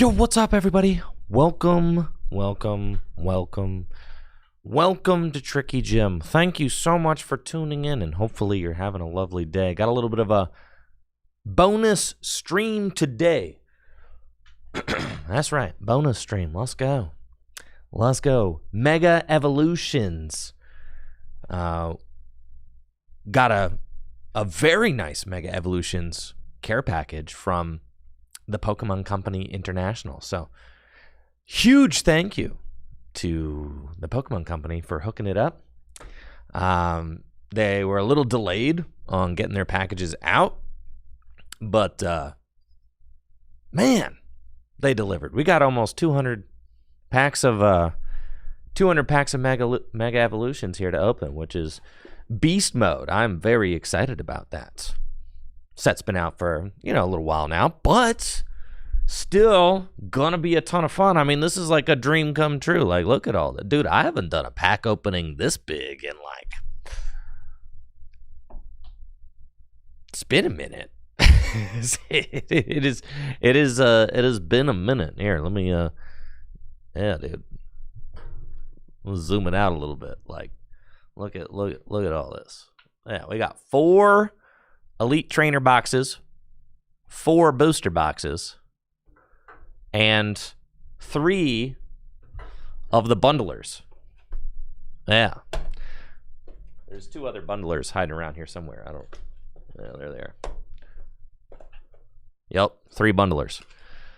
Yo, what's up, everybody? Welcome to Tricky Jim. Thank you so much for tuning in, and hopefully you're having a lovely day. Got a little bit of a bonus stream today. That's right, bonus stream. Let's go. Mega Evolutions. Got a very nice Mega Evolutions care package from the Pokémon Company International. So, huge thank you to the Pokémon Company for hooking it up. They were a little delayed on getting their packages out, but man, they delivered. We got almost 200 packs of Mega Evolutions here to open, which is beast mode. I'm very excited about that. Set's been out for, a little while now, but still gonna be a ton of fun. I mean, this is like a dream come true. Like, look at all that. Dude, I haven't done a pack opening this big in it's been a minute. It has been a minute. Here, let me yeah, dude. We'll zoom it out a little bit. Like, look at all this. Yeah, we got 4 Elite Trainer boxes, 4 booster boxes, and 3 of the bundlers. Yeah. There's 2 other bundlers hiding around here somewhere. Yeah, there they are. Yep, 3 bundlers.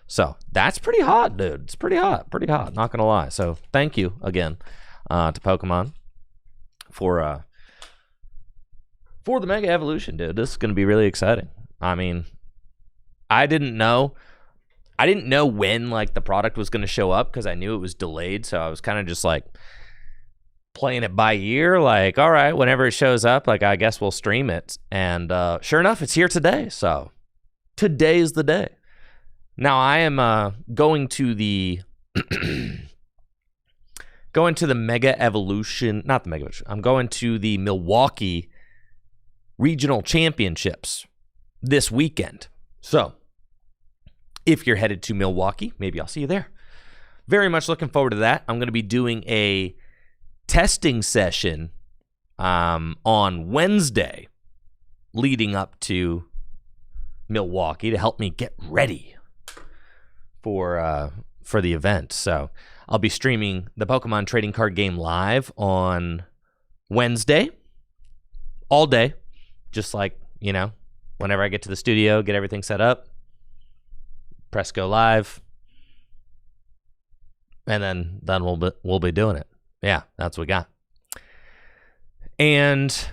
So that's pretty hot, dude. It's pretty hot. Not gonna lie. So thank you again to Pokemon for the Mega Evolution, dude. This is gonna be really exciting. I mean, I didn't know when the product was gonna show up because I knew it was delayed. So I was kind of just playing it by ear. Like, all right, whenever it shows up, I guess we'll stream it. And sure enough, it's here today. So today is the day. Now I am going to the Mega Evolution, not the Mega Evolution. I'm going to the Milwaukee Regional Championships this weekend. So if you're headed to Milwaukee, maybe I'll see you there. Very much looking forward to that. I'm going to be doing a testing session on Wednesday leading up to Milwaukee to help me get ready for the event. So I'll be streaming the Pokemon trading card game live on Wednesday all day, just whenever I get to the studio, get everything set up, press go live, and then we'll be doing it. Yeah, that's what we got. And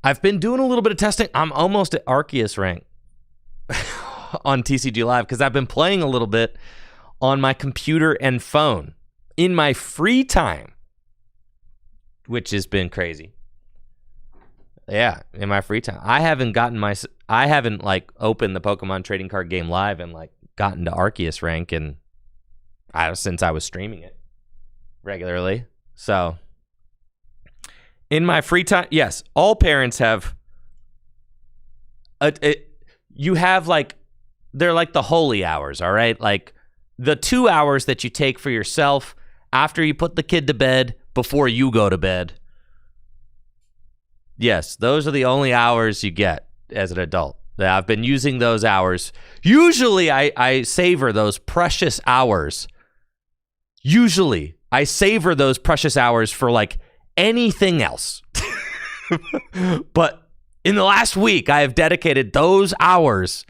I've been doing a little bit of testing. I'm almost at Arceus rank on TCG Live because I've been playing a little bit on my computer and phone in my free time, which has been crazy. Yeah, in my free time. I haven't opened the Pokemon trading card game live and gotten to Arceus rank since I was streaming it regularly. So in my free time, yes, all parents have you have they're the holy hours, all right? The 2 hours that you take for yourself after you put the kid to bed, before you go to bed. Yes, those are the only hours you get as an adult. I've been using those hours. Usually I savor those precious hours. Usually I savor those precious hours for anything else. But in the last week, I have dedicated those hours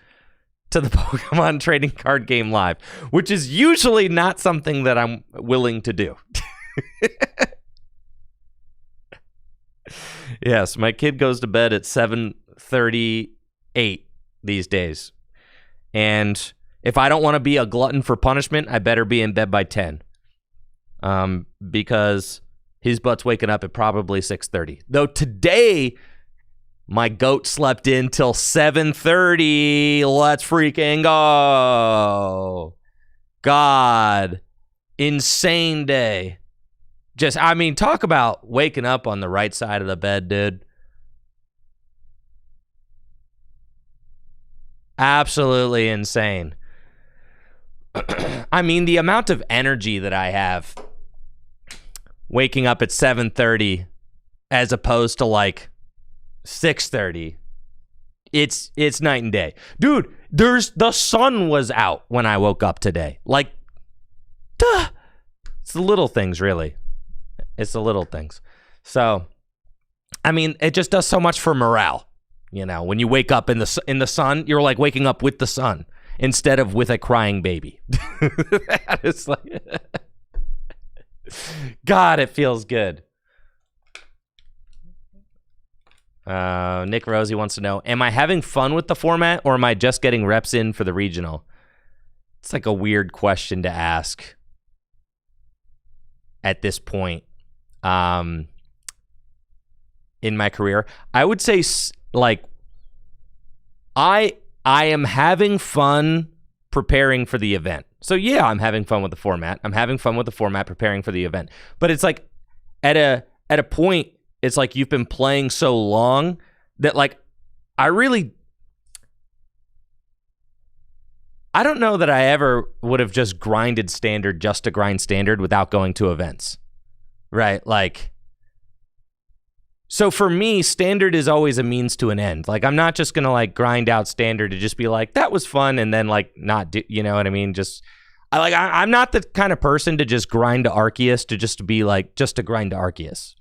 to the Pokemon trading card game live, which is usually not something that I'm willing to do. Yes, my kid goes to bed at 7:38 these days. And if I don't want to be a glutton for punishment, I better be in bed by 10. Because his butt's waking up at probably 6:30. Though today, my goat slept in till 7:30. Let's freaking go. God. Insane day. Talk about waking up on the right side of the bed, dude. Absolutely insane. I mean, the amount of energy that I have waking up at 7:30 as opposed to like 6:30, it's night and day. Dude, the sun was out when I woke up today. Like, duh. It's the little things, really. It's the little things. So, I mean, it just does so much for morale. You know, when you wake up in the sun, you're like waking up with the sun instead of with a crying baby. It's like, God, it feels good. Nick Rosie wants to know, am I having fun with the format or am I just getting reps in for the regional? It's like a weird question to ask at this point in my career. I would say, like, I am having fun preparing for the event. So yeah, I'm having fun with the format. I'm having fun with the format preparing for the event. But it's like at a point, it's like you've been playing so long that like I don't know that I ever would have just grinded standard just to grind standard without going to events. Right? Like, so for me, standard is always a means to an end. Like, I'm not just going to like grind out standard to just be like, that was fun, and then like not do, you know what I mean? Just, I'm not the kind of person to just grind to Arceus to just be like, just to grind to Arceus.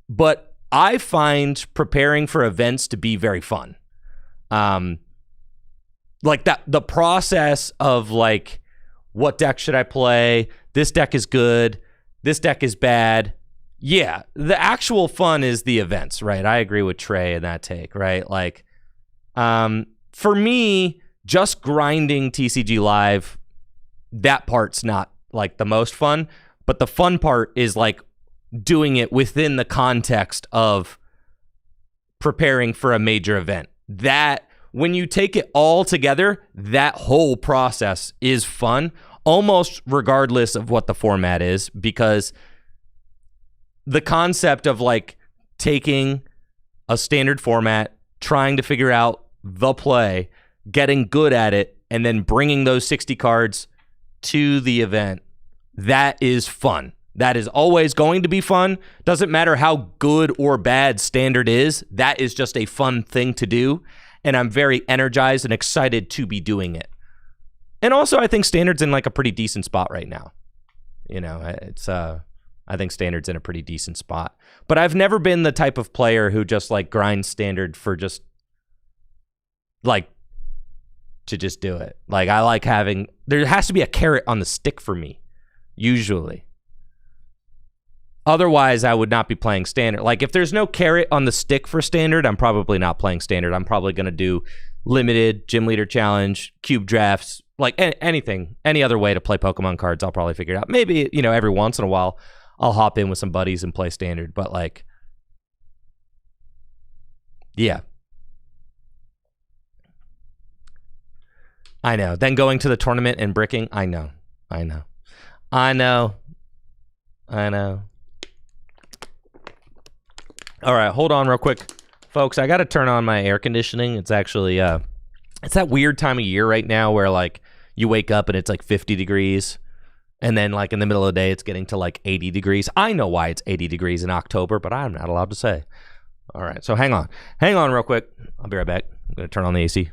But I find preparing for events to be very fun. Like that, the process of like, what deck should I play? This deck is good. This deck is bad. Yeah, the actual fun is the events, right? I agree with Trey in that take, right? Like, for me, just grinding TCG Live, that part's not like the most fun, but the fun part is like doing it within the context of preparing for a major event. That, when you take it all together, that whole process is fun, almost regardless of what the format is, because the concept of like taking a standard format, trying to figure out the play, getting good at it, and then bringing those 60 cards to the event, that is fun. That is always going to be fun. Doesn't matter how good or bad standard is. That is just a fun thing to do. And I'm very energized and excited to be doing it. And also, I think standard's in like a pretty decent spot right now. You know, it's I think standard's in a pretty decent spot. But I've never been the type of player who just like grinds standard for just like to just do it. Like, I like having, there has to be a carrot on the stick for me, usually. Otherwise, I would not be playing standard. Like, if there's no carrot on the stick for standard, I'm probably not playing standard. I'm probably going to do limited, gym leader challenge, cube drafts, like anything, any other way to play Pokemon cards, I'll probably figure it out. Maybe, you know, every once in a while, I'll hop in with some buddies and play standard. But, like, yeah. I know. Then going to the tournament and bricking, I know. All right, hold on real quick. Folks, I got to turn on my air conditioning. It's actually, it's that weird time of year right now where, like, you wake up and it's, like, 50 degrees. And then, like, in the middle of the day, it's getting to, like, 80 degrees. I know why it's 80 degrees in October, but I'm not allowed to say. All right, so hang on. Hang on real quick. I'll be right back. I'm going to turn on the AC.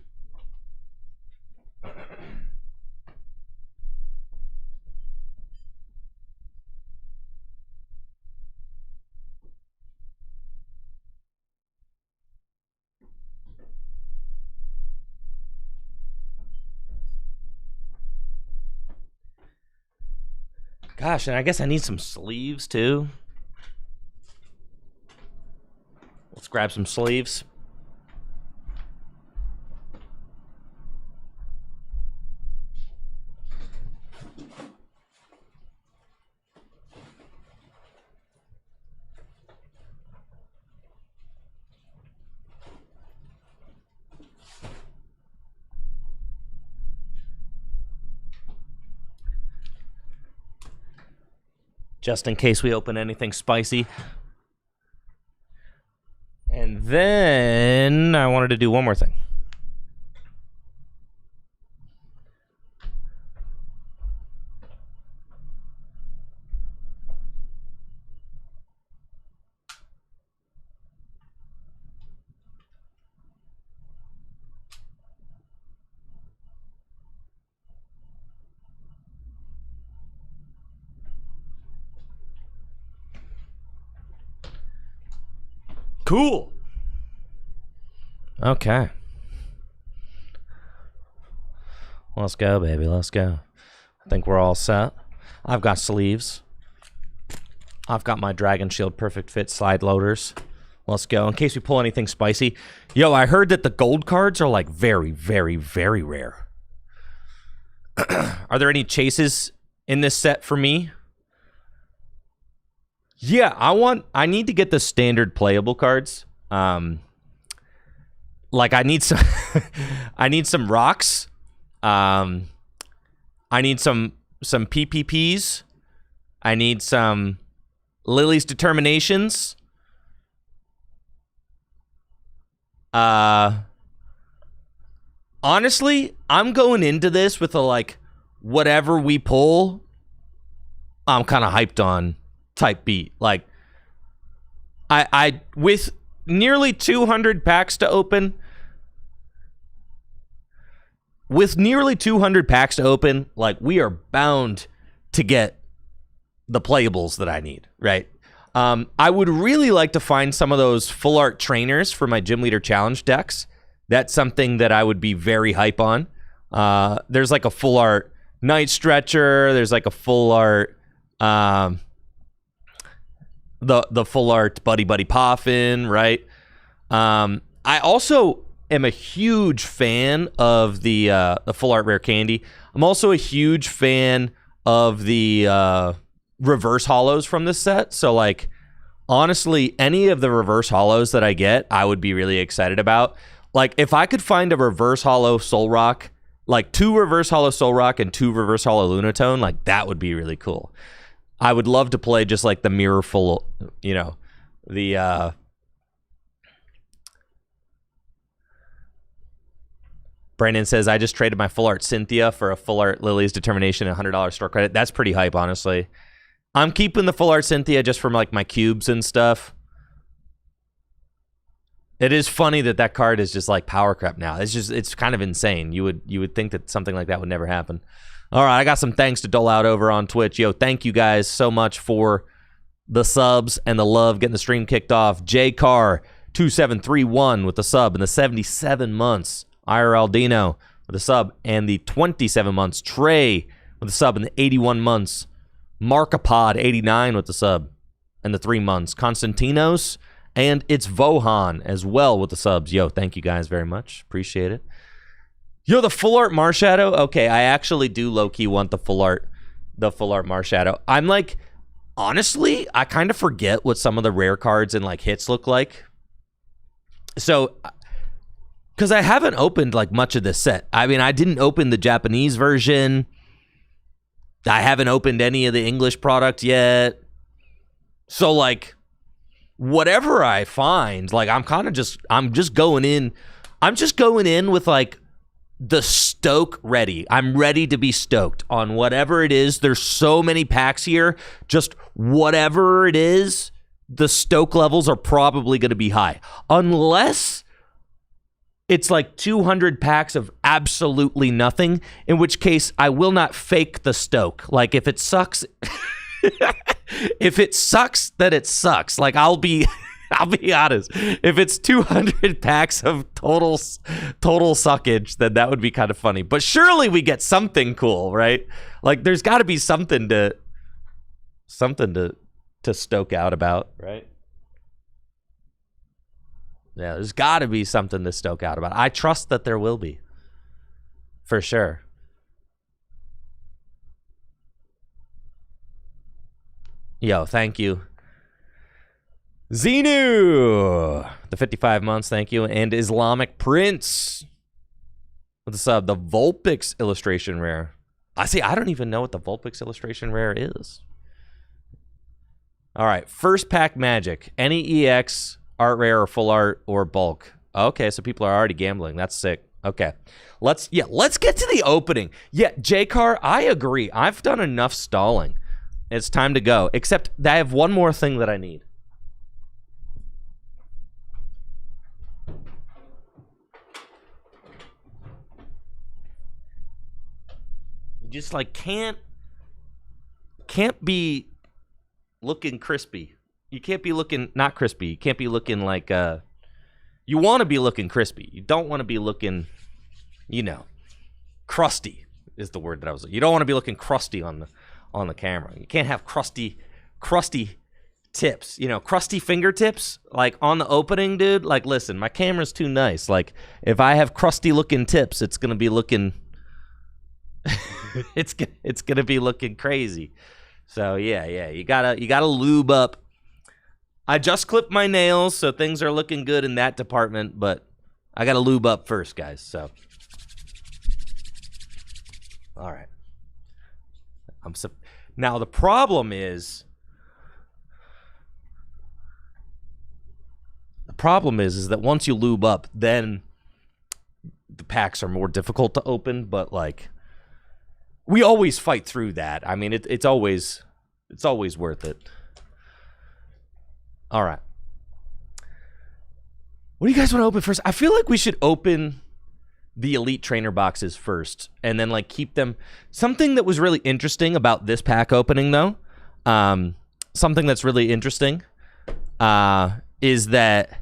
Gosh, and I guess I need some sleeves, too. Let's grab some sleeves. Just in case we open anything spicy. And then I wanted to do one more thing. cool. Okay. Let's go, baby. Let's go. I think we're all set. I've got sleeves. I've got my Dragon Shield Perfect Fit slide loaders. Let's go. In case we pull anything spicy. Yo, I heard that the gold cards are like very, very, very rare. Are there any chases in this set for me? Yeah, I need to get the standard playable cards. Like I need some I need some rocks. I need some PPPs. I need some Lily's Determinations. Honestly, I'm going into this with a like whatever we pull, I'm kind of hyped on type beat. Like I with nearly 200 packs to open. With nearly 200 packs to open, like we are bound to get the playables that I need, right? I would really like to find some of those full art trainers for my Gym Leader Challenge decks. That's something that I would be very hype on. There's like a full art Night Stretcher. There's like a full art, the full art Buddy Buddy Poffin, right? I also am a huge fan of the full art rare candy. I'm also a huge fan of the reverse hollows from this set. So like honestly, any of the reverse hollows that I get, I would be really excited about. Like if I could find a reverse hollow Soul Rock, like 2 reverse hollow Soul Rock and 2 reverse hollow Lunatone, like that would be really cool. I would love to play just like the mirror full, you know, the Brandon says, I just traded my full art Cynthia for a full art Lily's Determination and $100 store credit. That's pretty hype, honestly. I'm keeping the full art Cynthia just from like my cubes and stuff. It is funny that that card is just like power crap now. It's kind of insane. You would think that something like that would never happen. All right, I got some thanks to dole out over on Twitch. Yo, thank you guys so much for the subs and the love getting the stream kicked off. JCar2731 with the sub and the 77 months. IRL Dino with a sub and the 27 months. Trey with a sub and the 81 months. Markapod 89 with the sub and the 3 months. Konstantinos and it's Vohan as well with the subs. Yo, thank you guys very much. Appreciate it. Yo, the full art Marshadow. Okay, I actually do low-key want the full art Marshadow. I'm like, honestly, I kind of forget what some of the rare cards and like hits look like. So because I haven't opened like much of this set. I mean, I didn't open the Japanese version. I haven't opened any of the English product yet. So like whatever I find, like I'm just going in with like the stoke ready. I'm ready to be stoked on whatever it is. There's so many packs here. Just whatever it is, the stoke levels are probably going to be high. Unless it's like 200 packs of absolutely nothing, in which case I will not fake the stoke. Like if it sucks, if it sucks, then it sucks. Like I'll be honest. If it's 200 packs of total suckage, then that would be kind of funny. But surely we get something cool, right? Like there's got to be something to stoke out about, right? Yeah, there's got to be something to stoke out about. I trust that there will be. For sure. Yo, thank you. Xenu, the 55 months, thank you. And Islamic Prince with the sub. The Vulpix illustration rare. I don't even know what the Vulpix illustration rare is. All right, first pack magic. Any EX, art rare or full art or bulk. Okay, so people are already gambling. That's sick. Okay. Let's get to the opening. Yeah, JCar, I agree. I've done enough stalling. It's time to go. Except I have one more thing that I need. Just like can't be looking crispy You can't be looking not crispy. You can't be looking like you want to be looking crispy. You don't want to be looking, crusty is the word that I was. You don't want to be looking crusty on the camera. You can't have crusty tips, crusty fingertips, like on the opening, dude. Like, listen, my camera's too nice. Like, if I have crusty looking tips, it's gonna be looking, it's gonna be looking crazy. So yeah, you gotta lube up. I just clipped my nails, so things are looking good in that department, but I gotta lube up first, guys. So, all right. Now the problem is. The problem is that once you lube up, then the packs are more difficult to open. But like, we always fight through that. I mean, it's always worth it. All right, what do you guys want to open first? I feel like we should open the Elite Trainer boxes first, and then like keep them. Something that was really interesting about this pack opening, though, something that's really interesting, is that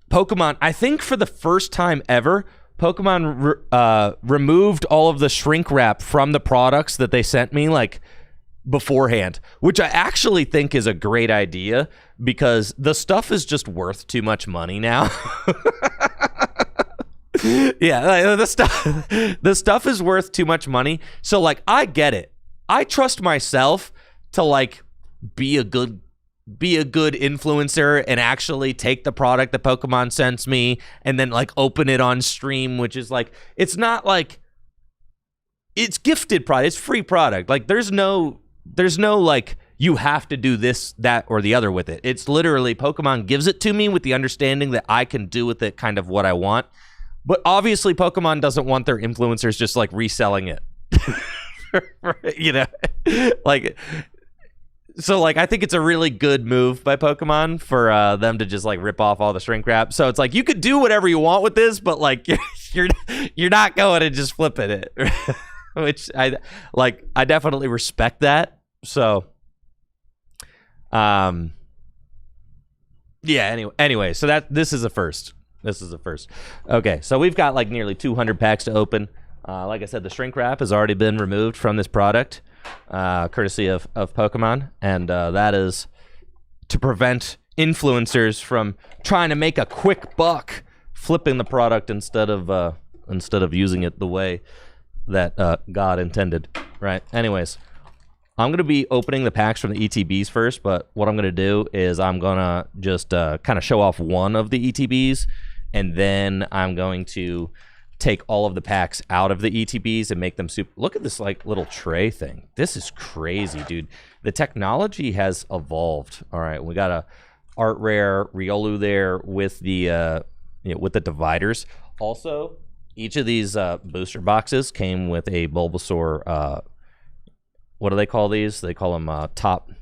Pokemon, I think for the first time ever, Pokemon removed all of the shrink wrap from the products that they sent me, like, beforehand, which I actually think is a great idea because the stuff is just worth too much money now. Yeah, the stuff is worth too much money. So, like, I get it. I trust myself to, like, be a good influencer and actually take the product that Pokemon sends me and then like open it on stream, which is like, it's not like it's gifted product, it's free product. Like there's no like you have to do this, that, or the other with it. It's literally Pokemon gives it to me with the understanding that I can do with it kind of what I want. But obviously Pokemon doesn't want their influencers just like reselling it. Like, so, like, I think it's a really good move by Pokemon for them to just, like, rip off all the shrink wrap. So it's like, you could do whatever you want with this, but, like, you're not going and just flipping it. Which, I definitely respect that. So, yeah, anyway, so this is a first. This is a first. Okay, so we've got, like, nearly 200 packs to open. Like I said, the shrink wrap has already been removed from this product. Courtesy of Pokemon, and that is to prevent influencers from trying to make a quick buck flipping the product instead of using it the way that God intended, right? Anyways, I'm gonna be opening the packs from the ETBs first, but what I'm gonna do is I'm gonna just kind of show off one of the ETBs, and then I'm going to take all of the packs out of the ETBs and make them super. Look at this like little tray thing. This is crazy, dude. The technology has evolved. All right, we got a art rare Riolu there with the with the dividers. Also, each of these booster boxes came with a Bulbasaur. What do they call these? They call them top.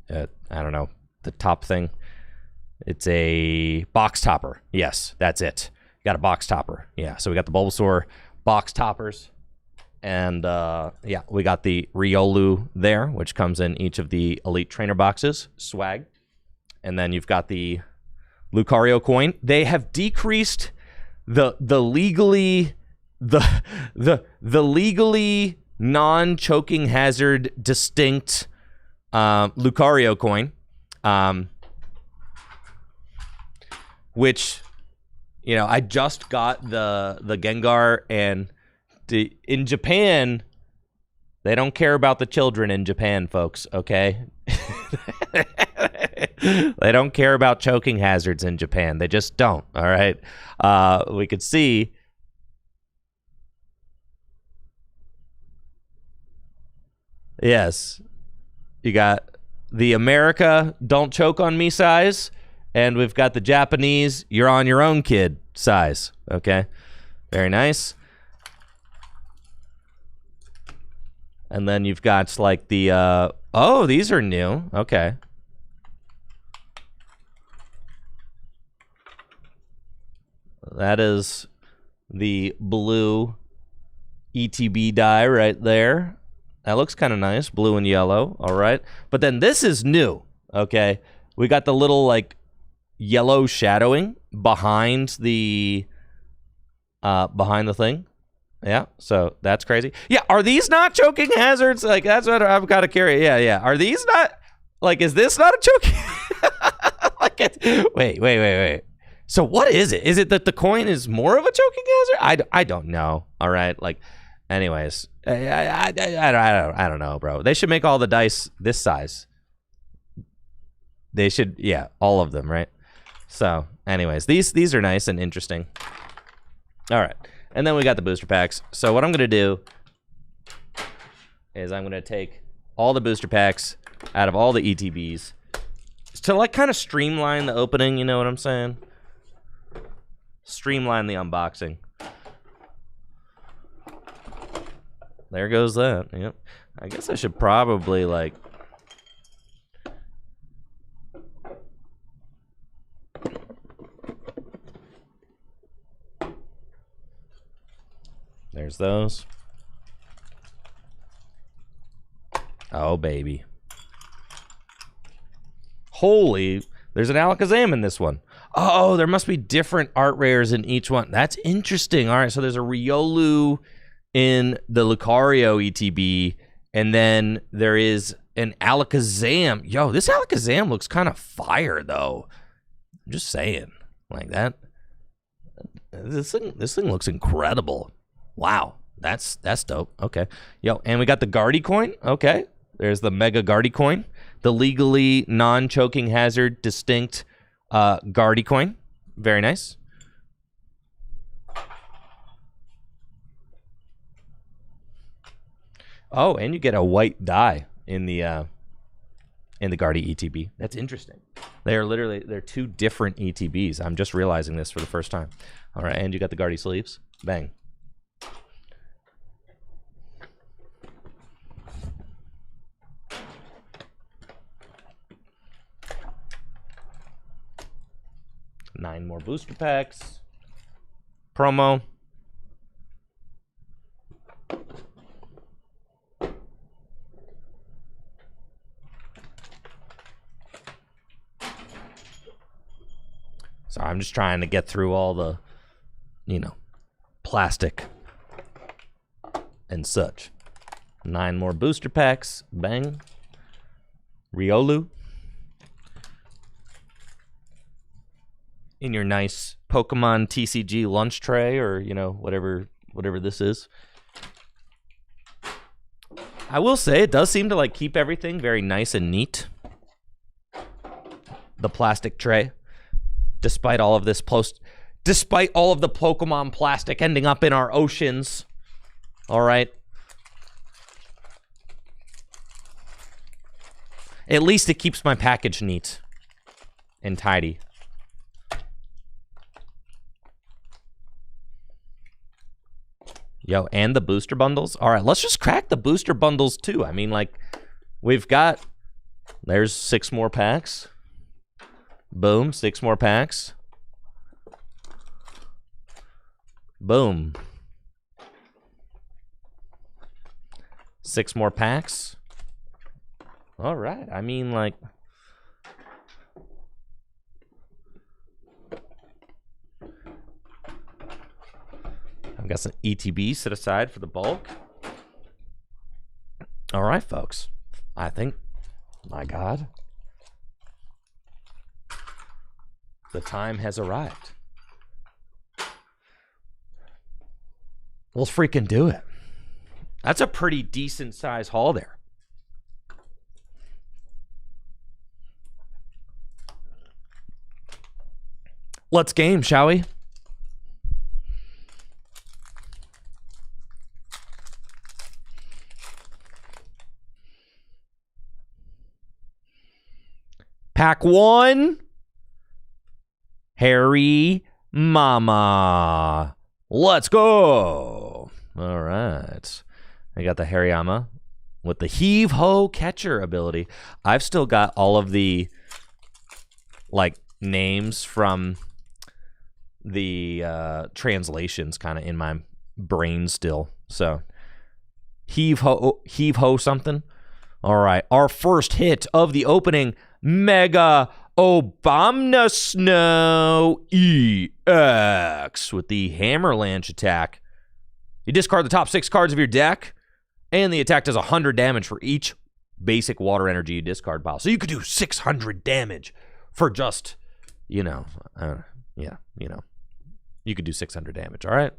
I don't know the top thing. It's a box topper. Yes, that's it. Got a box topper. Yeah, so we got the Bulbasaur box toppers. And, yeah, we got the Riolu there, which comes in each of the Elite Trainer boxes. Swag. And then you've got the Lucario coin. They have decreased the legally non-choking hazard distinct Lucario coin. Which... I just got the Gengar, and in Japan, they don't care about the children in Japan, folks, okay? They don't care about choking hazards in Japan. They just don't, all right? We could see... Yes. You got the America, don't choke on me size... And we've got the Japanese, you're on your own, kid, size. Okay? Very nice. And then you've got, like, the... oh, these are new. Okay. That is the blue ETB die right there. That looks kind of nice. Blue and yellow. All right. But then this is new. Okay? We got the little like yellow shadowing behind the thing. Yeah, so that's crazy. Yeah, are these not choking hazards? Like, that's what I'm kind of curious. Yeah. Are these not, like, is this not a choking? Wait. So what is it? Is it that the coin is more of a choking hazard? I don't know. All right, like, anyways, I don't know, bro. They should make all the dice this size. They should, yeah, all of them, right? So, anyways, these are nice and interesting. All right. And then we got the booster packs. So what I'm going to do is I'm going to take all the booster packs out of all the ETBs to like kind of streamline the opening, you know what I'm saying? Streamline the unboxing. There goes that. Yep. I guess I should probably like there's those. Oh, baby. Holy, there's an Alakazam in this one. Oh, there must be different art rares in each one. That's interesting. All right, so there's a Riolu in the Lucario ETB, and then there is an Alakazam. Yo, this Alakazam looks kind of fire, though. I'm just saying. Like that. This thing looks incredible. Wow, that's dope. Okay, yo, and we got the Guardy coin. Okay, there's the Mega Guardy coin, the legally non-choking hazard distinct Guardy coin. Very nice. Oh, and you get a white die in the Guardy ETB. That's interesting. They're two different ETBs. I'm just realizing this for the first time. All right, and you got the Guardy sleeves. Bang. Nine more booster packs. Promo. So I'm just trying to get through all the, plastic and such. 9 more booster packs. Bang. Riolu. In your nice Pokemon TCG lunch tray, or whatever this is. I will say it does seem to like keep everything very nice and neat. The plastic tray, despite all of the Pokemon plastic ending up in our oceans. All right. At least it keeps my package neat and tidy. Yo, and the booster bundles. All right, let's just crack the booster bundles too. I mean, like, there's 6 more packs. Boom, 6 more packs. Boom. 6 more packs. All right, I mean, like, I've got some ETB set aside for the bulk. All right, folks. I think, my God, the time has arrived. Let's freaking do it. That's a pretty decent size haul there. Let's game, shall we? Pack 1. Harry Mama. Let's go. All right. I got the Hariyama with the heave-ho catcher ability. I've still got all of the, like, names from the translations kind of in my brain still. So, heave-ho something. All right. Our first hit of the opening, Mega Obama Snow EX with the Hammerlanche attack. You discard the top 6 cards of your deck, and the attack does 100 damage for each basic water energy you discard pile. So you could do 600 damage for just, you could do 600 damage, all right?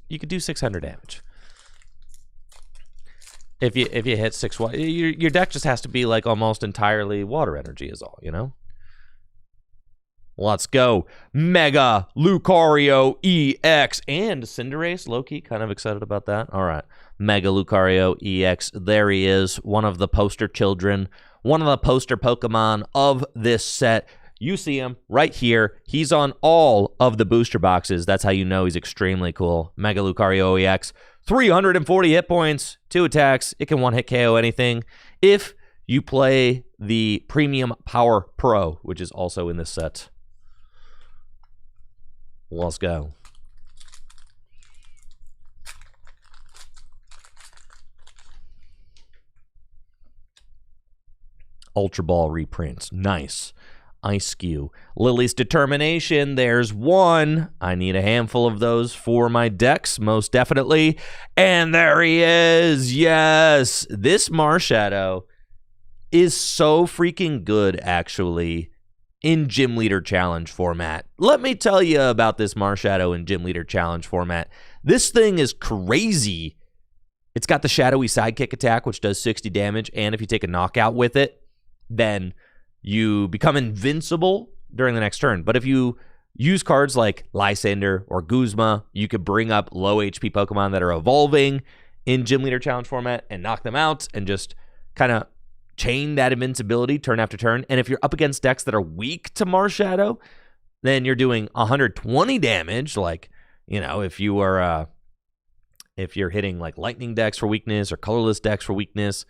You could do 600 damage. If you hit 6 water, your deck just has to be like almost entirely water energy is all, Let's go. Mega Lucario EX and Cinderace. Low-key, kind of excited about that. All right. Mega Lucario EX. There he is. One of the poster children. One of the poster Pokemon of this set. You see him right here. He's on all of the booster boxes. That's how you know he's extremely cool. Mega Lucario EX. 340 hit points. 2 attacks. It can one-hit KO anything. If you play the Premium Power Pro, which is also in this set. Let's go. Ultra Ball reprints. Nice. Ice Skew. Lily's Determination. There's one. I need a handful of those for my decks, most definitely. And there he is. Yes. This Marshadow is so freaking good, actually, in Gym Leader Challenge format. Let me tell you about this Marshadow in Gym Leader Challenge format. This thing is crazy. It's got the Shadowy Sidekick attack, which does 60 damage, and if you take a knockout with it, then you become invincible during the next turn. But if you use cards like Lysander or Guzma, you could bring up low HP Pokemon that are evolving in Gym Leader Challenge format and knock them out and just kind of chain that invincibility turn after turn. And if you're up against decks that are weak to Marshadow, then you're doing 120 damage. Like, if you're hitting like lightning decks for weakness or colorless decks for weakness.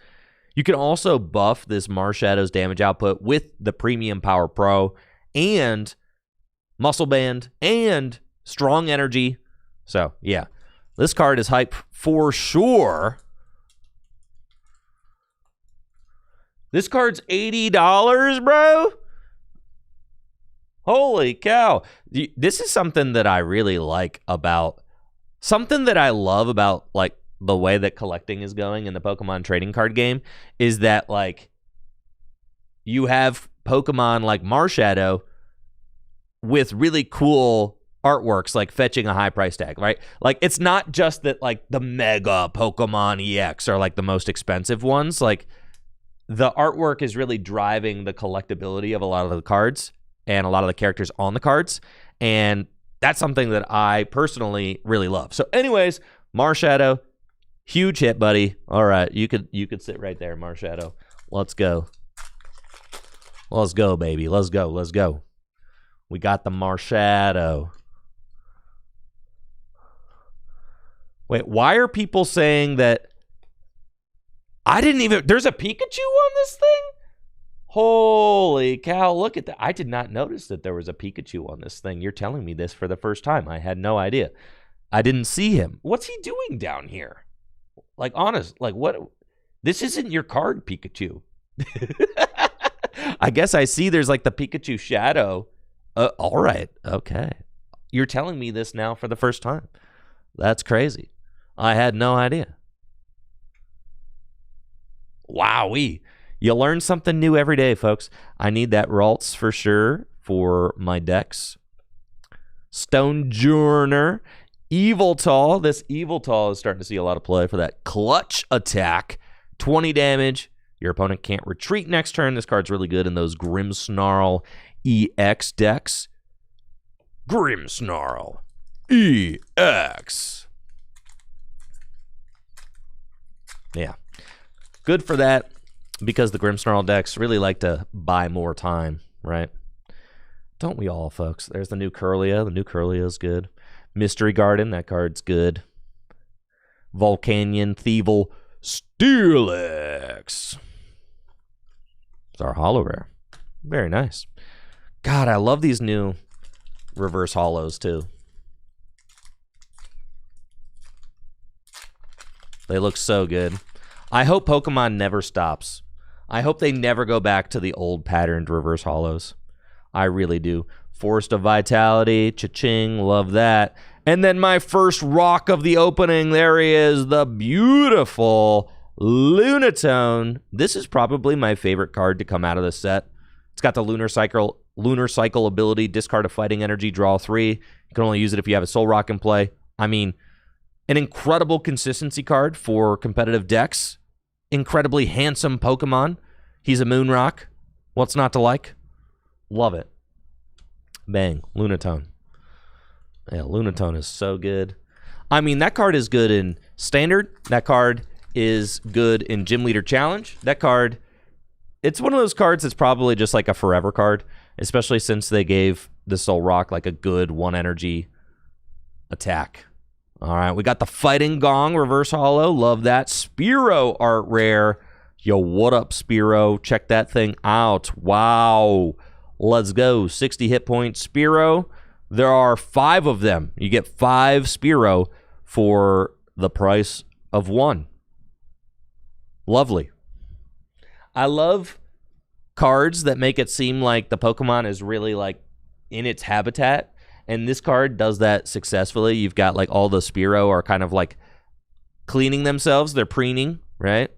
You can also buff this Marshadow's damage output with the Premium Power Pro and Muscle Band and Strong Energy. So, yeah, this card is hype for sure. This card's $80, bro. Holy cow. This is something that I really like about, something that I love about, like, the way that collecting is going in the Pokemon trading card game is that, like, you have Pokemon like Marshadow with really cool artworks, like fetching a high price tag, right? Like, it's not just that, like, the Mega Pokemon EX are, like, the most expensive ones. Like, the artwork is really driving the collectability of a lot of the cards and a lot of the characters on the cards. And that's something that I personally really love. So anyways, Marshadow, huge hit, buddy. All right, you could sit right there, Marshadow. Let's go. Let's go, baby. Let's go. Let's go. We got the Marshadow. Wait, why are people saying that I didn't even... There's a Pikachu on this thing? Holy cow, look at that. I did not notice that there was a Pikachu on this thing. You're telling me this for the first time. I had no idea. I didn't see him. What's he doing down here? Like, honest, like, what? This isn't your card, Pikachu. I guess I see there's, like, the Pikachu shadow. All right. Okay. You're telling me this now for the first time. That's crazy. I had no idea. Wowee. You learn something new every day, folks. I need that Ralts for sure for my decks. Stonejourner. Eviltal. This Eviltal is starting to see a lot of play for that clutch attack. 20 damage. Your opponent can't retreat next turn. This card's really good in those Grimmsnarl EX decks. Grimmsnarl EX. Yeah. Good for that because the Grimmsnarl decks really like to buy more time, right? Don't we all, folks? There's the new Kirlia. The new Kirlia is good. Mystery Garden, that card's good. Volcanion, Thievel, Steelix. It's our holo rare. Very nice. God, I love these new reverse holos, too. They look so good. I hope Pokemon never stops. I hope they never go back to the old patterned reverse holos. I really do. Forest of Vitality, cha-ching, love that. And then my first rock of the opening, there he is, the beautiful Lunatone. This is probably my favorite card to come out of this set. It's got the Lunar Cycle ability, discard a fighting energy, draw 3. You can only use it if you have a Soul Rock in play. I mean, an incredible consistency card for competitive decks. Incredibly handsome Pokemon. He's a Moon Rock. What's not to like? Love it. Bang. Lunatone. Yeah, Lunatone is so good. I mean, that card is good in Standard. That card is good in Gym Leader Challenge. That card, it's one of those cards that's probably just like a forever card, especially since they gave the Soul Rock like a good 1 energy attack. All right, we got the Fighting Gong Reverse Holo. Love that. Spearow art rare. Yo, what up, Spearow? Check that thing out. Wow. Let's go. 60 hit points. Spearow. There are 5 of them. You get 5 Spearow for the price of 1. Lovely. I love cards that make it seem like the Pokemon is really like in its habitat. And this card does that successfully. You've got like all the Spearow are kind of like cleaning themselves. They're preening, right?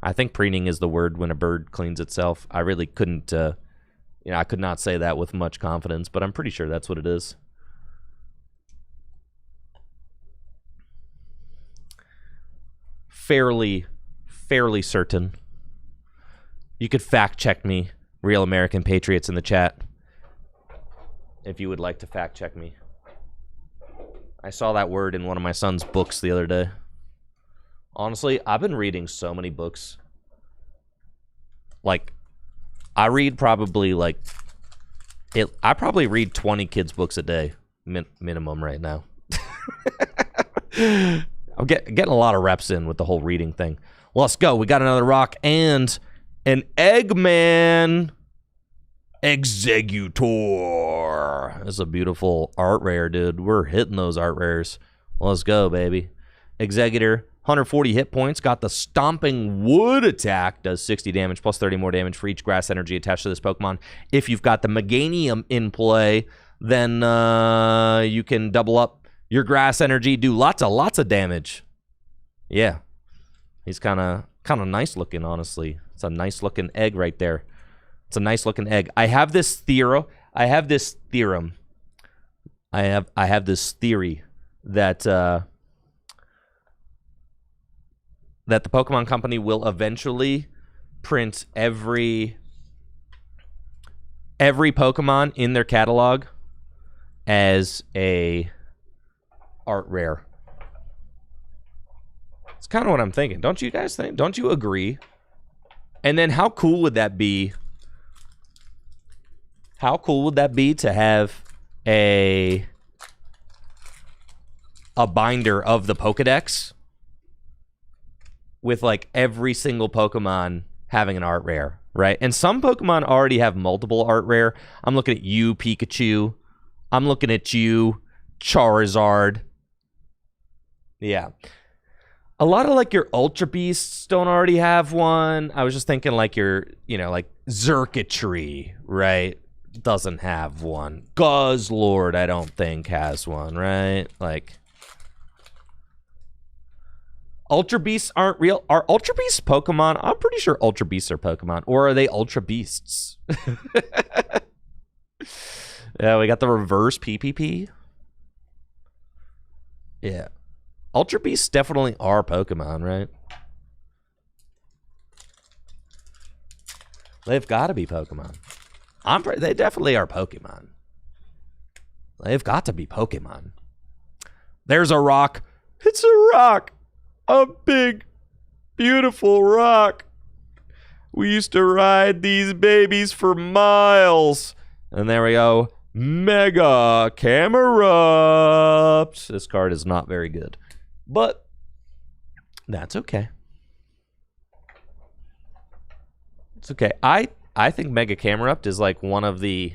I think preening is the word when a bird cleans itself. I really couldn't, I could not say that with much confidence, but I'm pretty sure that's what it is. Fairly certain. You could fact check me, Real American Patriots, in the chat, if you would like to fact check me. I saw that word in one of my son's books the other day. Honestly, I've been reading so many books. Like, I read probably like... I probably read 20 kids' books a day, minimum right now. I'm getting a lot of reps in with the whole reading thing. Well, let's go. We got another rock and an Eggman Executor. This is a beautiful art rare, dude. We're hitting those art rares. Let's go, baby. Executor, 140 hit points. Got the Stomping Wood attack. Does 60 damage, plus 30 more damage for each grass energy attached to this Pokemon. If you've got the Meganium in play, then you can double up your grass energy, do lots of damage. Yeah. He's kind of nice looking, honestly. It's a nice looking egg right there. It's a nice looking egg. I have this theorem. I have this theory that that the Pokemon Company will eventually print every Pokemon in their catalog as a art rare. It's kind of what I'm thinking. Don't you guys think? Don't you agree? And then how cool would that be? How cool would that be to have a binder of the Pokedex with like every single Pokemon having an art rare, right? And some Pokemon already have multiple art rare. I'm looking at you, Pikachu. I'm looking at you, Charizard. Yeah. A lot of like your Ultra Beasts don't already have one. I was just thinking like your, like Xurkitree, right? Doesn't have one. Guzzlord, I don't think has one, right? Like, Ultra Beasts aren't real. Are Ultra Beasts Pokemon? I'm pretty sure Ultra Beasts are Pokemon. Or are they Ultra Beasts? Yeah, we got the reverse PPP. Yeah. Ultra Beasts definitely are Pokemon, right? They've got to be Pokemon. They definitely are Pokemon. They've got to be Pokemon. There's a rock. It's a rock. A big, beautiful rock. We used to ride these babies for miles. And there we go. Mega Camerupt. This card is not very good. But that's okay. It's okay. I think Mega Camerupt is like one of the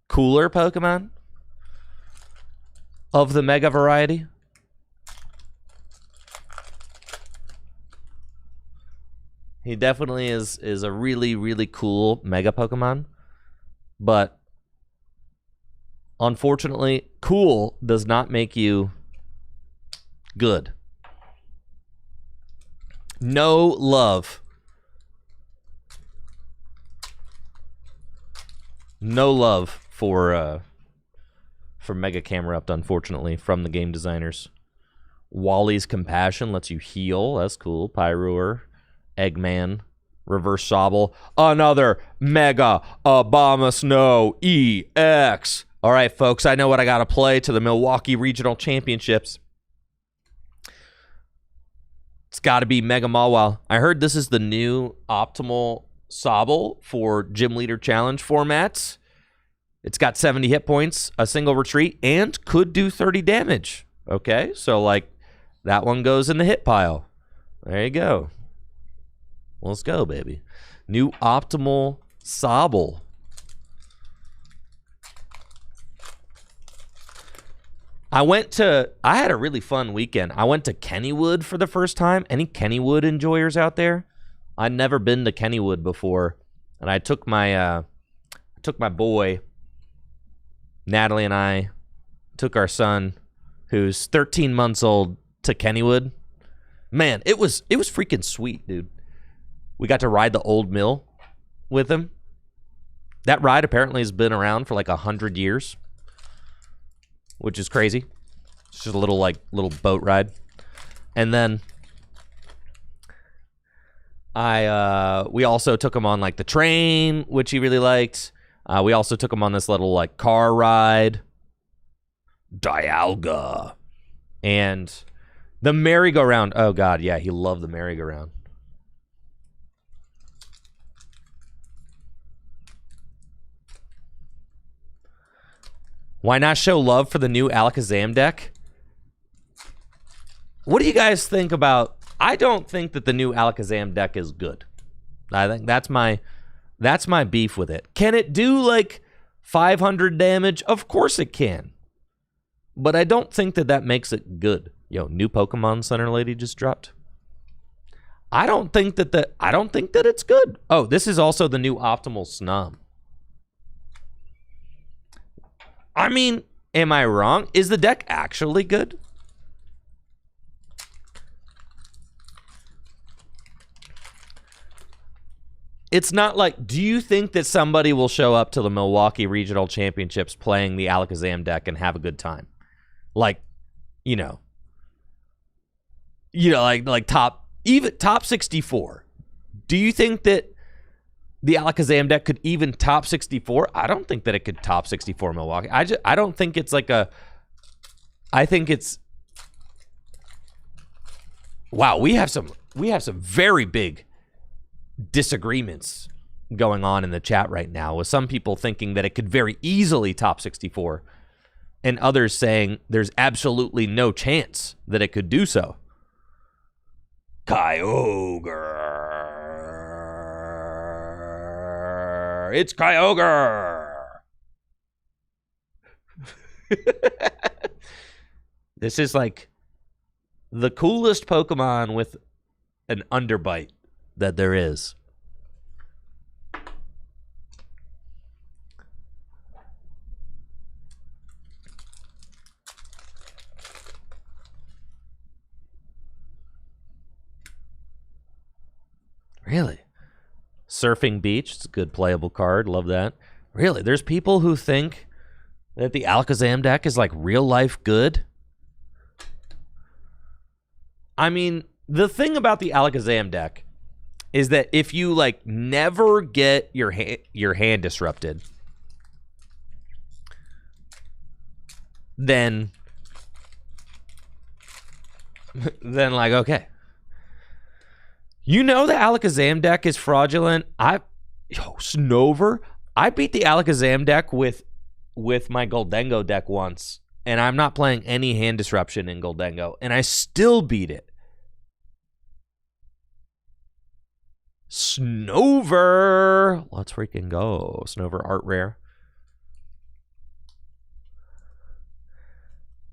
cooler Pokemon of the Mega variety. He definitely is a really, really cool Mega Pokemon. But unfortunately, cool does not make you good. No love. No love for Mega Camerupt, unfortunately, from the game designers. Wally's Compassion lets you heal. That's cool. Pyroar. Eggman. Reverse Sobble. Another Mega Abomasnow EX. All right, folks, I know what I got to play to the Milwaukee Regional Championships. It's got to be Mega Mawile. I heard this is the new optimal Sobble for Gym Leader Challenge formats. It's got 70 hit points, a single retreat, and could do 30 damage. Okay, so like that one goes in the hit pile. There you go. Let's go, baby. New optimal Sobble. I had a really fun weekend. I went to Kennywood for the first time. Any Kennywood enjoyers out there? I'd never been to Kennywood before. And I took my boy, Natalie, and I took our son, who's 13 months old, to Kennywood. Man, it was freaking sweet, dude. We got to ride the old mill with him. That ride apparently has been around for like 100 years. Which is crazy. It's just a little boat ride. And then we also took him on like the train, which he really liked. We also took him on this little like car ride. Dialga. And the merry-go-round. Oh god, yeah, he loved the merry-go-round. Why not show love for the new Alakazam deck? What do you guys think about... I don't think that the new Alakazam deck is good. I think that's my beef with it. Can it do like 500 damage? Of course it can. But I don't think that makes it good. Yo, new Pokemon Center lady just dropped. I don't think that it's good. Oh, this is also the new Optimal Snom. I mean, am I wrong? Is the deck actually good? It's not like, do you think that somebody will show up to the Milwaukee Regional Championships playing the Alakazam deck and have a good time? Like, like top 64. Do you think that the Alakazam deck could even top 64? I don't think that it could top 64 Milwaukee. I don't think it's like a... I think it's... Wow, we have some very big disagreements going on in the chat right now, with some people thinking that it could very easily top 64 and others saying there's absolutely no chance that it could do so. Kyogre. It's Kyogre. This is like the coolest Pokemon with an underbite that there is. Really? Surfing Beach, it's a good playable card. Love that. Really? There's people who think that the Alakazam deck is like real life good? I mean, the thing about the Alakazam deck is that if you like never get your hand disrupted, then like, okay. You know the Alakazam deck is fraudulent. Snover. I beat the Alakazam deck with my Goldengo deck once, and I'm not playing any hand disruption in Goldengo, and I still beat it. Snover. Let's freaking go. Snover art rare.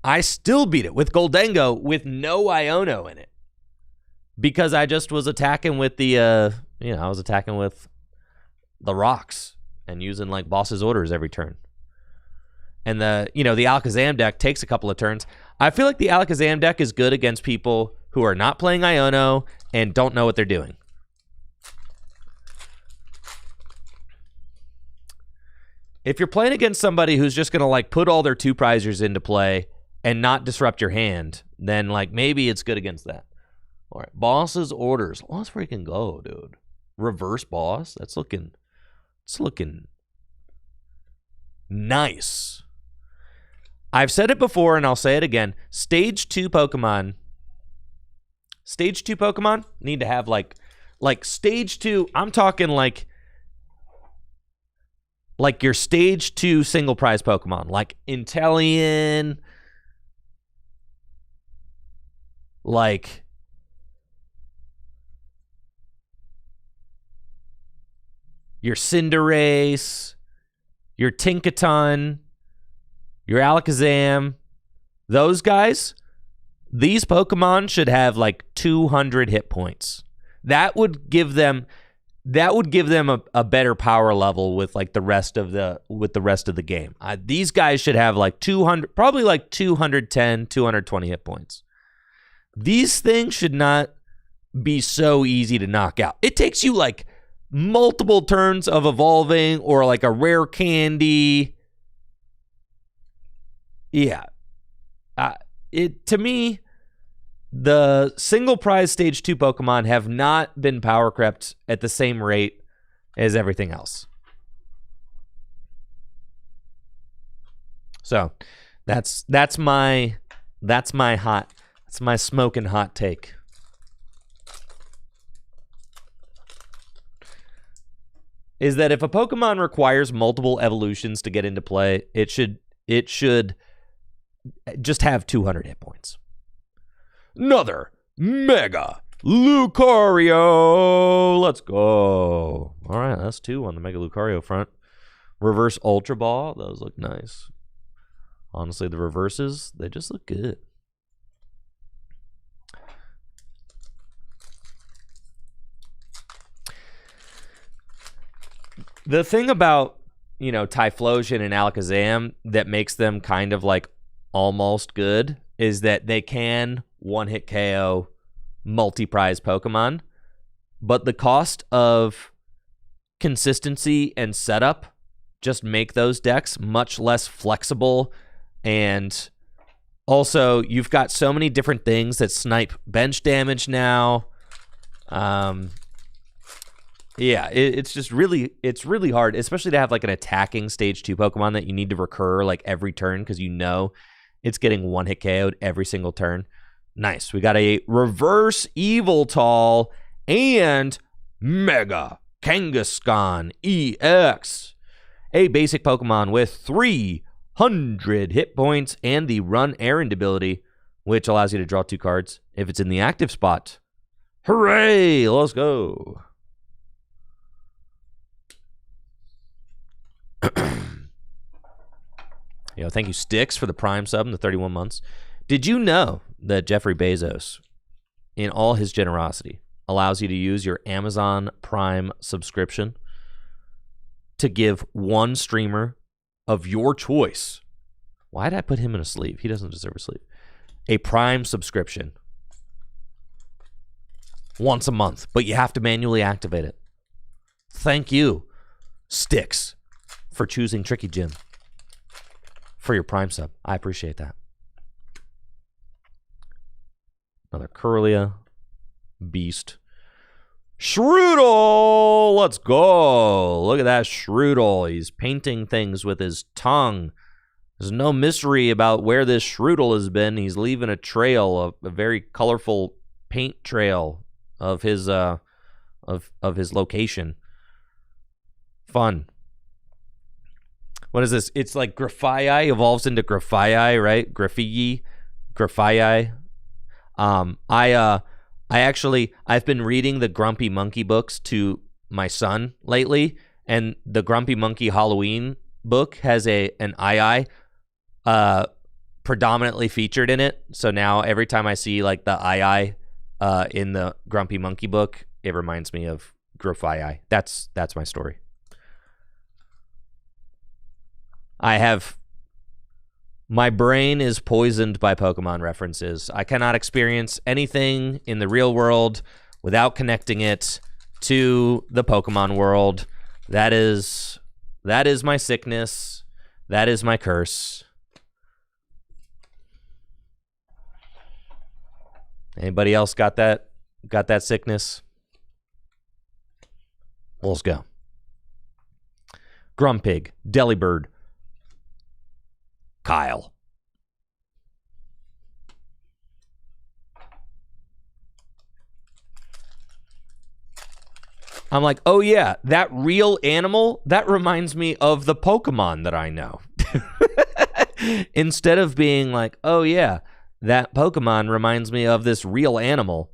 I still beat it with Goldengo with no Iono in it. because I just was attacking with the, I was attacking with the rocks and using like boss's orders every turn. And the Alakazam deck takes a couple of turns. I feel like the Alakazam deck is good against people who are not playing Iono and don't know what they're doing. If you're playing against somebody who's just going to like put all their 2 prizers into play and not disrupt your hand, then like maybe it's good against that. All right, boss's orders. Let's freaking go, dude. Reverse boss. It's looking nice. I've said it before and I'll say it again. Stage 2 Pokemon need to have like stage 2. I'm talking like your stage 2 single prize Pokemon, like Inteleon, like your Cinderace, your Tinkaton, your Alakazam. Those guys, these Pokemon should have like 200 hit points. That would give them a better power level with like the rest of the game. These guys should have like 200, probably like 210, 220 hit points. These things should not be so easy to knock out. It takes you like multiple turns of evolving or like a rare candy. Yeah. To me, the single prize stage 2 Pokemon have not been power crept at the same rate as everything else. So that's my smoking hot take. Is that if a Pokemon requires multiple evolutions to get into play, it should just have 200 hit points. Another Mega Lucario. Let's go. All right, that's 2 on the Mega Lucario front. Reverse Ultra Ball. Those look nice. Honestly, the reverses, they just look good. The thing about, Typhlosion and Alakazam that makes them kind of like almost good is that they can one-hit KO multi-prize Pokemon, but the cost of consistency and setup just make those decks much less flexible. And also, you've got so many different things that snipe bench damage now. Yeah, it's really hard, especially to have like an attacking stage 2 Pokemon that you need to recur like every turn because it's getting one-hit KO'd every single turn. Nice. We got a reverse Eviltal and Mega Kangaskhan EX. A basic Pokemon with 300 hit points and the Run Errand ability, which allows you to draw 2 cards if it's in the active spot. Hooray! Let's go. Thank you, Styx, for the Prime sub in the 31 months. Did you know that Jeffrey Bezos, in all his generosity, allows you to use your Amazon Prime subscription to give one streamer of your choice? Why did I put him in a sleeve? He doesn't deserve a sleeve. A Prime subscription once a month, but you have to manually activate it. Thank you, Styx, for choosing Tricky Jim for your Prime sub. I appreciate that. Another Curlia. Beast. Shroodle! Let's go. Look at that Shroodle. He's painting things with his tongue. There's no mystery about where this Shroodle has been. He's leaving a trail, a very colorful paint trail of his of his location. Fun. What is this? It's like Grafii evolves into Grafii, right? Grafii. I've been reading the Grumpy Monkey books to my son lately, and the Grumpy Monkey Halloween book has an II predominantly featured in it. So now every time I see like the II in the Grumpy Monkey book, it reminds me of Grofii. That's my story. My brain is poisoned by Pokemon references. I cannot experience anything in the real world without connecting it to the Pokemon world. That is my sickness. That is my curse. Anybody else got that sickness? Let's go. Grumpig, Delibird, Kyle. I'm like, oh yeah, that real animal, that reminds me of the Pokemon that I know. Instead of being like, oh yeah, that Pokemon reminds me of this real animal.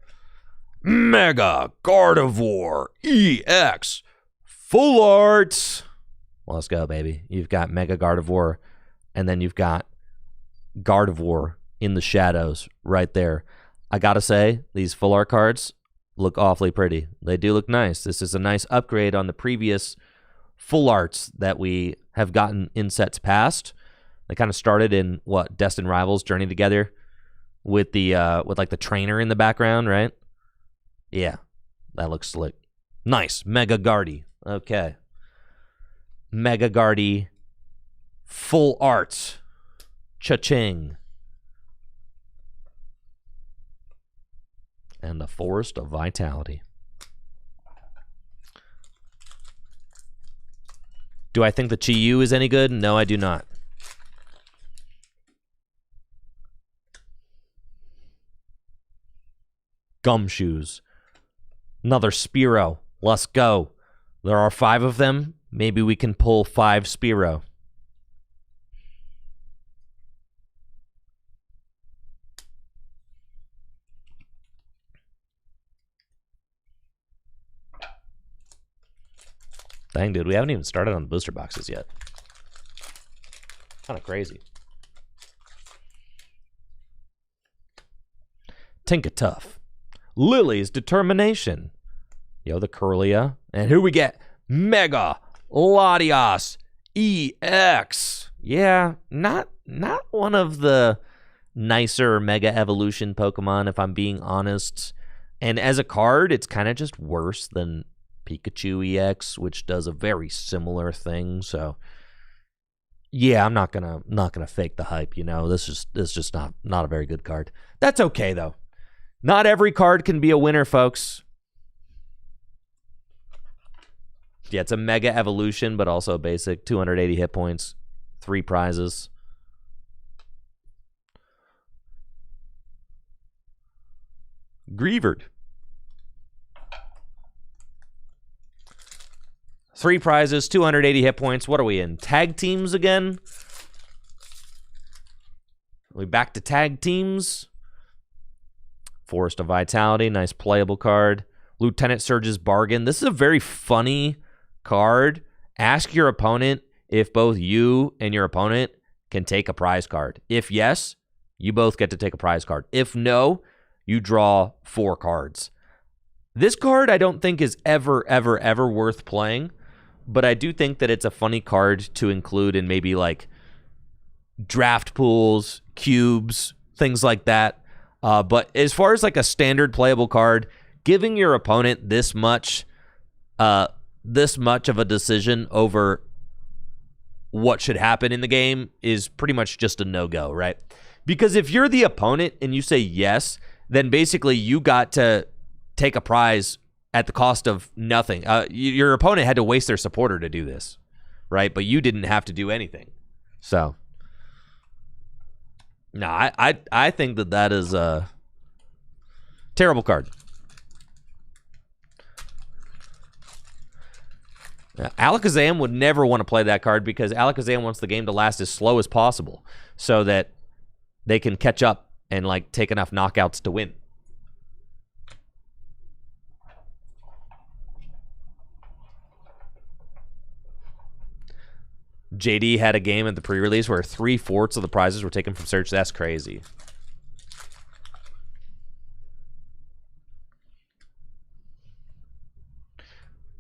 Mega Gardevoir EX Full Art. Well, let's go, baby. You've got Mega Gardevoir, and then you've got Gardevoir in the shadows right there. I gotta say, these Full Art cards look awfully pretty. They do look nice. This is a nice upgrade on the previous Full Arts that we have gotten in sets past. They kind of started in Destined Rivals Journey Together with the like the trainer in the background, right? Yeah, that looks slick. Nice. Mega Gardy. Okay. Mega Gardy Full Art. Cha-ching. And the Forest of Vitality. Do I think the Chi-Yu is any good? No, I do not. Gumshoes. Another Spearow. Let's go. There are 5 of them. Maybe we can pull 5 Spearow. Dang, dude, we haven't even started on the booster boxes yet. Kind of crazy. Tinkatuff. Lily's Determination. Yo, the Curlia. And who we get? Mega Latias EX. Yeah, not one of the nicer Mega Evolution Pokemon, if I'm being honest. And as a card, it's kind of just worse than Pikachu EX, which does a very similar thing. So yeah, I'm not gonna fake the hype, you know. This is just not a very good card. That's okay though. Not every card can be a winner, folks. Yeah, it's a Mega Evolution, but also basic. 280 hit points, 3 prizes. Greavard. 3 prizes, 280 hit points. What are we in? Tag teams again? Are we back to tag teams? Forest of Vitality, nice playable card. Lieutenant Surge's Bargain. This is a very funny card. Ask your opponent if both you and your opponent can take a prize card. If yes, you both get to take a prize card. If no, you draw 4 cards. This card I don't think is ever worth playing, but I do think that it's a funny card to include in maybe like draft pools, cubes, things like that. But as far as like a standard playable card, giving your opponent this much of a decision over what should happen in the game is pretty much just a no-go, right? Because if you're the opponent and you say yes, then basically you got to take a prize at the cost of nothing. Your opponent had to waste their supporter to do this, right? But you didn't have to do anything. So, no, I think that is a terrible card. Alakazam would never want to play that card because Alakazam wants the game to last as slow as possible so that they can catch up and like take enough knockouts to win. JD had a game at the pre-release where 3/4 of the prizes were taken from search. That's crazy.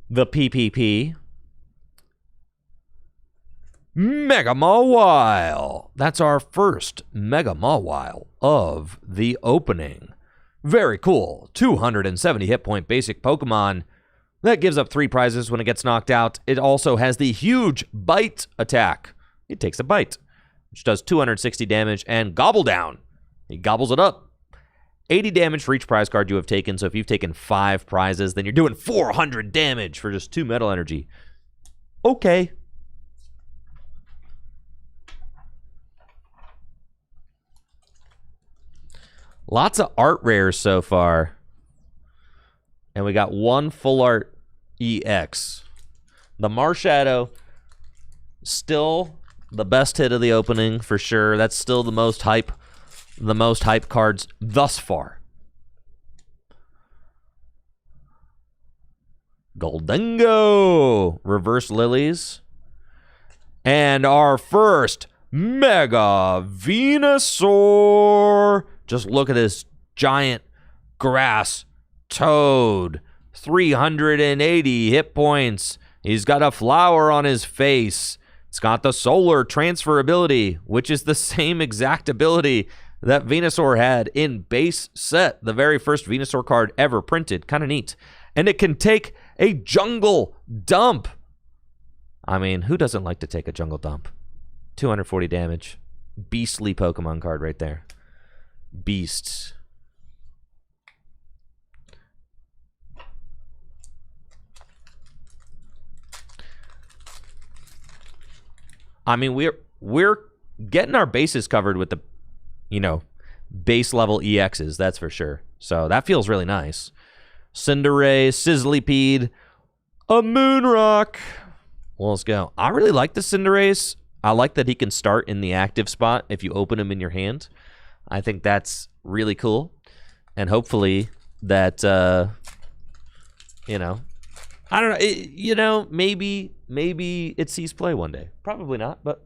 the PPP. Mega Mawile. That's our first Mega Mawile of the opening. Very cool. 270 hit point basic Pokemon. That gives up 3 prizes when it gets knocked out. It also has the huge bite attack. It takes a bite, which does 260 damage, and Gobble Down. He gobbles it up. 80 damage for each prize card you have taken. So if you've taken 5 prizes, then you're doing 400 damage for just 2 metal energy. Okay. Lots of art rares so far. And we got 1 full art EX. The Marshadow, still the best hit of the opening for sure. That's still the most hype cards thus far. Goldengo, reverse lilies. And our first Mega Venusaur. Just look at this giant grass toad. 380 hit points. He's got a flower on his face. It's got the solar transfer ability, which is the same exact ability that Venusaur had in base set. The very first Venusaur card ever printed. Kind of neat. And it can take a jungle dump. I mean, who doesn't like to take a jungle dump? 240 damage. Beastly Pokemon card right there. Beasts. I mean, we're getting our bases covered with the, base level EXs, that's for sure. So that feels really nice. Cinderace, Sizzlypede, a Moonrock. Well, let's go. I really like the Cinderace. I like that he can start in the active spot if you open him in your hand. I think that's really cool. And hopefully that, I don't know, maybe it sees play one day. Probably not, but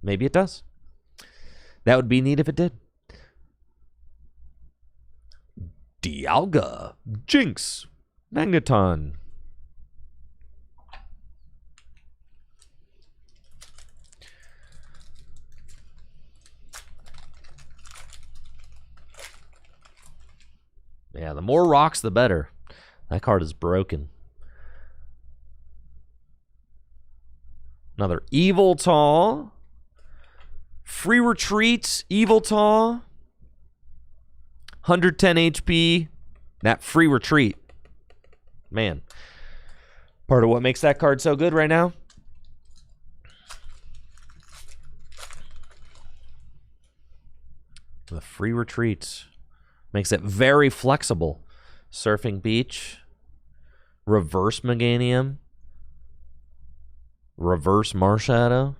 maybe it does. That would be neat if it did. Dialga, Jinx, Magneton. Yeah, the more rocks, the better. That card is broken. Another Eviltal. Free Retreat, Eviltal. 110 HP. That Free Retreat. Man. Part of what makes that card so good right now. The Free Retreat. Makes it very flexible. Surfing Beach. Reverse Meganium. Reverse Marshadow.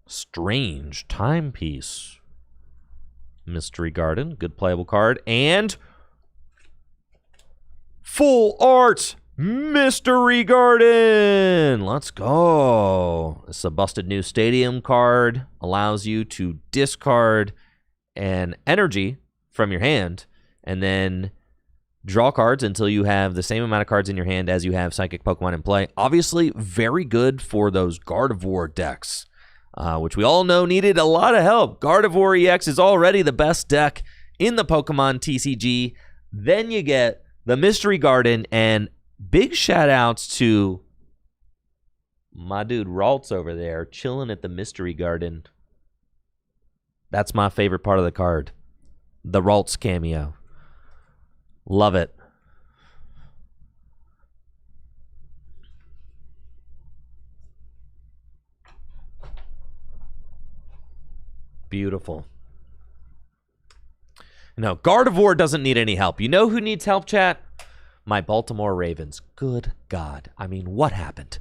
Strange Timepiece. Mystery Garden, good playable card. And full art Mystery Garden. Let's go. It's a busted new stadium card. Allows you to discard an energy from your hand and then draw cards until you have the same amount of cards in your hand as you have Psychic Pokemon in play. Obviously, very good for those Gardevoir decks. Which we all know needed a lot of help. Gardevoir EX is already the best deck in the Pokemon TCG. Then you get the Mystery Garden, and big shout outs to my dude Ralts over there chilling at the Mystery Garden. That's my favorite part of the card. The Ralts cameo. Love it. Beautiful. No, Gardevoir doesn't need any help. You know who needs help, chat? My Baltimore Ravens. Good God. I mean, what happened?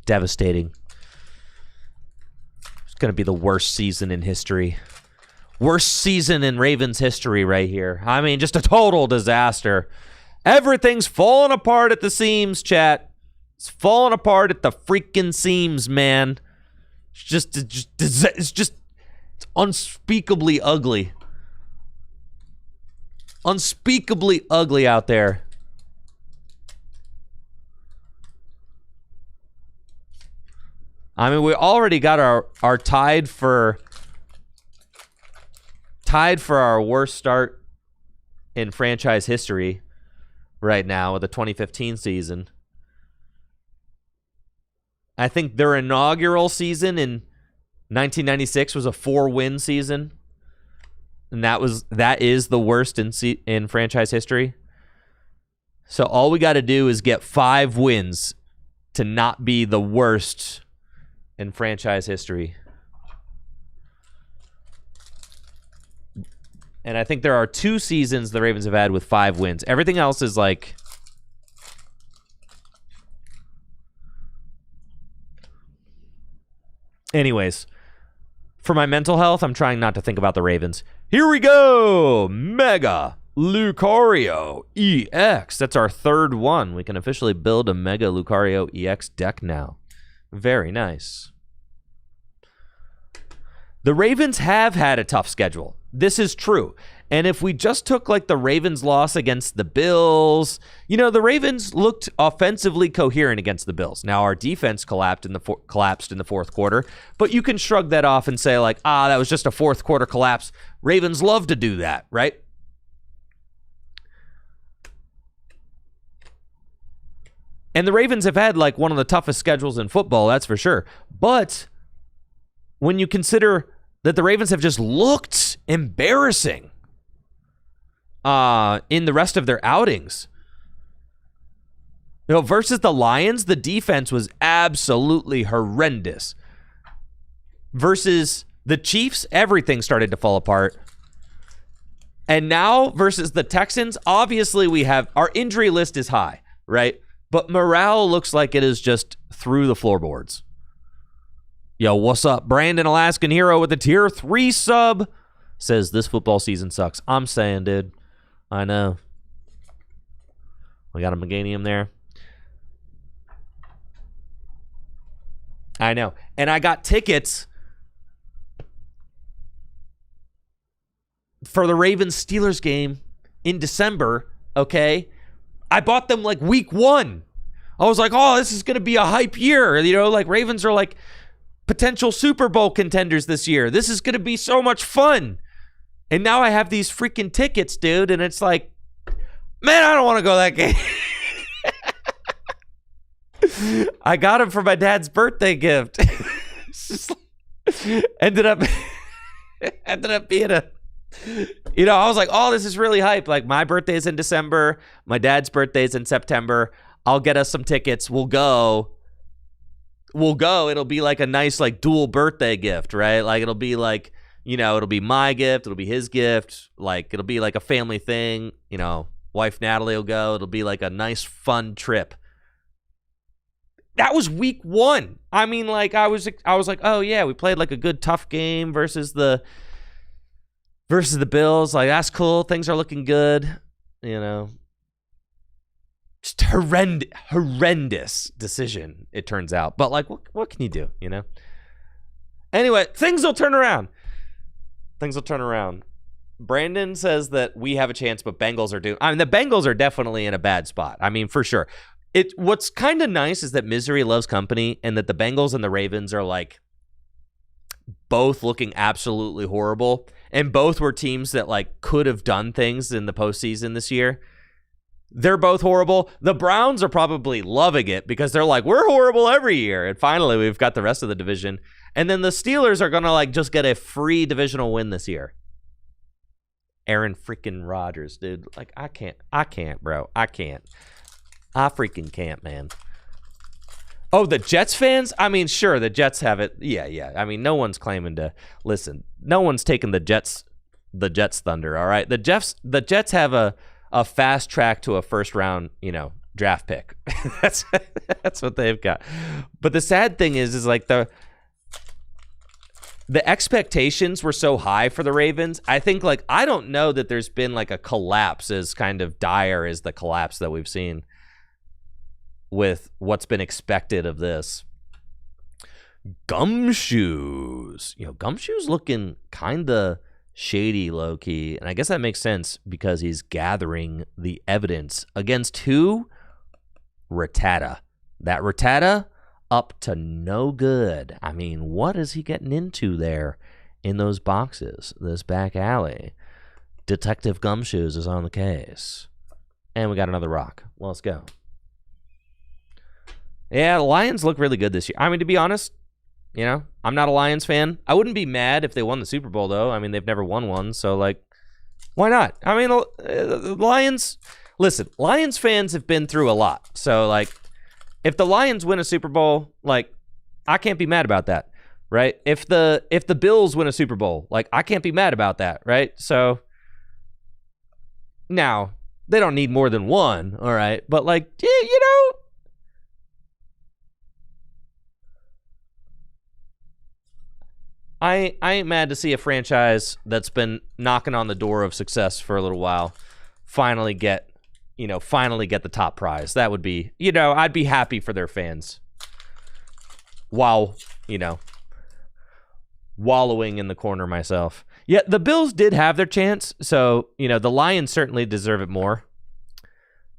Devastating. It's going to be the worst season in history. Worst season in Ravens history right here. I mean, just a total disaster. Everything's falling apart at the seams, chat. It's falling apart at the freaking seams, man. It's unspeakably ugly. Unspeakably ugly out there. I mean, we already got our tied for our worst start in franchise history right now with the 2015 season. I think their inaugural season in 1996 was a 4-win season, and that is the worst in franchise history. So all we got to do is get 5 wins to not be the worst in franchise history. And I think there are 2 seasons the Ravens have had with 5 wins. Everything else is like... Anyways, for my mental health, I'm trying not to think about the Ravens. Here we go! Mega Lucario EX. That's our 3rd one. We can officially build a Mega Lucario EX deck now. Very nice. The Ravens have had a tough schedule. This is true. And if we just took like the Ravens loss against the Bills, you know, the Ravens looked offensively coherent against the Bills. Now our defense collapsed in the fourth quarter, but you can shrug that off and say like, that was just a fourth quarter collapse. Ravens love to do that, right? And the Ravens have had like one of the toughest schedules in football, that's for sure. But when you consider that the Ravens have just looked embarrassing in the rest of their outings. You know, versus the Lions, the defense was absolutely horrendous. Versus the Chiefs, everything started to fall apart. And now versus the Texans, obviously our injury list is high, right? But morale looks like it is just through the floorboards. Yo, what's up? Brandon Alaskan Hero with a tier 3 sub says this football season sucks. I'm saying, dude. I know. We got a Meganium there. I know. And I got tickets for the Ravens-Steelers game in December, okay? I bought them like week 1. I was like, oh, this is going to be a hype year. You know, like Ravens are like potential Super Bowl contenders this year. This is going to be so much fun. And now I have these freaking tickets, dude, and it's like, man, I don't want to go to that game. I got them for my dad's birthday gift. It's just ended up being a, you know, I was like, oh, this is really hype. Like my birthday is in December. My dad's birthday is in September. I'll get us some tickets. We'll go. It'll be like a nice like dual birthday gift, right? Like it'll be like, you know, it'll be my gift. It'll be his gift. Like it'll be like a family thing. You know, wife Natalie will go. It'll be like a nice fun trip. That was week 1. I mean, like I was like, oh yeah, we played like a good tough game versus the Bills. Like that's cool. Things are looking good. You know, just horrendous decision. It turns out, but like, what can you do? You know. Anyway, things will turn around. Things will turn around. Brandon says that we have a chance, but Bengals are due. I mean, the Bengals are definitely in a bad spot. I mean, for sure. What's kind of nice is that misery loves company, and that the Bengals and the Ravens are like both looking absolutely horrible, and both were teams that like could have done things in the postseason this year. They're both horrible. The Browns are probably loving it because they're like, we're horrible every year, and finally we've got the rest of the division. And then the Steelers are gonna like just get a free divisional win this year. Aaron freaking Rodgers, dude. Like I can't, bro. I freaking can't, man. Oh, the Jets fans? I mean, sure, the Jets have it. Yeah. I mean, no one's claiming to listen. No one's taking the Jets thunder, all right? The Jets have a fast track to a first round, you know, draft pick. That's what they've got. But the sad thing is like the expectations were so high for the Ravens. I think, like, I don't know that there's been like a collapse as kind of dire as the collapse that we've seen with what's been expected of this. Gumshoes. Gumshoes looking kind of shady, low-key. And I guess that makes sense because he's gathering the evidence against who? Rattata. That Rattata up to no good. I mean, what is he getting into there in those boxes, this back alley? Detective Gumshoes is on the case. And we got another rock. Let's go. Yeah, the Lions look really good this year. I mean, to be honest, I'm not a Lions fan. I wouldn't be mad if they won the Super Bowl, though. I mean, they've never won one, so, like, why not? I mean, the Lions... Listen, Lions fans have been through a lot. So, like, if the Lions win a Super Bowl, like, I can't be mad about that, right? If the Bills win a Super Bowl, like, I can't be mad about that, right? So, now, they don't need more than one, all right? But, like, I ain't mad to see a franchise that's been knocking on the door of success for a little while finally get the top prize. That would be, I'd be happy for their fans while, wallowing in the corner myself. Yeah, the Bills did have their chance, so, the Lions certainly deserve it more.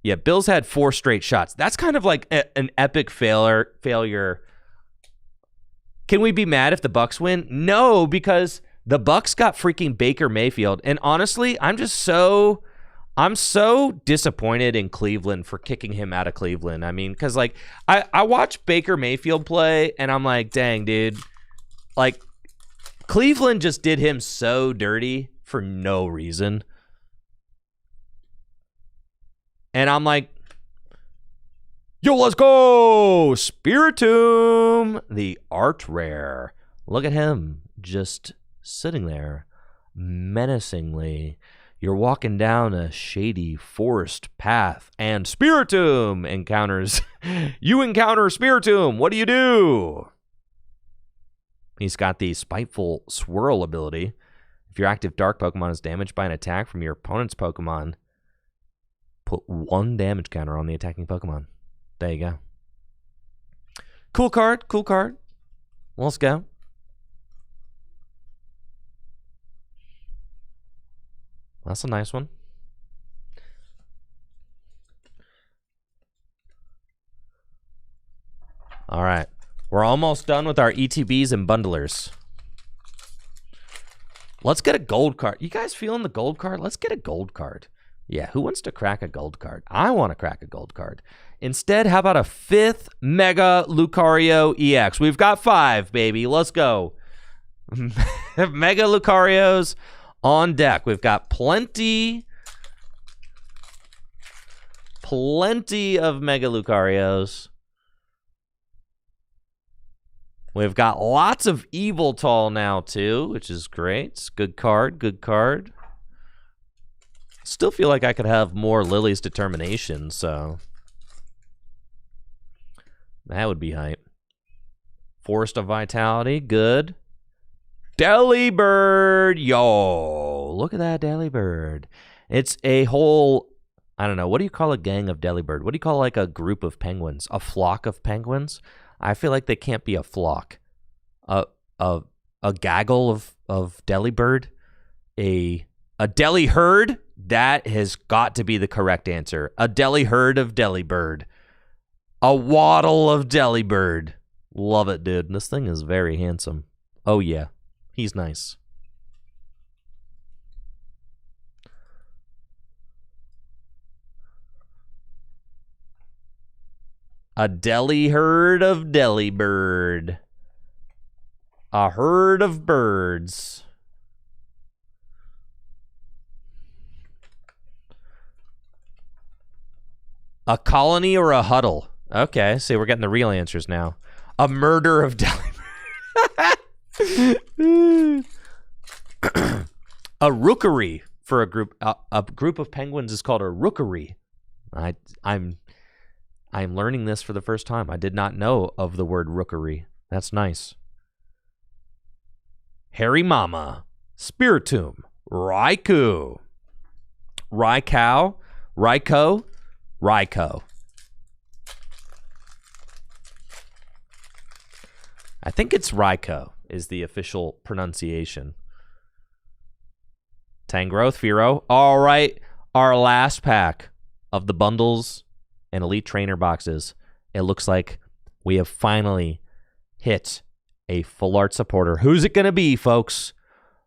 Yeah, Bills had 4 straight shots. That's kind of like an epic failure. Can we be mad if the Bucs win? No, because the Bucs got freaking Baker Mayfield. And honestly, I'm so disappointed in Cleveland for kicking him out of Cleveland. I mean, because, like, I watch Baker Mayfield play, and I'm like, dang, dude. Like, Cleveland just did him so dirty for no reason. And I'm like, yo, let's go! Spiritomb, the art rare. Look at him just sitting there menacingly. You're walking down a shady forest path, and Spiritomb encounters. You encounter Spiritomb. What do? He's got the Spiteful Swirl ability. If your active dark Pokemon is damaged by an attack from your opponent's Pokemon, put 1 damage counter on the attacking Pokemon. There you go. Cool card. Let's go. That's a nice one. All right. We're almost done with our ETBs and bundlers. Let's get a gold card. You guys feeling the gold card? Let's get a gold card. Yeah, who wants to crack a gold card? I want to crack a gold card. Instead, how about a 5th Mega Lucario EX? We've got 5, baby. Let's go. Mega Lucarios on deck. We've got plenty of Mega Lucarios. We've got lots of Eviltal now, too, which is great. Good card. Still feel like I could have more Lily's Determination, so that would be hype. Forest of Vitality, good. Delibird, yo, look at that Delibird. It's a whole, I don't know, what do you call a gang of Delibird? What do you call like a group of penguins? A flock of penguins? I feel like they can't be a flock. A gaggle of Delibird? A deli herd? That has got to be the correct answer. A deli herd of Delibird. A waddle of Delibird. Love it, dude. This thing is very handsome. Oh, yeah. He's nice. A deli herd of Delibird. A herd of birds. A colony or a huddle? Okay, see, we're getting the real answers now. A murder of Delibird. A rookery for a group of penguins is called a rookery. I'm learning this for the first time. I did not know of the word rookery. That's nice. Harry Mama, Spiritomb, Raikou. Raikou? Raikou? Raikou. I think it's Raikou is the official pronunciation. Tangrowth, Fearow. All right, our last pack of the bundles and Elite Trainer boxes. It looks like we have finally hit a full art supporter. Who's it going to be, folks?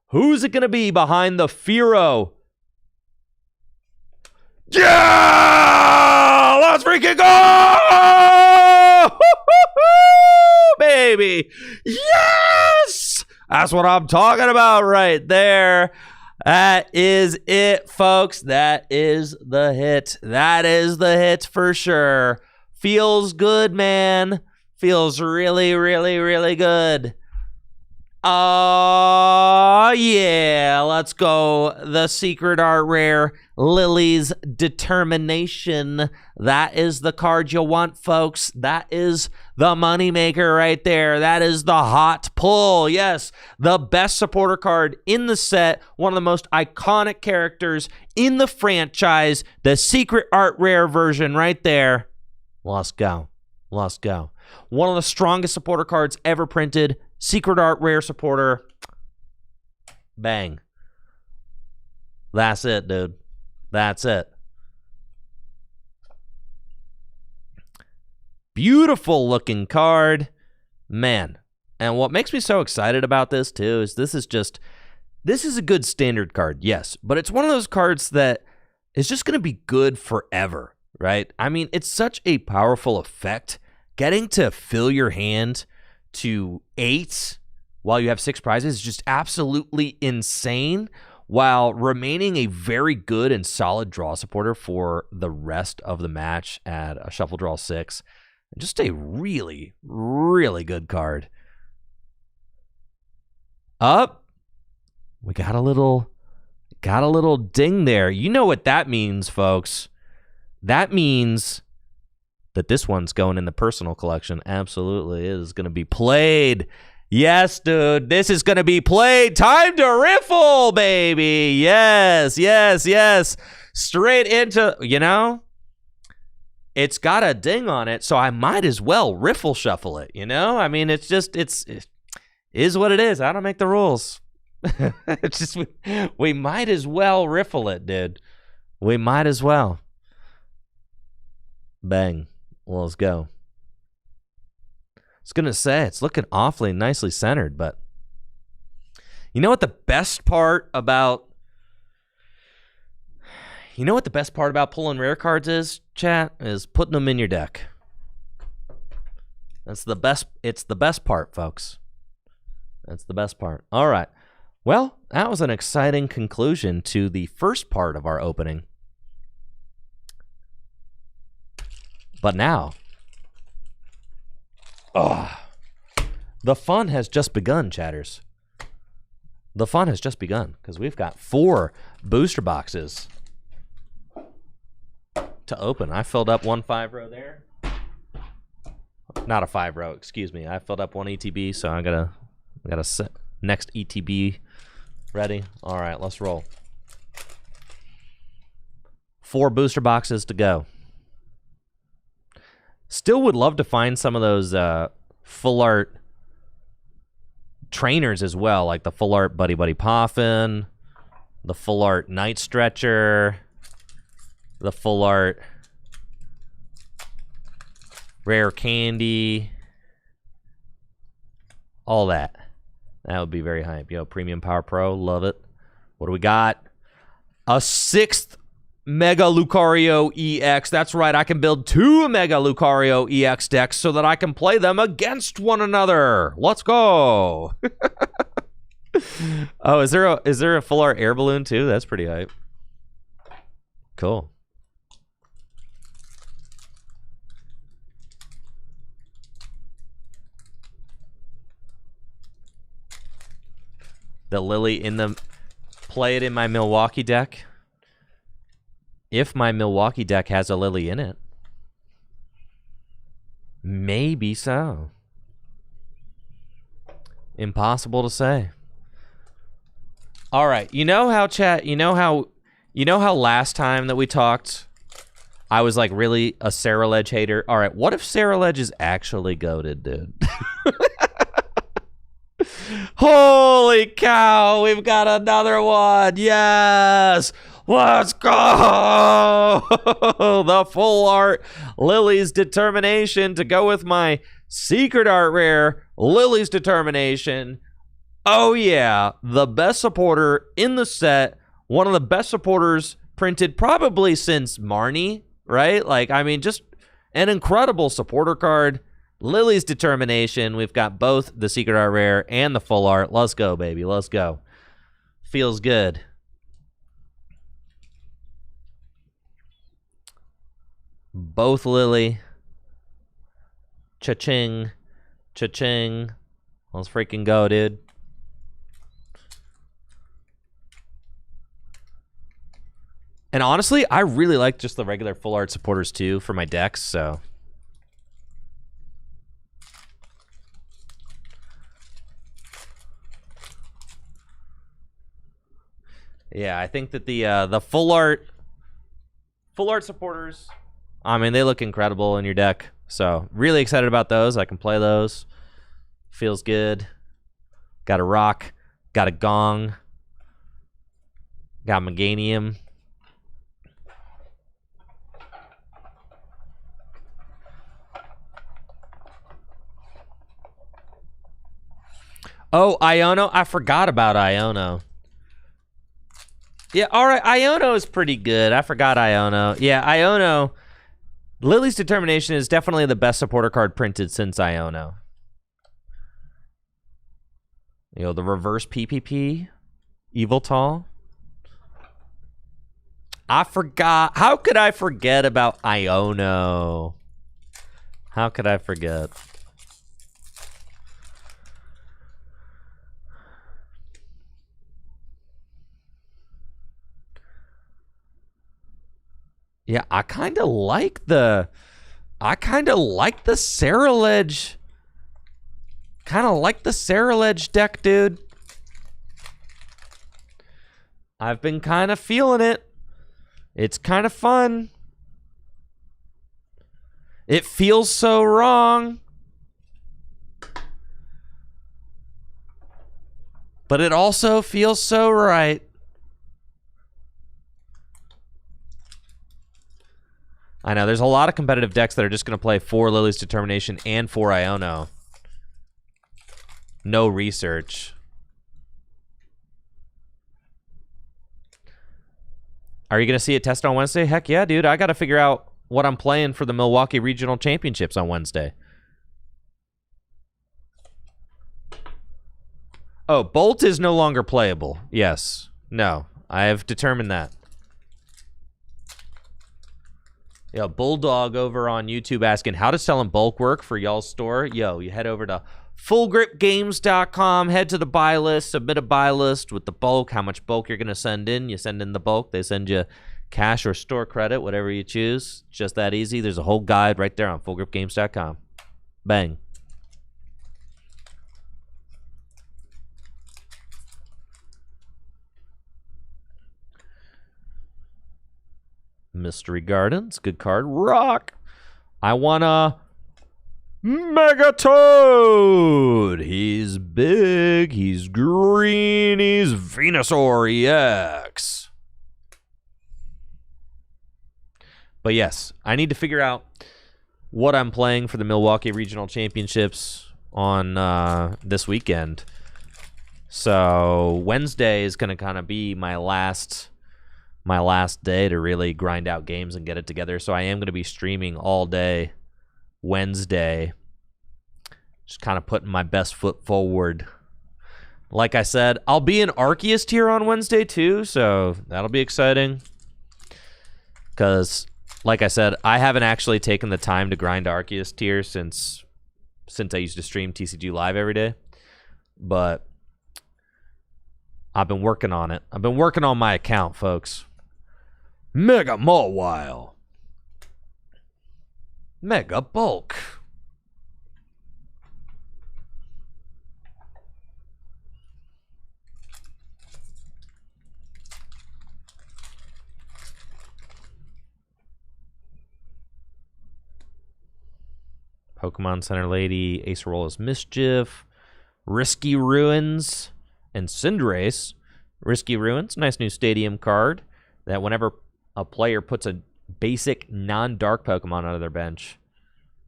Who's it going to be behind the Fearow? Yeah! Let's freaking go! Baby! Yes! That's what I'm talking about right there. That is it, folks. That is the hit. That is the hit for sure. Feels good, man. Feels really, really, really good. Oh, yeah. Let's go. The Secret Art Rare, Lily's Determination. That is the card you want, folks. That is the moneymaker right there. That is the hot pull. Yes, the best supporter card in the set. One of the most iconic characters in the franchise. The Secret Art Rare version right there. Let's go. Let's go. One of the strongest supporter cards ever printed. Secret Art Rare supporter. Bang. That's it, dude. That's it. Beautiful looking card. Man. And what makes me so excited about this, too, is this is a good standard card, yes. But it's one of those cards that is just going to be good forever, right? I mean, it's such a powerful effect. Getting to fill your hand to 8 while you have 6 prizes is just absolutely insane, while remaining a very good and solid draw supporter for the rest of the match at a shuffle draw 6. Just a really, really good card. Up. We got a little ding there. You know what that means, folks. That means that this one's going in the personal collection. Absolutely. It is going to be played. Yes, dude. This is going to be played. Time to riffle, baby. Yes, yes, yes. Straight into, it's got a ding on it, so I might as well riffle shuffle it, I mean, it is what it is. I don't make the rules. It's just, we might as well riffle it, dude. We might as well. Bang. Well, let's go. I was going to say, it's looking awfully nicely centered, but you know what the best part about pulling rare cards is, chat? Is putting them in your deck. That's the best. It's the best part, folks. That's the best part. All right. Well, that was an exciting conclusion to the first part of our opening. But now, the fun has just begun, chatters. The fun has just begun because we've got 4 booster boxes to open. I filled up one 5-row there. Not a 5-row, excuse me. I filled up one ETB, so I gotta set next ETB ready. All right, let's roll. 4 booster boxes to go. Still would love to find some of those full art trainers as well, like the full art Buddy Buddy Poffin, the full art Night Stretcher, the full art Rare Candy, all that. That would be very hype. Premium Power Pro, love it. What do we got? A 6th Mega Lucario EX. That's right, I can build 2 Mega Lucario EX decks so that I can play them against one another. Let's go. Oh, is there a full art air balloon too? That's pretty hype. Cool. The Lily play it in my Milwaukee deck. If my Milwaukee deck has a Lily in it. Maybe so. Impossible to say. All right. You know how last time that we talked, I was like really a Sarah Ledge hater. All right. What if Sarah Ledge is actually goated, dude? Holy cow. We've got another one. Yes. Let's go. The full art Lily's Determination to go with my secret art rare, Lily's Determination. Oh, yeah. The best supporter in the set. One of the best supporters printed probably since Marnie, right? Like, I mean, just an incredible supporter card. Lily's Determination. We've got both the secret art rare and the full art. Let's go, baby. Let's go. Feels good. Both Lily. Cha-ching. Cha-ching. Let's freaking go, dude. And honestly, I really like just the regular full art supporters too for my decks, so. Yeah, I think that the full art supporters, I mean, they look incredible in your deck. So, really excited about those. I can play those. Feels good. Got a rock, got a gong, got Meganium. Oh, Iono. I forgot about Iono. Yeah, all right. Iono is pretty good. I forgot Iono. Yeah, Iono. Lily's Determination is definitely the best supporter card printed since Iono. You know, the reverse PPP. Evil Tall. I forgot. How could I forget about Iono? How could I forget? Yeah, I kind of like the Sarah Ledge. Kind of like the Sarah Ledge deck, dude. I've been kind of feeling it. It's kind of fun. It feels so wrong. But it also feels so right. I know, there's a lot of competitive decks that are just going to play for Lily's Determination and for Iono. No research. Are you going to see a test on Wednesday? Heck yeah, dude. I got to figure out what I'm playing for the Milwaukee Regional Championships on Wednesday. Oh, Bolt is no longer playable. Yes. No. I have determined that. Yo, Bulldog over on YouTube asking, how does selling bulk work for y'all's store? Yo, you head over to fullgripgames.com, head to the buy list, submit a buy list with the bulk, how much bulk you're going to send in. You send in the bulk, they send you cash or store credit, whatever you choose. Just that easy. There's a whole guide right there on fullgripgames.com. Bang. Mystery Gardens, good card. Rock. I want a Megatoad. He's big. He's green. He's Venusaur EX. But yes, I need to figure out what I'm playing for the Milwaukee Regional Championships on this weekend. So Wednesday is going to kind of be my last day to really grind out games and get it together. So I am going to be streaming all day Wednesday, just kind of putting my best foot forward. Like I said, I'll be in Arceus tier on Wednesday too, so that'll be exciting. Because, like I said, I haven't actually taken the time to grind Arceus tier since I used to stream TCG Live every day. But I've been working on it. I've been working on my account, folks. Mega Mawile. Mega Bulk. Pokemon Center Lady, Acerola's Mischief, Risky Ruins, and Cinderace. Risky Ruins, nice new stadium card that whenever a player puts a basic non-dark Pokemon out of their bench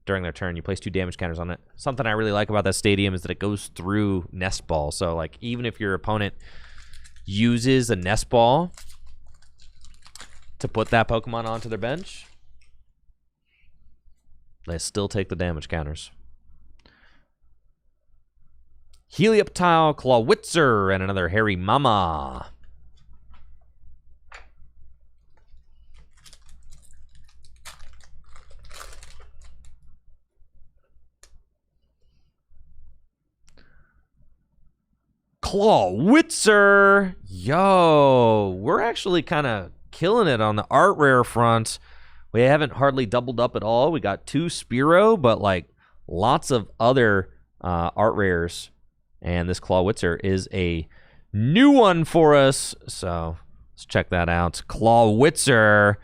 during their turn, you place 2 damage counters on it. Something I really like about that stadium is that it goes through Nest Ball. So, like, even if your opponent uses a Nest Ball to put that Pokemon onto their bench, they still take the damage counters. Helioptile, Clawitzer, and another Hairy Mama. Clawitzer! Yo, we're actually kind of killing it on the art rare front. We haven't hardly doubled up at all. We got 2 Spearow, but like lots of other art rares. And this Clawitzer is a new one for us. So let's check that out. Clawitzer,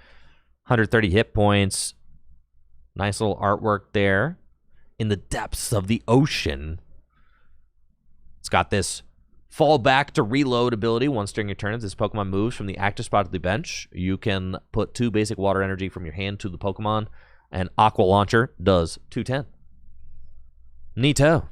130 hit points. Nice little artwork there. In the depths of the ocean. It's got this fall back to reload ability. Once during your turn, as this Pokemon moves from the active spot to the bench, you can put 2 basic water energy from your hand to the Pokemon. And Aqua Launcher does 210. Neato.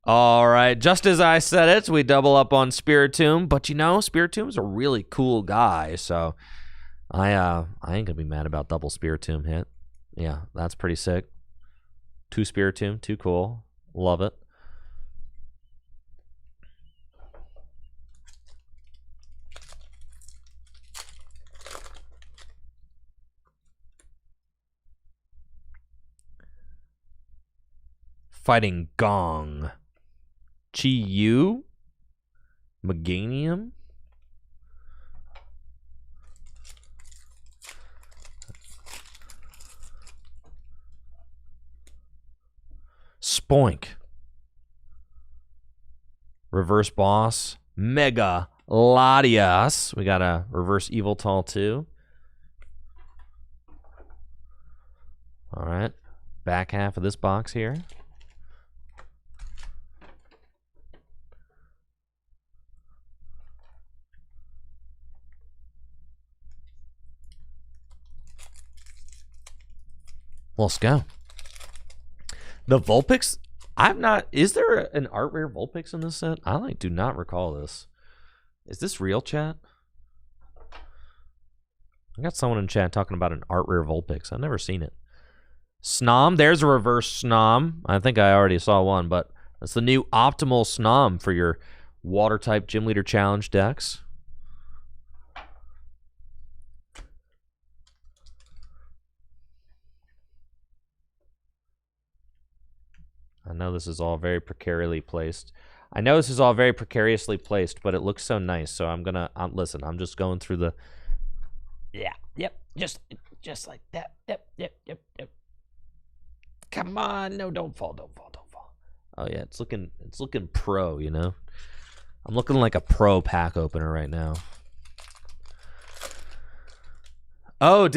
All right, just as I said it, we double up on Spiritomb, but you know, Spiritomb's a really cool guy, so I ain't gonna be mad about double Spiritomb hit. Yeah, that's pretty sick. 2 Spiritomb, too cool. Love it. Fighting Gong. Chi-Yu. Meganium. Spoink. Reverse Boss. Mega Latias. We got a Reverse Eviltal too. All right. Back half of this box here. Let's go. The Vulpix, is there an art rare Vulpix in this set? I do not recall this. Is this real, chat? I got someone in chat talking about an art rare Vulpix. I've never seen it. Snom, there's a reverse Snom. I think I already saw one, but that's the new optimal Snom for your water type Gym Leader Challenge decks. I know this is all very precariously placed. but it looks so nice. So I'm gonna listen. I'm just going through the. Yeah. Yep. Just like that. Yep. Come on, no, don't fall. Oh yeah, it's looking pro. You know, I'm looking like a pro pack opener right now. Oh,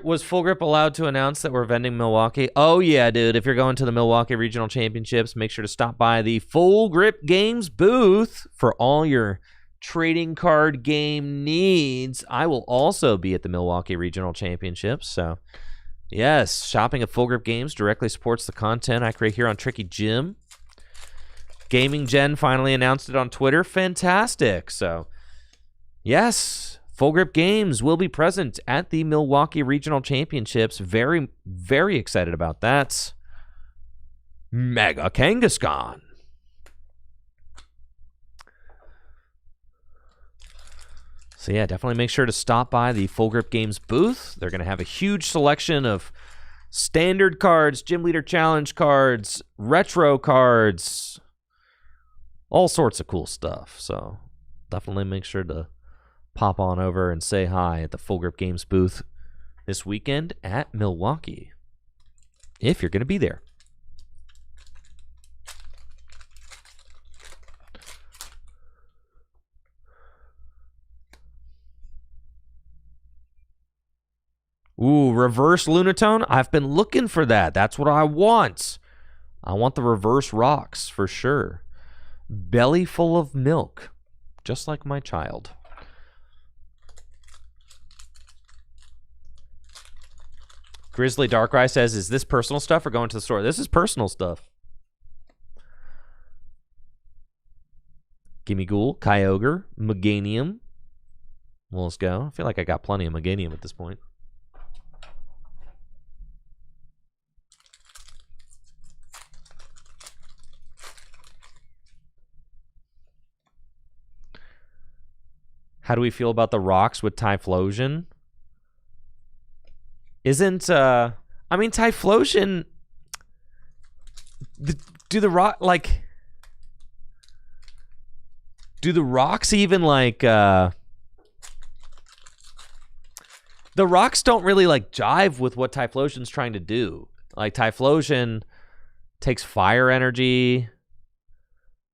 was Full Grip allowed to announce that we're vending Milwaukee? Oh, yeah, dude. If you're going to the Milwaukee Regional Championships, make sure to stop by the Full Grip Games booth for all your trading card game needs. I will also be at the Milwaukee Regional Championships. So, yes, shopping at Full Grip Games directly supports the content I create here on Tricky Jim. Gaming Gen finally announced it on Twitter. Fantastic. So, yes. Full Grip Games will be present at the Milwaukee Regional Championships. Very, very excited about that. Mega Kangaskhan. So yeah, definitely make sure to stop by the Full Grip Games booth. They're going to have a huge selection of standard cards, Gym Leader Challenge cards, retro cards, all sorts of cool stuff. So definitely make sure to pop on over and say hi at the Full Grip Games booth this weekend at Milwaukee, if you're going to be there. Ooh, reverse Lunatone? I've been looking for that. That's what I want. I want the reverse rocks for sure. Belly full of milk, just like my child. Grizzly Darkrai says, is this personal stuff or going to the store? This is personal stuff. Gimme Ghoul, Kyogre, Meganium. Well, let's go. I feel like I got plenty of Meganium at this point. How do we feel about the rocks with Typhlosion? Isn't, I mean, Typhlosion, do the rocks even, like, the rocks don't really, like, jive with what Typhlosion's trying to do. Like, Typhlosion takes fire energy.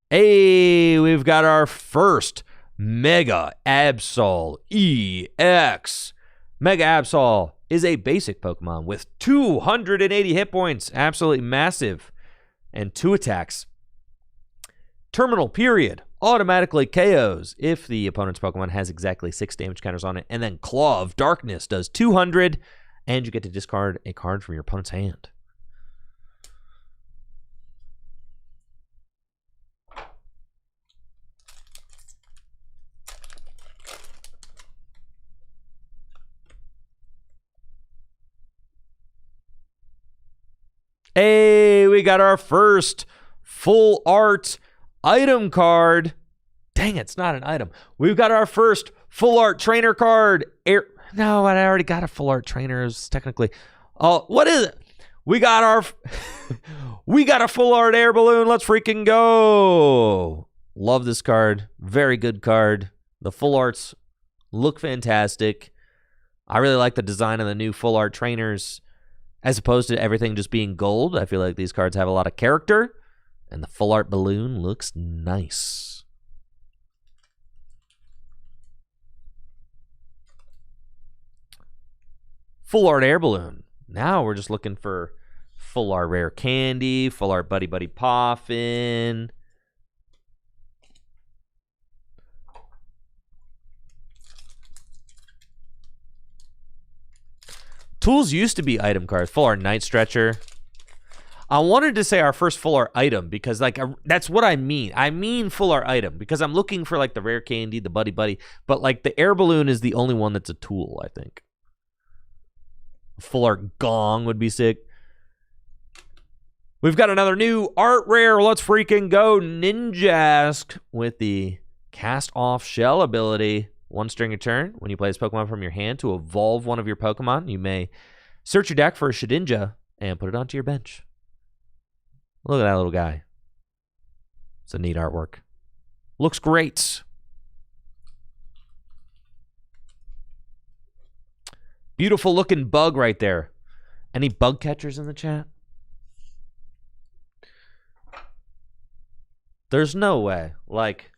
Hey, we've got our first Mega Absol EX. Mega Absol is a basic Pokemon with 280 hit points. Absolutely massive. And 2 attacks. Terminal period. Automatically KOs if the opponent's Pokemon has exactly 6 damage counters on it. And then Claw of Darkness does 200. And you get to discard a card from your opponent's hand. Hey, we got our first full art item card. Dang, it's not an item. We've got our first full art trainer card. No, I already got a full art trainer. It's technically. Oh, what is it? We got our we got a full art air balloon. Let's freaking go. Love this card. Very good card. The full arts look fantastic. I really like the design of the new full art trainers. As opposed to everything just being gold, I feel like these cards have a lot of character, and the full art balloon looks nice. Full art air balloon. Now we're just looking for full art rare candy, full art Buddy Buddy Poffin. Tools used to be item cards. Full art Night Stretcher. I wanted to say our first full art item because, like, that's what I mean. I mean full art item because I'm looking for, like, the rare candy, the Buddy Buddy. But, like, the air balloon is the only one that's a tool, I think. Full art Gong would be sick. We've got another new art rare. Let's freaking go. Ninjask with the cast off shell ability. Once during a turn, when you play this Pokemon from your hand to evolve one of your Pokemon, you may search your deck for a Shedinja and put it onto your bench. Look at that little guy. It's a neat artwork. Looks great. Beautiful looking bug right there. Any bug catchers in the chat? There's no way. Like,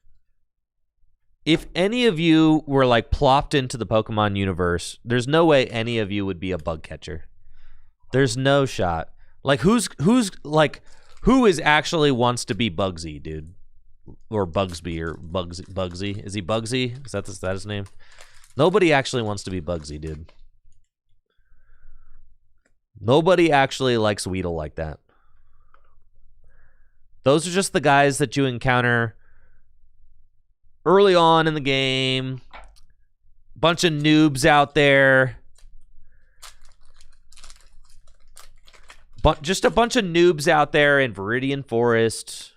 if any of you were, like, plopped into the Pokemon universe, there's no way any of you would be a bug catcher. There's no shot. Like, who is actually wants to be Bugsy, dude? Or Bugsby, or Bugsy. Is he Bugsy? Is that his name? Nobody actually wants to be Bugsy, dude. Nobody actually likes Weedle like that. Those are just the guys that you encounter early on in the game. Bunch of noobs out there. But just a bunch of noobs out there in Viridian Forest.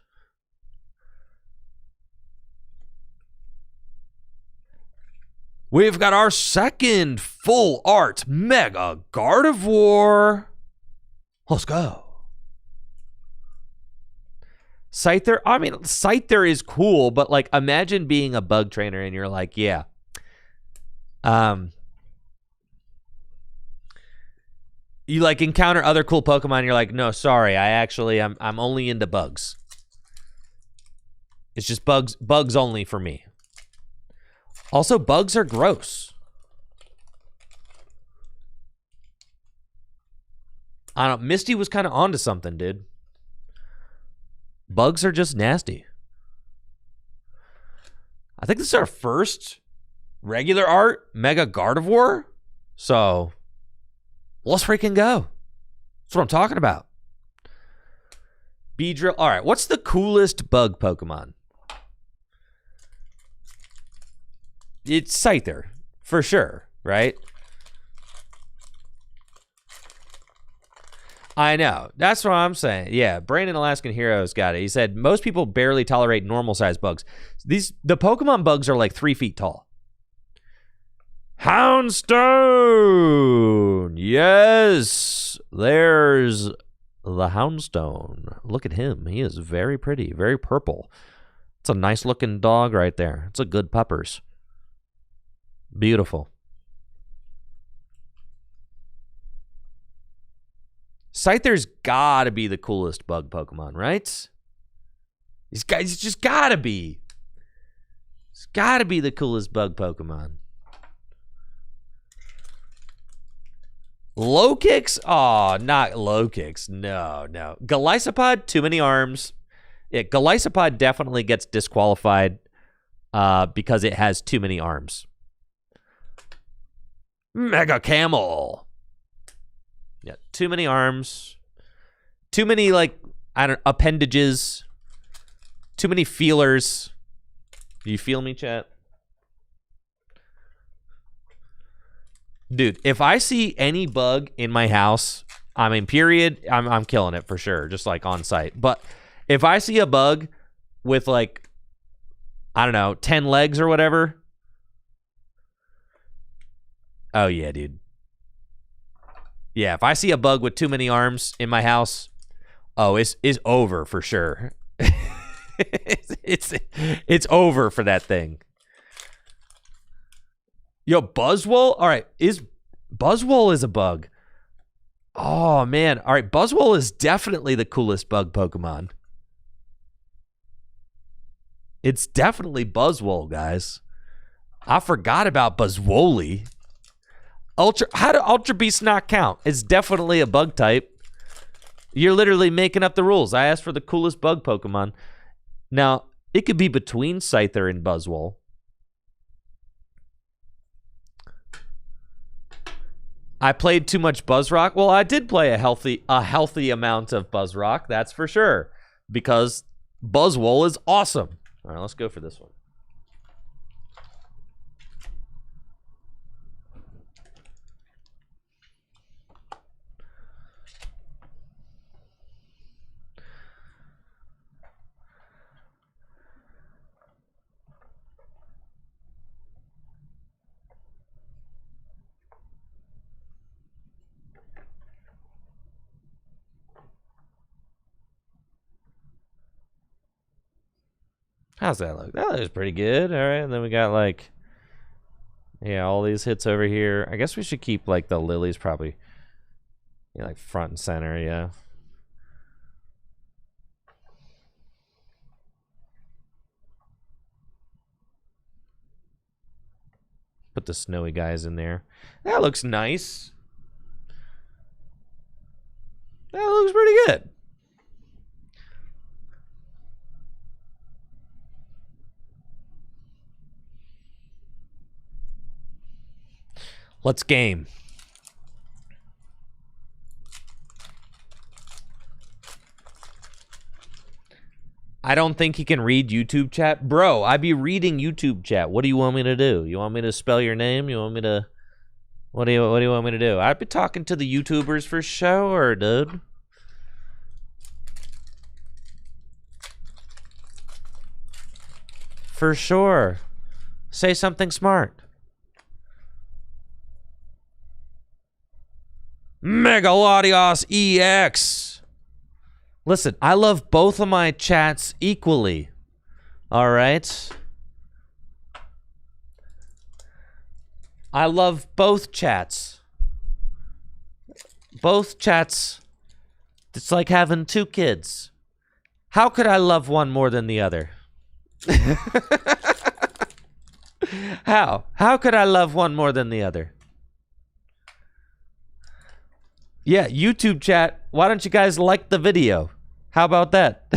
We've got our second full art Mega Gardevoir. Let's go. Scyther, I mean, Scyther is cool, but like imagine being a bug trainer and you're like, yeah. You like encounter other cool Pokemon and you're like, no, sorry, I'm only into bugs. It's just bugs only for me. Also, bugs are gross. I don't know, Misty was kind of onto something, dude. Bugs are just nasty. I think this is our first regular art Mega Gardevoir. So let's freaking go. That's what I'm talking about. Beedrill. All right, what's the coolest bug Pokemon? It's Scyther, for sure, right? I know. That's what I'm saying. Yeah, Brandon Alaskan Heroes got it. He said, most people barely tolerate normal-sized bugs. The Pokemon bugs are like 3 feet tall. Houndstone! Yes! There's the Houndstone. Look at him. He is very pretty, very purple. It's a nice-looking dog right there. It's a good puppers. Beautiful. Scyther's gotta be the coolest bug Pokemon, right? He's just gotta be. He's gotta be the coolest bug Pokemon. Low kicks? Oh, not low kicks. No. Golisopod, too many arms. Yeah, Golisopod definitely gets disqualified because it has too many arms. Mega Camel. Yeah, too many arms. Too many, like, appendages. Too many feelers. Do you feel me, chat? Dude, if I see any bug in my house, I mean, period, I'm killing it for sure, just like on site. But if I see a bug with like, I don't know, 10 legs or whatever. Oh yeah, dude. Yeah, if I see a bug with too many arms in my house, oh, it's over for sure. it's over for that thing. Yo, Buzzwole? All right, Buzzwole is a bug. Oh, man. All right, Buzzwole is definitely the coolest bug Pokemon. It's definitely Buzzwole, guys. I forgot about Buzzwole. How do Ultra Beasts not count? It's definitely a bug type. You're literally making up the rules. I asked for the coolest bug Pokemon. Now, it could be between Scyther and Buzzwole. I played too much Buzzrock. Well, I did play a healthy amount of Buzzrock, that's for sure. Because Buzzwole is awesome. All right, let's go for this one. How's that look? That looks pretty good. All right, and then we got like, yeah, all these hits over here. I guess we should keep like the lilies probably, yeah, like front and center. Yeah. Put the snowy guys in there. That looks nice. That looks pretty good. Let's game. I don't think he can read YouTube chat. Bro, I be reading YouTube chat. What do you want me to do? You want me to spell your name? You want me to... What do you want me to do? I'd be talking to the YouTubers for sure, dude. For sure. Say something smart. Megalodios EX. Listen, I love both of my chats equally. All right? I love both chats. Both chats. It's like having two kids. How could I love one more than the other? How? How could I love one more than the other? Yeah, YouTube chat, why don't you guys like the video? How about that?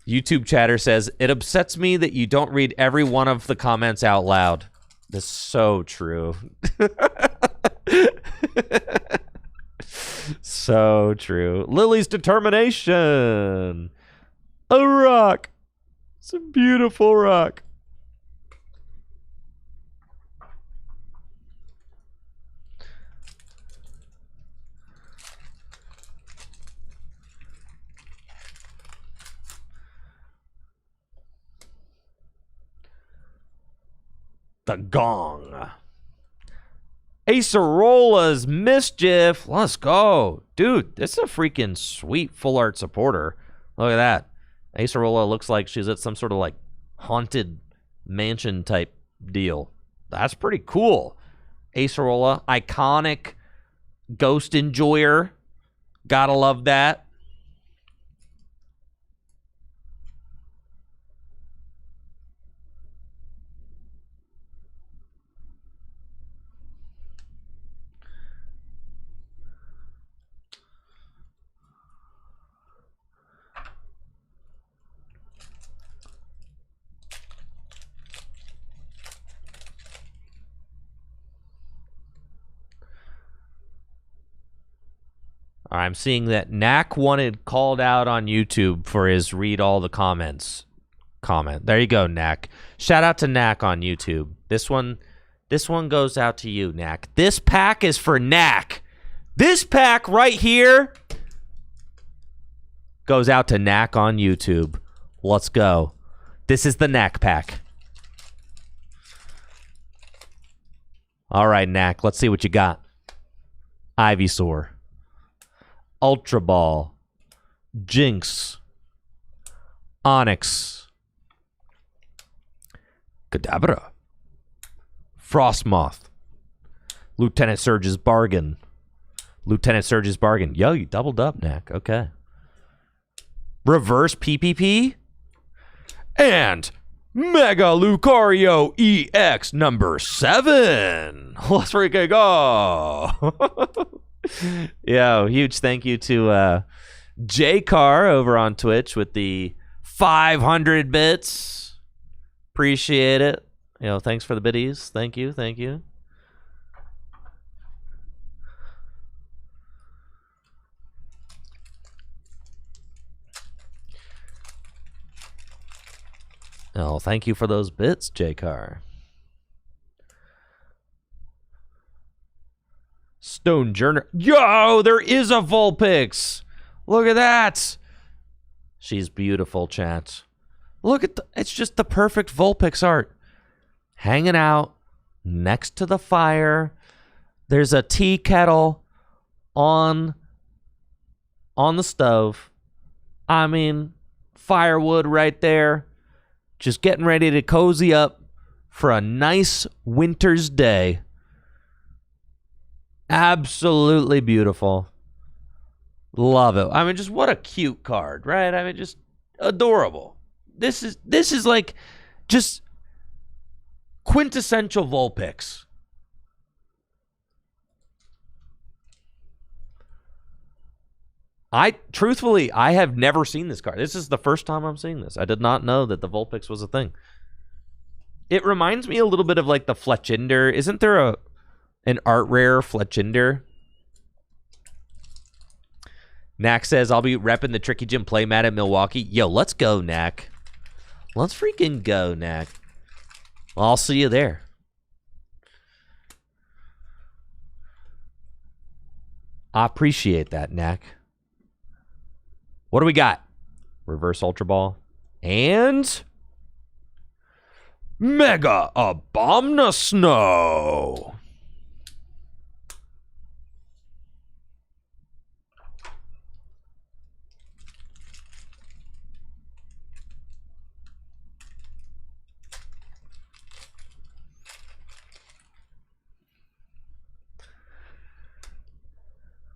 YouTube chatter says, it upsets me that you don't read every one of the comments out loud. That's so true. So true. Lily's determination. A rock. It's a beautiful rock. The gong. Acerola's Mischief. Let's go. Dude, this is a freaking sweet full art supporter. Look at that. Acerola looks like she's at some sort of like haunted mansion type deal. That's pretty cool. Acerola, iconic ghost enjoyer. Gotta love that. I'm seeing that Knack wanted called out on YouTube for his read all the comments comment. There you go, Knack. Shout out to Knack on YouTube. This one goes out to you, Knack. This pack is for Knack. This pack right here goes out to Knack on YouTube. Let's go. This is the Knack pack. All right, Knack. Let's see what you got. Ivysaur. Ultra Ball, Jinx, Onyx, Kadabra, Frostmoth, Lieutenant Surge's Bargain. Lieutenant Surge's Bargain. Yo, you doubled up, Knack. Okay. Reverse PPP. And Mega Lucario EX number 7. Let's freaking go. Yo, huge thank you to J-Car over on Twitch with the 500 bits. Appreciate it. You know, thanks for the biddies. Thank you, thank you. Oh, thank you for those bits, J-Car. Stone Journer. Yo, there is a Vulpix. Look at that. She's beautiful, chat. Look at it's just the perfect Vulpix art. Hanging out next to the fire. There's a tea kettle on the stove. I mean, firewood right there. Just getting ready to cozy up for a nice winter's day. Absolutely beautiful. Love it. I mean, just what a cute card, right? I mean, just adorable. This is like just quintessential Vulpix. Truthfully, I have never seen this card. This is the first time I'm seeing this. I did not know that the Vulpix was a thing. It reminds me a little bit of like the Fletchinder. Isn't there an art rare Fletchinder? Knack says, I'll be repping the Tricky Gym playmat at Milwaukee. Yo, let's go, Knack. Let's freaking go, Knack. I'll see you there. I appreciate that, Knack. What do we got? Reverse Ultra Ball. And Mega Abominable Snow.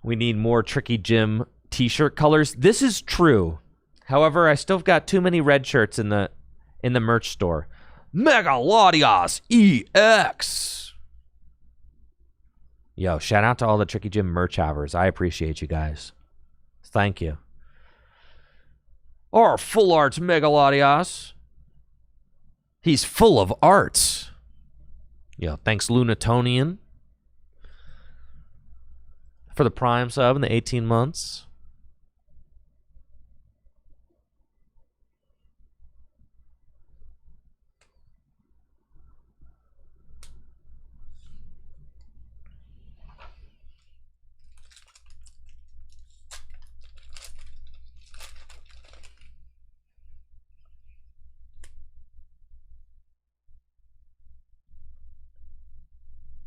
We need more Tricky Jim t-shirt colors. This is true. However, I still got too many red shirts in the merch store. Megalodios EX. Yo, shout out to all the Tricky Jim merch havers. I appreciate you guys. Thank you. Our full arts Megalodios. He's full of arts. Yo, thanks Lunatonian for the Prime sub in the 18 months.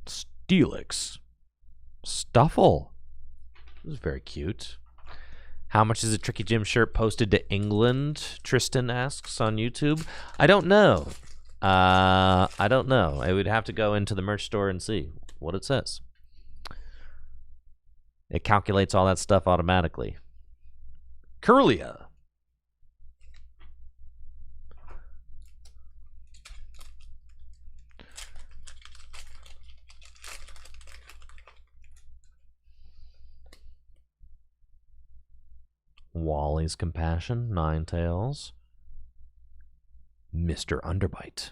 Steelix. Stuffle. This is very cute. How much is a Tricky Jim shirt posted to England? Tristan asks on YouTube. I don't know. I don't know. I would have to go into the merch store and see what it says. It calculates all that stuff automatically. Curlia. Wally's Compassion, Ninetales, Mr. Underbite.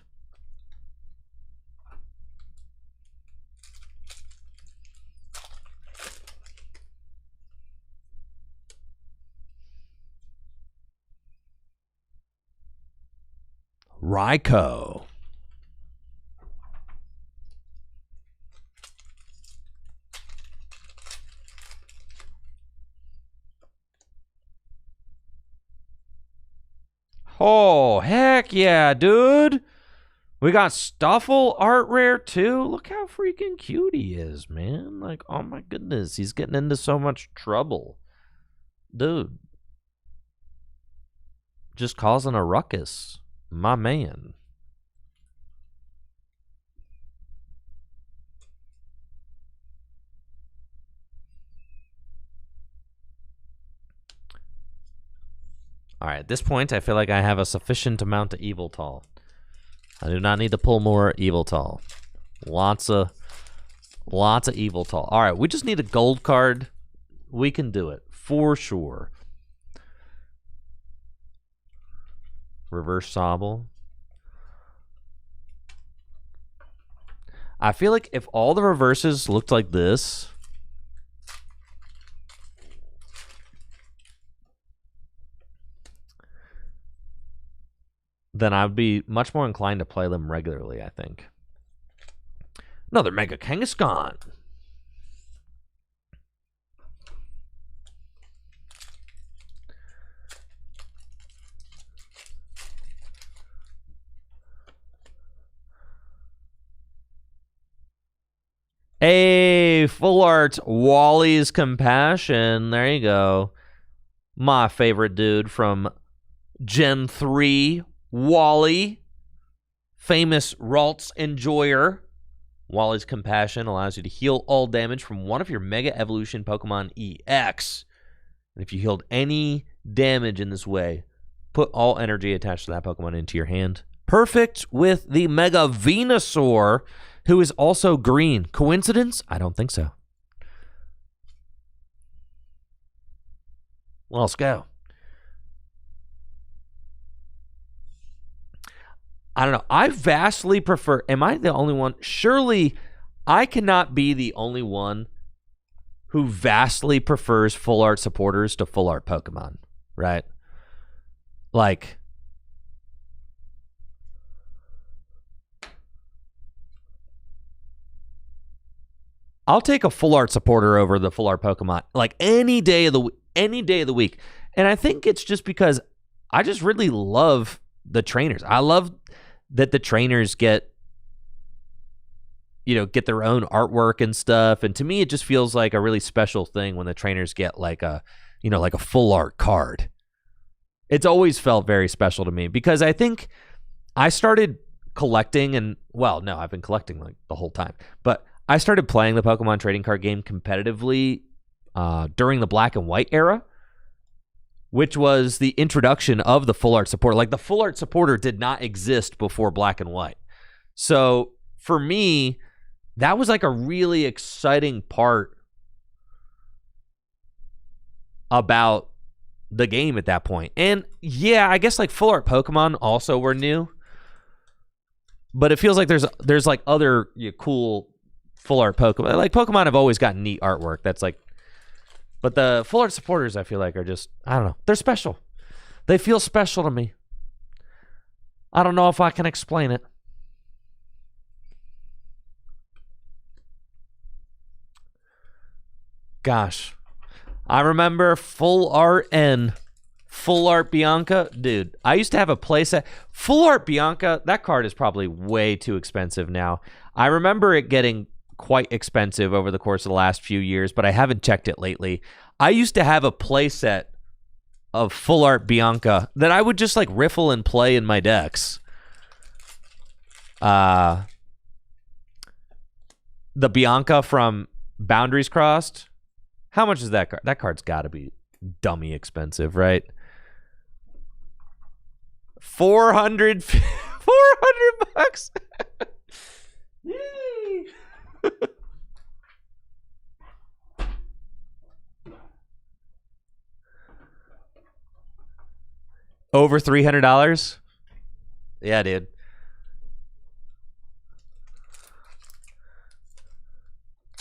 Raikou. Oh, heck yeah, dude. We got Stuffle art rare too. Look how freaking cute he is, man. Like, oh my goodness. He's getting into so much trouble. Dude. Just causing a ruckus. My man. All right, at this point, I feel like I have a sufficient amount of Eviltal. I do not need to pull more Eviltal. Lots of Eviltal. All right, we just need a gold card. We can do it for sure. Reverse Sobble. I feel like if all the reverses looked like this, then I'd be much more inclined to play them regularly, I think. Another Mega Kangaskhan. Hey, full art Wally's Compassion. There you go. My favorite dude from Gen 3, Wally. Famous Ralts enjoyer. Wally's Compassion allows you to heal all damage from one of your Mega Evolution Pokemon EX. And if you healed any damage in this way, put all energy attached to that Pokemon into your hand. Perfect with the Mega Venusaur, who is also green. Coincidence? I don't think so. Well, let's go. I don't know. I vastly prefer... Am I the only one? Surely I cannot be the only one who vastly prefers full art supporters to full art Pokemon, right? Like... I'll take a full art supporter over the full art Pokemon like any day of the week. And I think it's just because I just really love the trainers. I love that the trainers get their own artwork and stuff. And to me, it just feels like a really special thing when the trainers get like a full art card. It's always felt very special to me because I think I started collecting I've been collecting like the whole time, but I started playing the Pokemon trading card game competitively during the Black and White era, which was the introduction of the full art supporter. Like the full art supporter did not exist before Black and White. So for me, that was like a really exciting part about the game at that point. And yeah, I guess like full art Pokemon also were new, but it feels like there's like other cool full art Pokemon. Like Pokemon have always got neat artwork. That's like, but the full art supporters I feel like are just, I don't know, they're special. They feel special to me. I don't know if I can explain it. Gosh, I remember full art and full art Bianca. Dude, I used to have a playset. Full art Bianca, that card is probably way too expensive now. I remember it getting quite expensive over the course of the last few years, but I haven't checked it lately. I used to have a playset of full art Bianca that I would just like riffle and play in my decks. The Bianca from Boundaries Crossed. How much is that card? That card's got to be dummy expensive, right? 400 bucks. Over $300? Yeah, dude.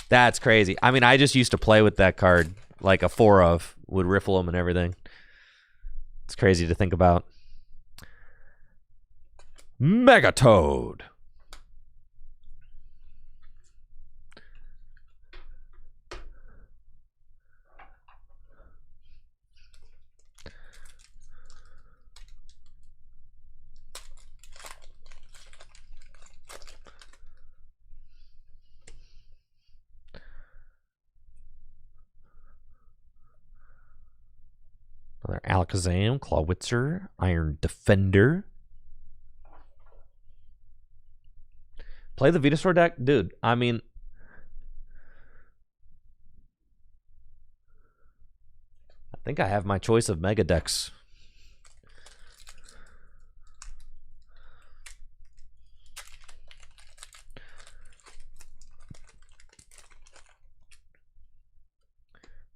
That's crazy. I mean, I just used to play with that card like a 4 of, would riffle them and everything. It's crazy to think about. Megatoad. Another Alakazam, Clawitzer, Iron Defender. Play the Venusaur deck? Dude, I mean, I think I have my choice of mega decks.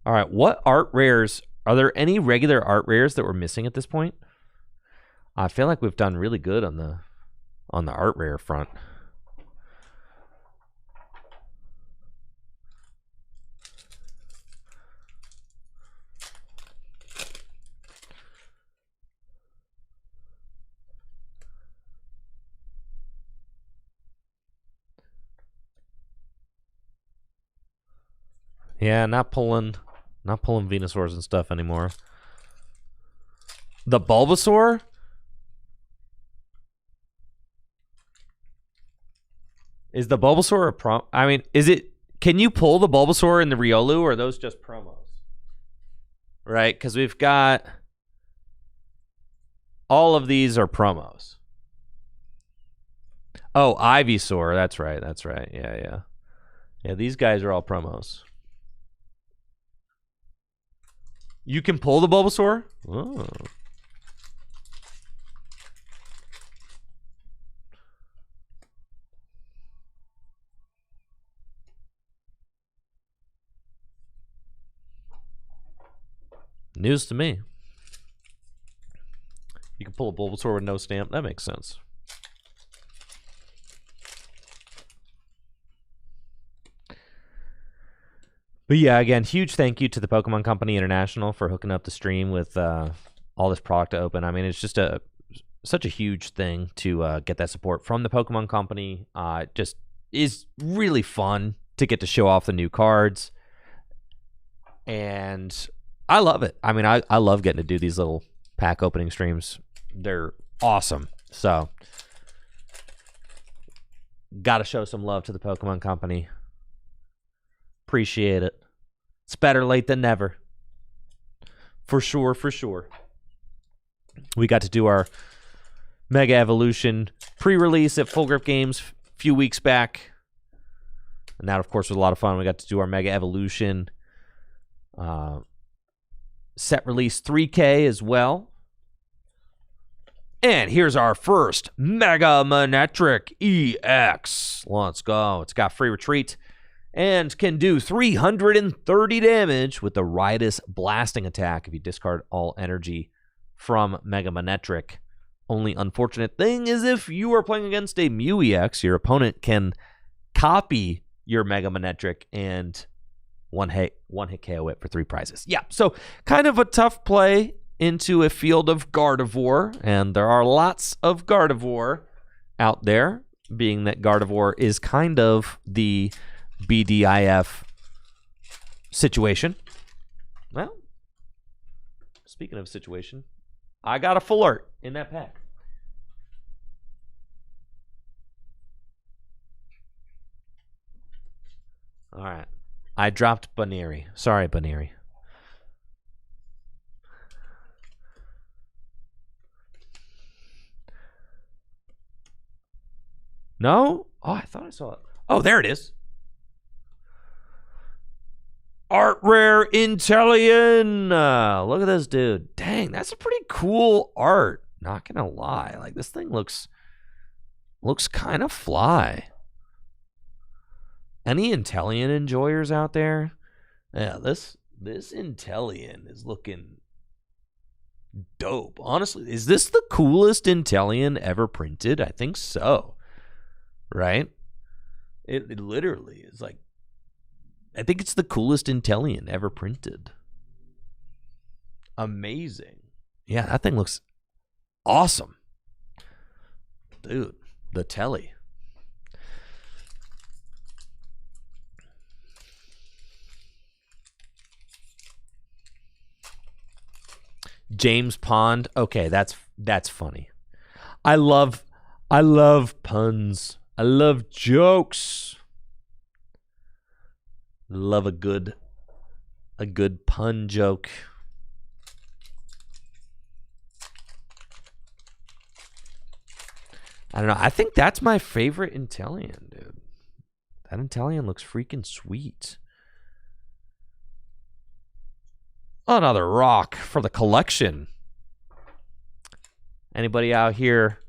All right, what art rares? Are there any regular art rares that we're missing at this point? I feel like we've done really good on the art rare front. Yeah, not pulling Venusaurs and stuff anymore. The Bulbasaur? Is the Bulbasaur a prom? I mean, is it? Can you pull the Bulbasaur in the Riolu, or are those just promos? Right, because we've got all of these are promos. Oh, Ivysaur. That's right. That's right. Yeah. These guys are all promos. You can pull the Bulbasaur? Oh. News to me. You can pull a Bulbasaur with no stamp. That makes sense. But yeah, again, huge thank you to the Pokemon Company International for hooking up the stream with all this product to open. I mean, it's just such a huge thing to get that support from the Pokemon Company. It just is really fun to get to show off the new cards. And I love it. I mean, I love getting to do these little pack opening streams. They're awesome. So, got to show some love to the Pokemon Company. Appreciate it. It's better late than never. For sure, for sure. We got to do our Mega Evolution pre-release at Full Grip Games a few weeks back. And that, of course, was a lot of fun. We got to do our Mega Evolution set release 3K as well. And here's our first Mega Manectric EX. Let's go. It's got free retreat and can do 330 damage with the Riotous Blasting attack if you discard all energy from Mega Manectric. Only unfortunate thing is if you are playing against a Mew EX, your opponent can copy your Mega Manectric and one hit KO it for 3 prizes. Yeah, so kind of a tough play into a field of Gardevoir, and there are lots of Gardevoir out there, being that Gardevoir is kind of the BDIF situation. Well, speaking of situation, I got a full art in that pack. All right. I dropped Baneri. Sorry, Baneri. No? Oh, I thought I saw it. Oh, there it is. Art Rare Intellion. Look at this dude. Dang, that's a pretty cool art. Not gonna lie. Like, this thing looks kind of fly. Any Intellion enjoyers out there? Yeah, this Intellion is looking dope. Honestly, is this the coolest Intellion ever printed? I think so. Right? It literally is like, I think it's the coolest Intellion ever printed. Amazing. Yeah, that thing looks awesome. Dude, the telly. James Pond. Okay, that's funny. I love puns. I love jokes. Love a good pun joke. I don't know. I think that's my favorite Intellion, dude. That Intellion looks freaking sweet. Another rock for the collection. Anybody out here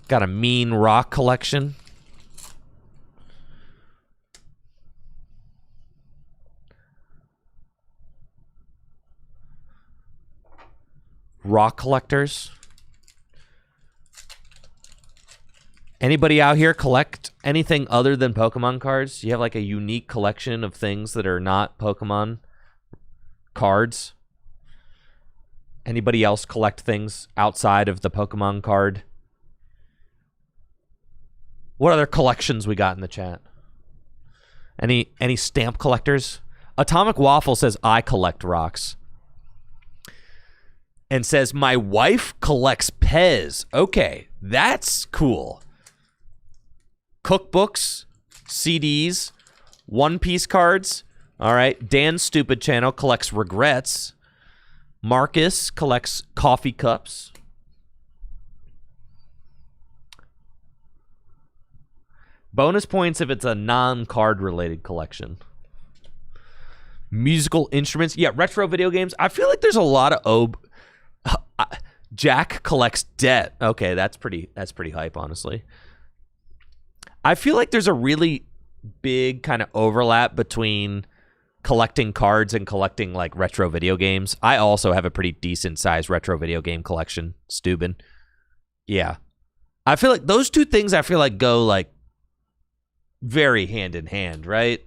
got a mean rock collection? Rock collectors? Anybody out here collect anything other than Pokemon cards? You have like a unique collection of things that are not Pokemon cards? Anybody else collect things outside of the Pokemon card? What other collections we got in the chat? Any stamp collectors? Atomic Waffle says, I collect rocks. And says, my wife collects Pez. Okay, that's cool. Cookbooks, CDs, One Piece cards. All right. Dan's Stupid Channel collects regrets. Marcus collects coffee cups. Bonus points if it's a non-card related collection. Musical instruments. Yeah, retro video games. I feel like there's a lot of Jack collects debt. Okay, that's pretty hype, honestly. I feel like there's a really big kind of overlap between collecting cards and collecting like retro video games. I also have a pretty decent sized retro video game collection, Steuben. Yeah. I feel like those two things go like very hand in hand, right?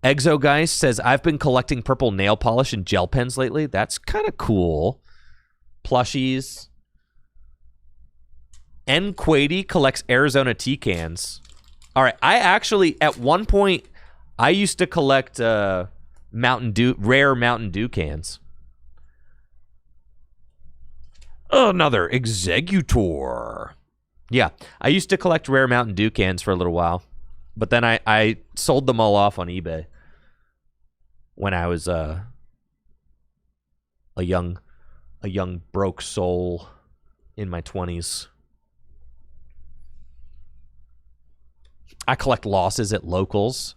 Exogeist says, I've been collecting purple nail polish and gel pens lately. That's kind of cool. Plushies. N. Quady collects Arizona tea cans. All right, I actually, at one point, I used to collect Mountain Dew, rare Mountain Dew cans. Another Executor. Yeah, I used to collect rare Mountain Dew cans for a little while, but then I sold them all off on eBay when I was a young broke soul in my 20s. I collect losses at locals.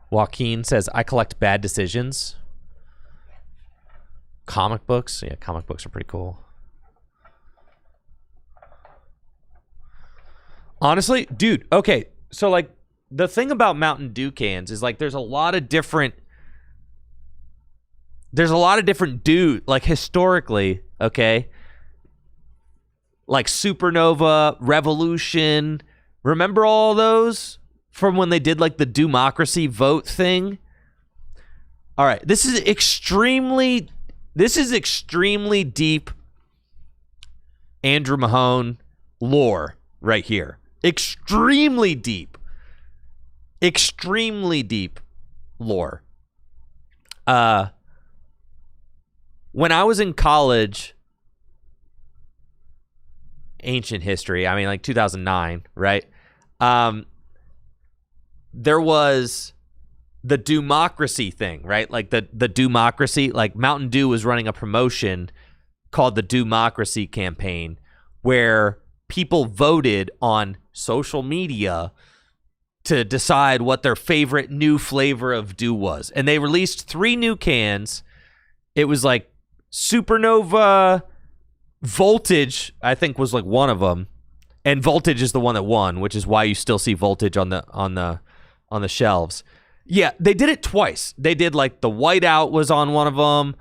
Joaquin says, I collect bad decisions. Comic books? Yeah, comic books are pretty cool. Honestly, dude, okay, so like the thing about Mountain Dew cans is like there's a lot of different Dew, like historically, okay? Like Supernova, Revolution. Remember all those from when they did like the Democracy vote thing? All right, this is extremely deep Andrew Mahone lore right here. Extremely deep lore. When I was in college, ancient history, I mean like 2009, right? There was the Democracy thing, right? Like the Democracy, like Mountain Dew was running a promotion called the Democracy campaign where people voted on social media to decide what their favorite new flavor of Dew was. And they released 3 new cans. It was like Supernova, Voltage, I think was like one of them. And Voltage is the one that won, which is why you still see Voltage on the shelves. Yeah, they did it twice. They did like the Whiteout was on one of them.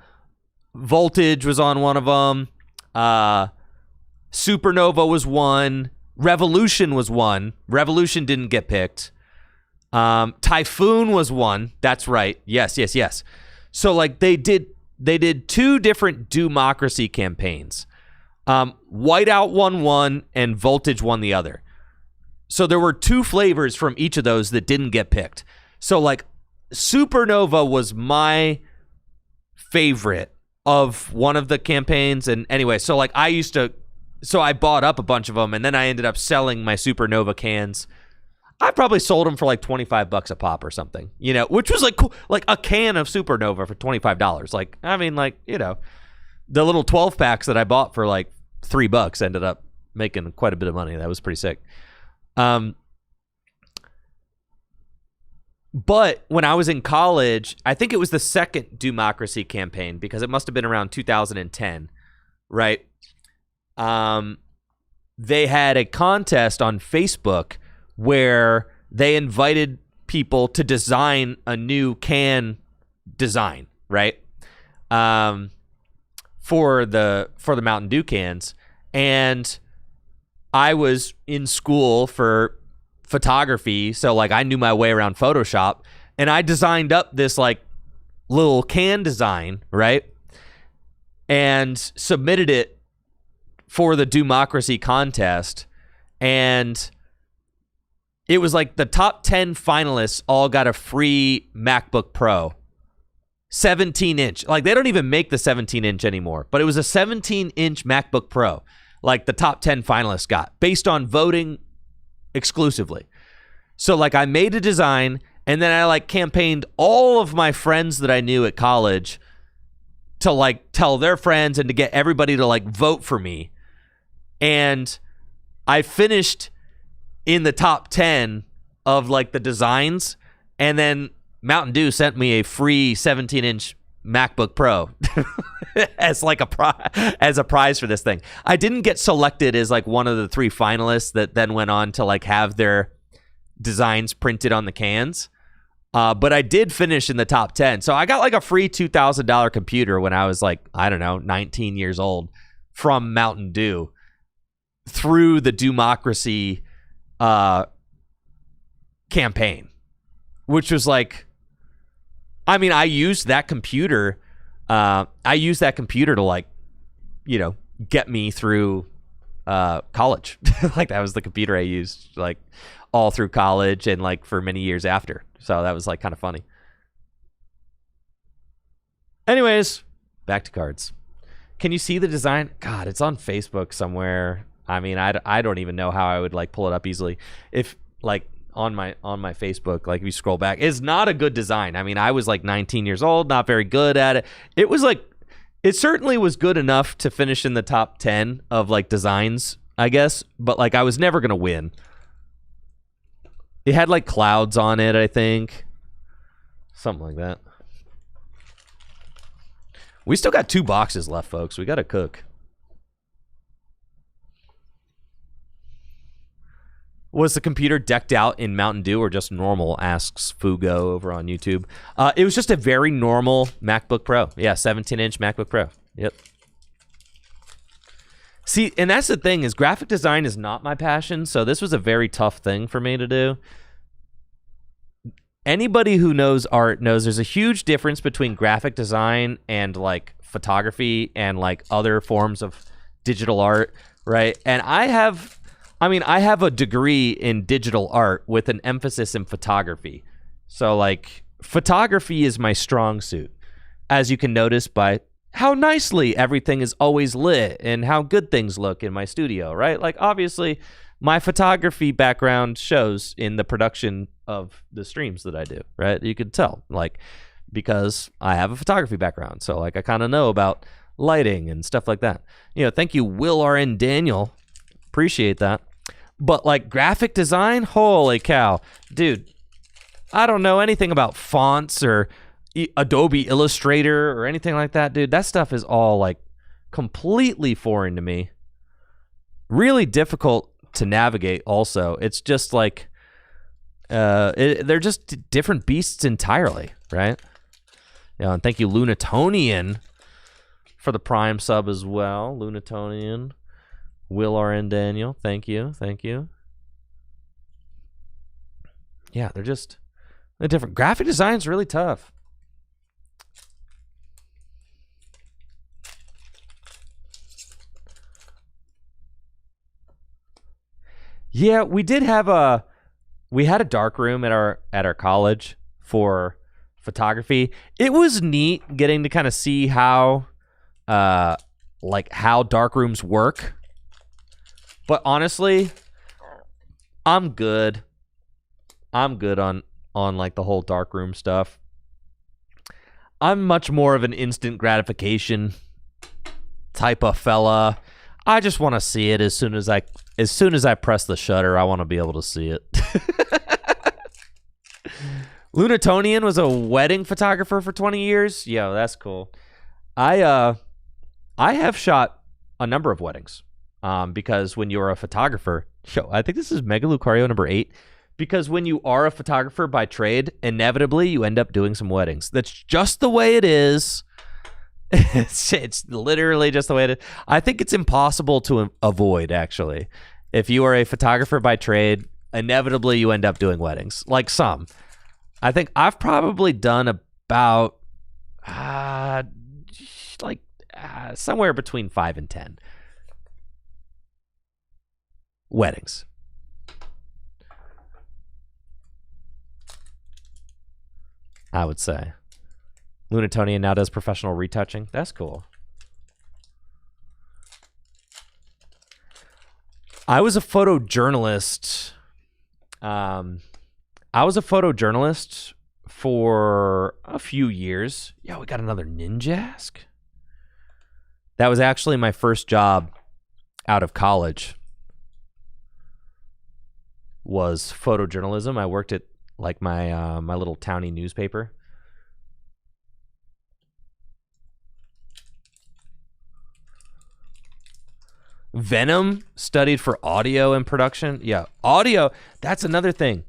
Voltage was on one of them. Supernova was one. Revolution was one. Revolution didn't get picked. Typhoon was one. That's right. Yes. So like they did 2 different Democracy campaigns. Whiteout won one and Voltage won the other. So there were 2 flavors from each of those that didn't get picked. So like Supernova was my favorite of one of the campaigns. And anyway, so like I bought up a bunch of them and then I ended up selling my Supernova cans. I probably sold them for like $25 a pop or something, you know, which was like cool. Like a can of Supernova for $25. Like, I mean, like, you know, the little 12 packs that I bought for like $3 ended up making quite a bit of money. That was pretty sick. But when I was in college, I think it was the second Democracy campaign because it must have been around 2010, right? They had a contest on Facebook where they invited people to design a new can design, right? For the Mountain Dew cans. And I was in school for photography, so like I knew my way around Photoshop, and I designed up this like little can design, right? And submitted it for the Democracy contest, and it was like the top 10 finalists all got a free MacBook Pro. 17-inch. Like, they don't even make the 17-inch anymore, but it was a 17-inch MacBook Pro. Like, the top 10 finalists got, based on voting exclusively. So, like, I made a design, and then I, like, campaigned all of my friends that I knew at college to, like, tell their friends and to get everybody to, like, vote for me. And I finished in the top 10 of, like, the designs, and then Mountain Dew sent me a free 17-inch MacBook Pro as like a prize for this thing. I didn't get selected as like one of the 3 finalists that then went on to like have their designs printed on the cans. But I did finish in the top 10. So I got like a free $2,000 computer when I was like, I don't know, 19 years old from Mountain Dew through the Democracy campaign, which was like, I mean, I used that computer. I used that computer to like, get me through college. Like that was the computer I used like all through college and like for many years after. So that was like kind of funny. Anyways, back to cards. Can you see the design? God, it's on Facebook somewhere. I mean, I don't even know how I would like pull it up easily. If like on my Facebook, like if you scroll back, it's not a good design. I mean, I was like 19 years old, not very good at it. It was like, it certainly was good enough to finish in the top 10 of like designs, I guess. But like, I was never going to win. It had like clouds on it, I think. Something like that. We still got 2 boxes left, folks. We got to cook. Was the computer decked out in Mountain Dew or just normal, asks Fugo over on YouTube. It was just a very normal MacBook Pro. Yeah, 17-inch MacBook Pro. Yep. See, and that's the thing is graphic design is not my passion, so this was a very tough thing for me to do. Anybody who knows art knows there's a huge difference between graphic design and like photography and like other forms of digital art, right? And I have a degree in digital art with an emphasis in photography. So like photography is my strong suit, as you can notice by how nicely everything is always lit and how good things look in my studio, right? Like obviously my photography background shows in the production of the streams that I do, right? You could tell, like, because I have a photography background. So, like, I kind of know about lighting and stuff like that. Thank you, Will R.N. Daniel. Appreciate that. But, like, graphic design, holy cow. Dude, I don't know anything about fonts or Adobe Illustrator or anything like that, dude. That stuff is all, like, completely foreign to me. Really difficult to navigate also. It's just like they're just different beasts entirely, right? And thank you, Lunatonian, for the Prime sub as well. Lunatonian, Will R.N. Daniel, thank you. Yeah, they're different. Graphic design's really tough. Yeah, we had a dark room at our college for photography. It was neat getting to kind of see how dark rooms work. But honestly, I'm good on like the whole dark room stuff. I'm much more of an instant gratification type of fella. I just want to see it as soon as I press the shutter. I want to be able to see it. Lunatonian was a wedding photographer for 20 years. Yeah, that's cool. I have shot a number of weddings because when you're a photographer, I think this is Mega Lucario number 8. Because when you are a photographer by trade, inevitably you end up doing some weddings. That's just the way it is. It's literally just the way it is. I think it's impossible to avoid, actually. If you are a photographer by trade, inevitably you end up doing weddings. Like some. I think I've probably done about somewhere between 5 and 10 weddings. I would say. Lunatonian now does professional retouching. That's cool. I was a photojournalist. For a few years. Yeah, we got another Ninjask. That was actually my first job out of college. Was photojournalism. I worked at like my my little towny newspaper. Venom studied for audio and production. Yeah, audio. That's another thing.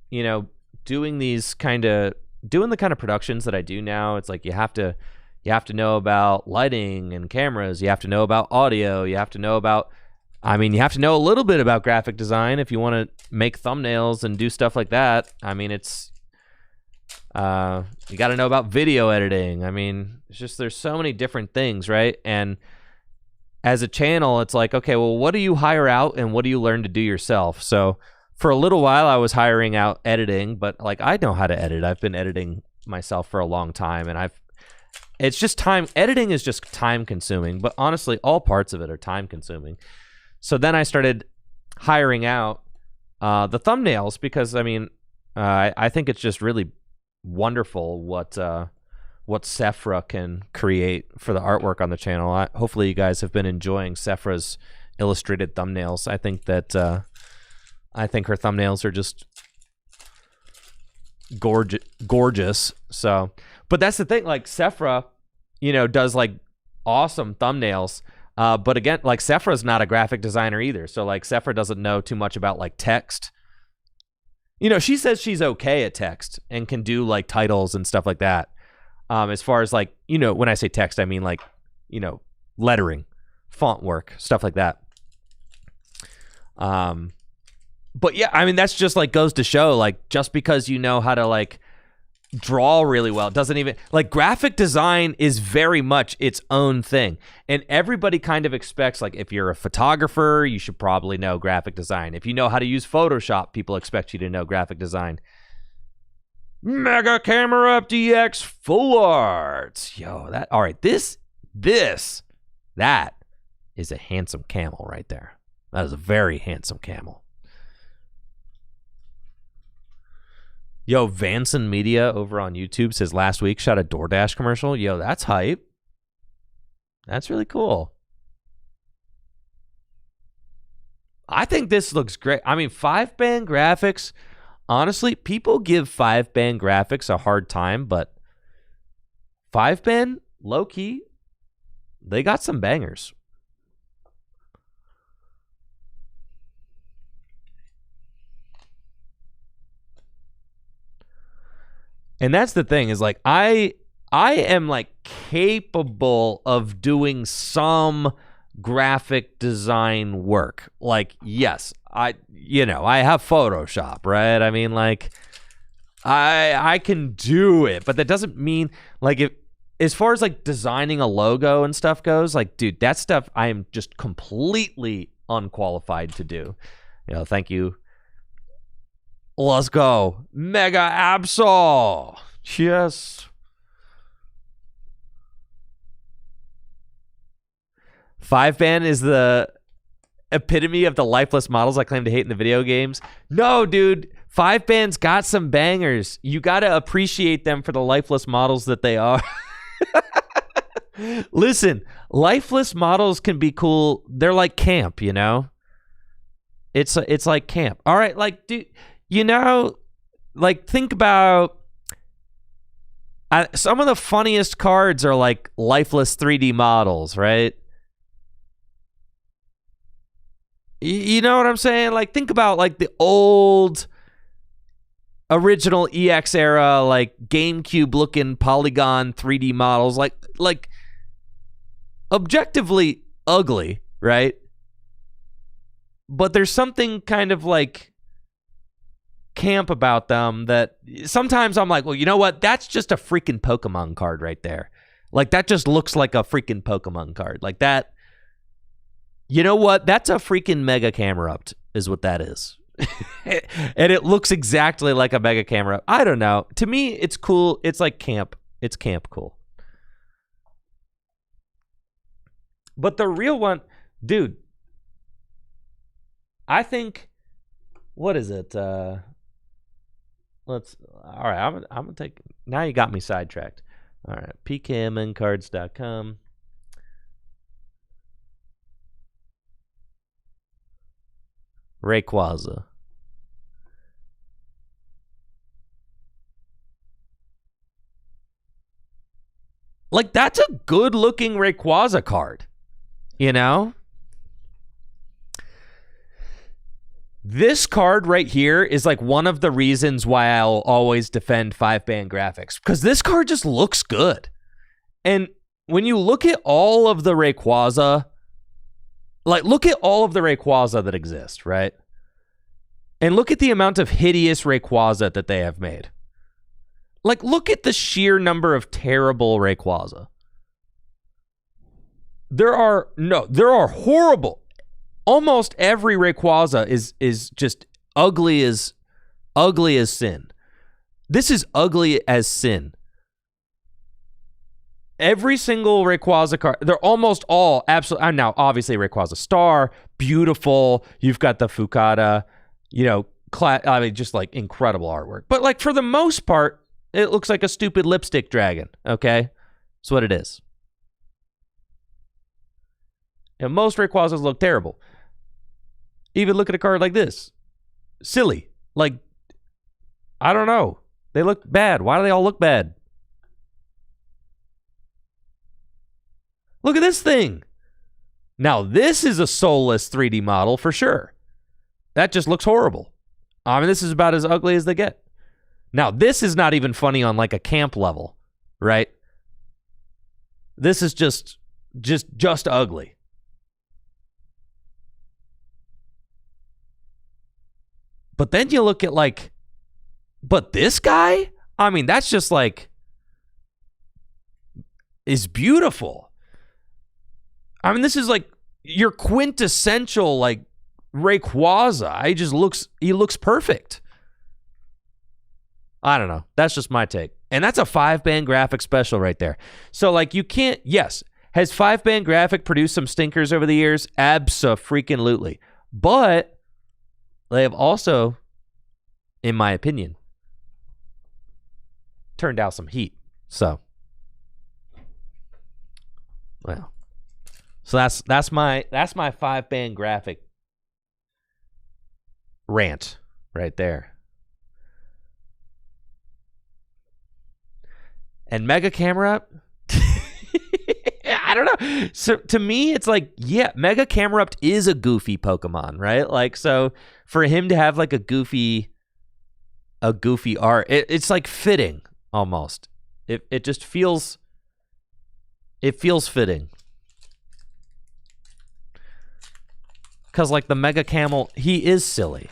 Doing the kind of productions that I do now. It's like you have to know about lighting and cameras. You have to know about audio. You have to know about I mean, you have to know a little bit about graphic design if you want to make thumbnails and do stuff like that. I mean, it's you got to know about video editing. I mean, it's just there's so many different things, right? And as a channel, it's like, okay, well, what do you hire out and what do you learn to do yourself? So for a little while, I was hiring out editing, but like I know how to edit. I've been editing myself for a long time, and it's just time. Editing is just time consuming, but honestly, all parts of it are time consuming. So then I started hiring out the thumbnails because I mean, I think it's just really wonderful what Sephra can create for the artwork on the channel. Hopefully you guys have been enjoying Sephra's illustrated thumbnails. I think that I think her thumbnails are just gorgeous. So, but that's the thing, like Sephra, you know, does like awesome thumbnails. But again, like Sephra's not a graphic designer either. So like Sephra doesn't know too much about like text. You know, she says she's okay at text and can do like titles and stuff like that. As far as like, you know, when I say text, I mean like, you know, lettering, font work, stuff like that. But yeah, I mean, that's just like goes to show like just because you know how to like draw really well doesn't even like graphic design is very much its own thing, and everybody kind of expects like if you're a photographer you should probably know graphic design. If you know how to use Photoshop, people expect you to know graphic design. Mega Camera Up DX Full Art, yo, that all right, that is a handsome camel right there. That is a very handsome camel. Yo, Vanson Media over on YouTube says last week shot a DoorDash commercial. Yo, that's hype. That's really cool. I think this looks great. I mean, 5-band graphics. Honestly, people give 5-band graphics a hard time, but 5-band, low-key, they got some bangers. And that's the thing is like I am like capable of doing some graphic design work. Like yes, I have Photoshop, right? I mean like I can do it, but that doesn't mean like if as far as like designing a logo and stuff goes, like dude, that stuff I am just completely unqualified to do. You know, thank you. Let's go. Mega Absol. Yes. 5-band is the epitome of the lifeless models I claim to hate in the video games. No, dude. 5-band's got some bangers. You got to appreciate them for the lifeless models that they are. Listen, lifeless models can be cool. They're like camp, you know? It's like camp. All right, like, dude... You know, like think about some of the funniest cards are like lifeless 3D models, right? You know what I'm saying? Like think about like the old original EX era, like GameCube looking polygon 3D models, like objectively ugly, right? But there's something kind of like camp about them that sometimes I'm like, well, you know what? That's just a freaking Pokemon card right there. Like that just looks like a freaking Pokemon card. Like that. You know what? That's a freaking Mega Camera Up is what that is. And it looks exactly like a Mega Camera Up. I don't know. To me, it's cool. It's like camp. It's camp cool. But the real one, dude, I think, what is it? All right, I'm gonna take, now you got me sidetracked. All right, pkmncards.com. Rayquaza. Like, that's a good-looking Rayquaza card, you know? This card right here is like one of the reasons why I'll always defend 5-band graphics, because this card just looks good. And when you look at all of the Rayquaza, Like, look at all of the Rayquaza that exist, right? And look at the amount of hideous Rayquaza that they have made. Like, look at the sheer number of terrible Rayquaza. There are horrible. Almost every Rayquaza is just ugly as sin. This is ugly as sin. Every single Rayquaza card, they're almost all absolutely. Now, obviously, Rayquaza Star, beautiful. You've got the Fukada, just like incredible artwork. But like for the most part, it looks like a stupid lipstick dragon. Okay, that's what it is. And most Rayquazas look terrible. Even look at a card like this. Silly. Like, I don't know. They look bad. Why do they all look bad? Look at this thing. Now, this is a soulless 3D model for sure. That just looks horrible. I mean, this is about as ugly as they get. Now, this is not even funny on like a camp level, right? This is just ugly. But then you look at but this guy, I mean, that's just like, is beautiful. I mean, this is like your quintessential like Rayquaza. He looks perfect. I don't know. That's just my take. And that's a 5-band graphic special right there. So like you can't, yes. Has 5-band graphic produced some stinkers over the years? Abso-freaking-lutely. But they have also, in my opinion, turned out some heat. So, well, so that's my 5-band graphic rant right there. And Mega Camera, I don't know. So to me, it's like, yeah, Mega Camerupt is a goofy Pokemon, right? Like, so for him to have like a goofy art, it's like fitting almost. It just feels, fitting. Because like the Mega Camel, he is silly.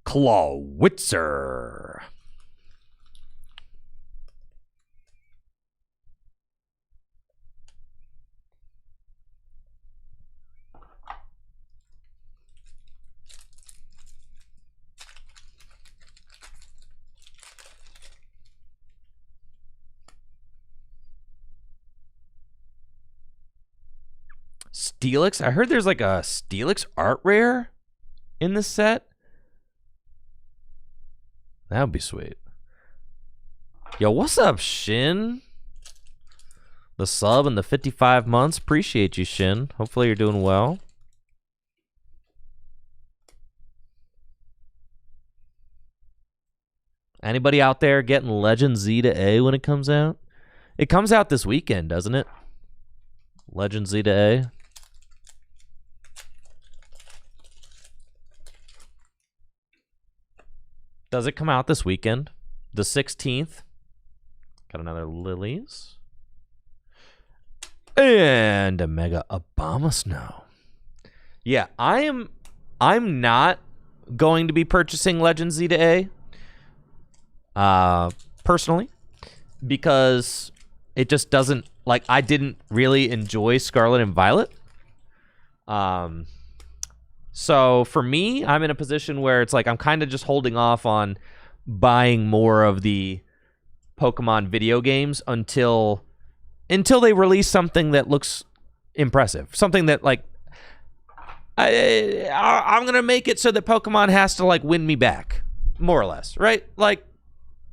Clawitzer. Steelix? I heard there's like a Steelix art rare in this set. That would be sweet. Yo, what's up, Shin? The sub and the 55 months. Appreciate you, Shin. Hopefully you're doing well. Anybody out there getting Legend Z to A when it comes out? It comes out this weekend, doesn't it? Legend Z to A. Does it come out this weekend? The 16th. Got another Lilies. And a Mega Abomasnow. Yeah, I'm not going to be purchasing Legend Z to A. Personally. Because it just doesn't, like, I didn't really enjoy Scarlet and Violet. So for me, I'm in a position where it's like I'm kind of just holding off on buying more of the Pokemon video games until they release something that looks impressive. Something that like I'm gonna make it so that Pokemon has to like win me back, more or less, right? Like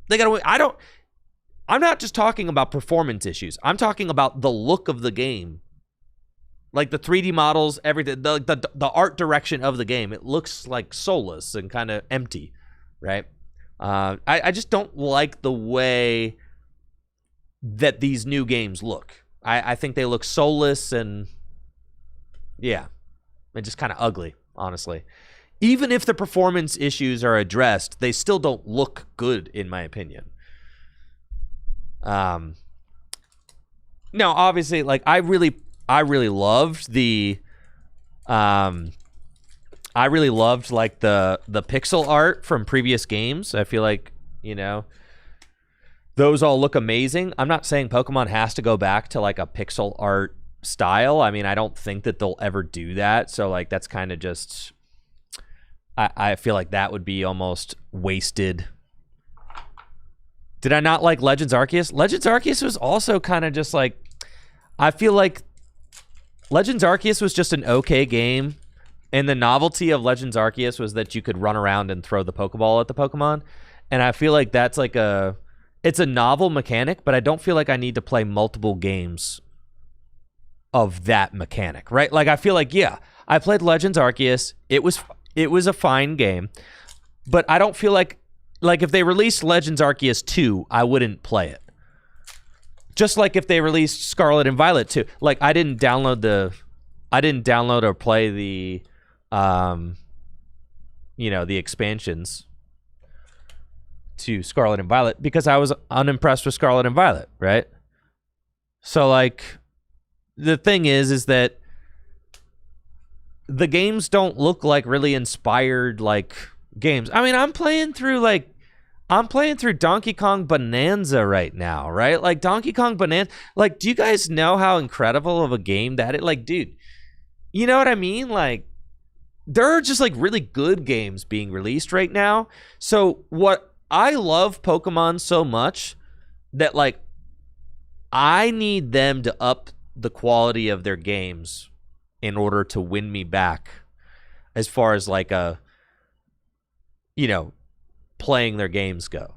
they gotta win. I'm not just talking about performance issues. I'm talking about the look of the game. Like the 3D models, everything, the art direction of the game, it looks like soulless and kind of empty, right? I just don't like the way that these new games look. I think they look soulless and, yeah, and just kind of ugly, honestly. even if the performance issues are addressed, they still don't look good, in my opinion. Now, obviously, like I really loved the, I really loved like the pixel art from previous games. I feel like, you know, those all look amazing. I'm not saying Pokemon has to go back to like a pixel art style. I mean, I don't think that they'll ever do that. So like that's kind of just, I feel like that would be almost wasted. Did I not like Legends Arceus? Legends Arceus was also kind of just like, I feel like Legends Arceus was just an okay game. And the novelty of Legends Arceus was that you could run around and throw the Pokeball at the Pokemon. And I feel like that's like it's a novel mechanic, but I don't feel like I need to play multiple games of that mechanic, right? Like I feel like, yeah, I played Legends Arceus. It was a fine game, but I don't feel like if they released Legends Arceus 2, I wouldn't play it. Just like if they released Scarlet and Violet 2. Like I didn't download or play the the expansions to Scarlet and Violet because I was unimpressed with Scarlet and Violet, right? So like the thing is that the games don't look like really inspired like games. I mean, I'm playing through Donkey Kong Bonanza right now, right? Like Donkey Kong Bonanza, like, do you guys know how incredible of a game that is? Like, dude, you know what I mean? Like, there are just like really good games being released right now. So what I love Pokemon so much that like I need them to up the quality of their games in order to win me back as far as like playing their games go.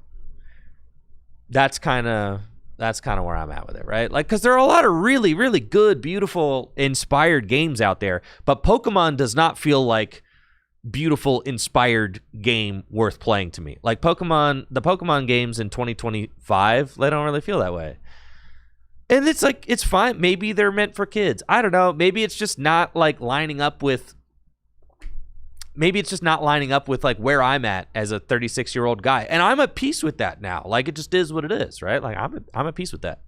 That's kind of where I'm at with it, right? Like, because there are a lot of really, really good, beautiful, inspired games out there, but Pokemon does not feel like beautiful, inspired game worth playing to me. Like the Pokemon games in 2025, they don't really feel that way. And it's like, it's fine. Maybe they're meant for kids. I don't know. Maybe it's just not like lining up with like where I'm at as a 36-year-old guy. And I'm at peace with that now. Like it just is what it is, right? Like I'm at peace with that.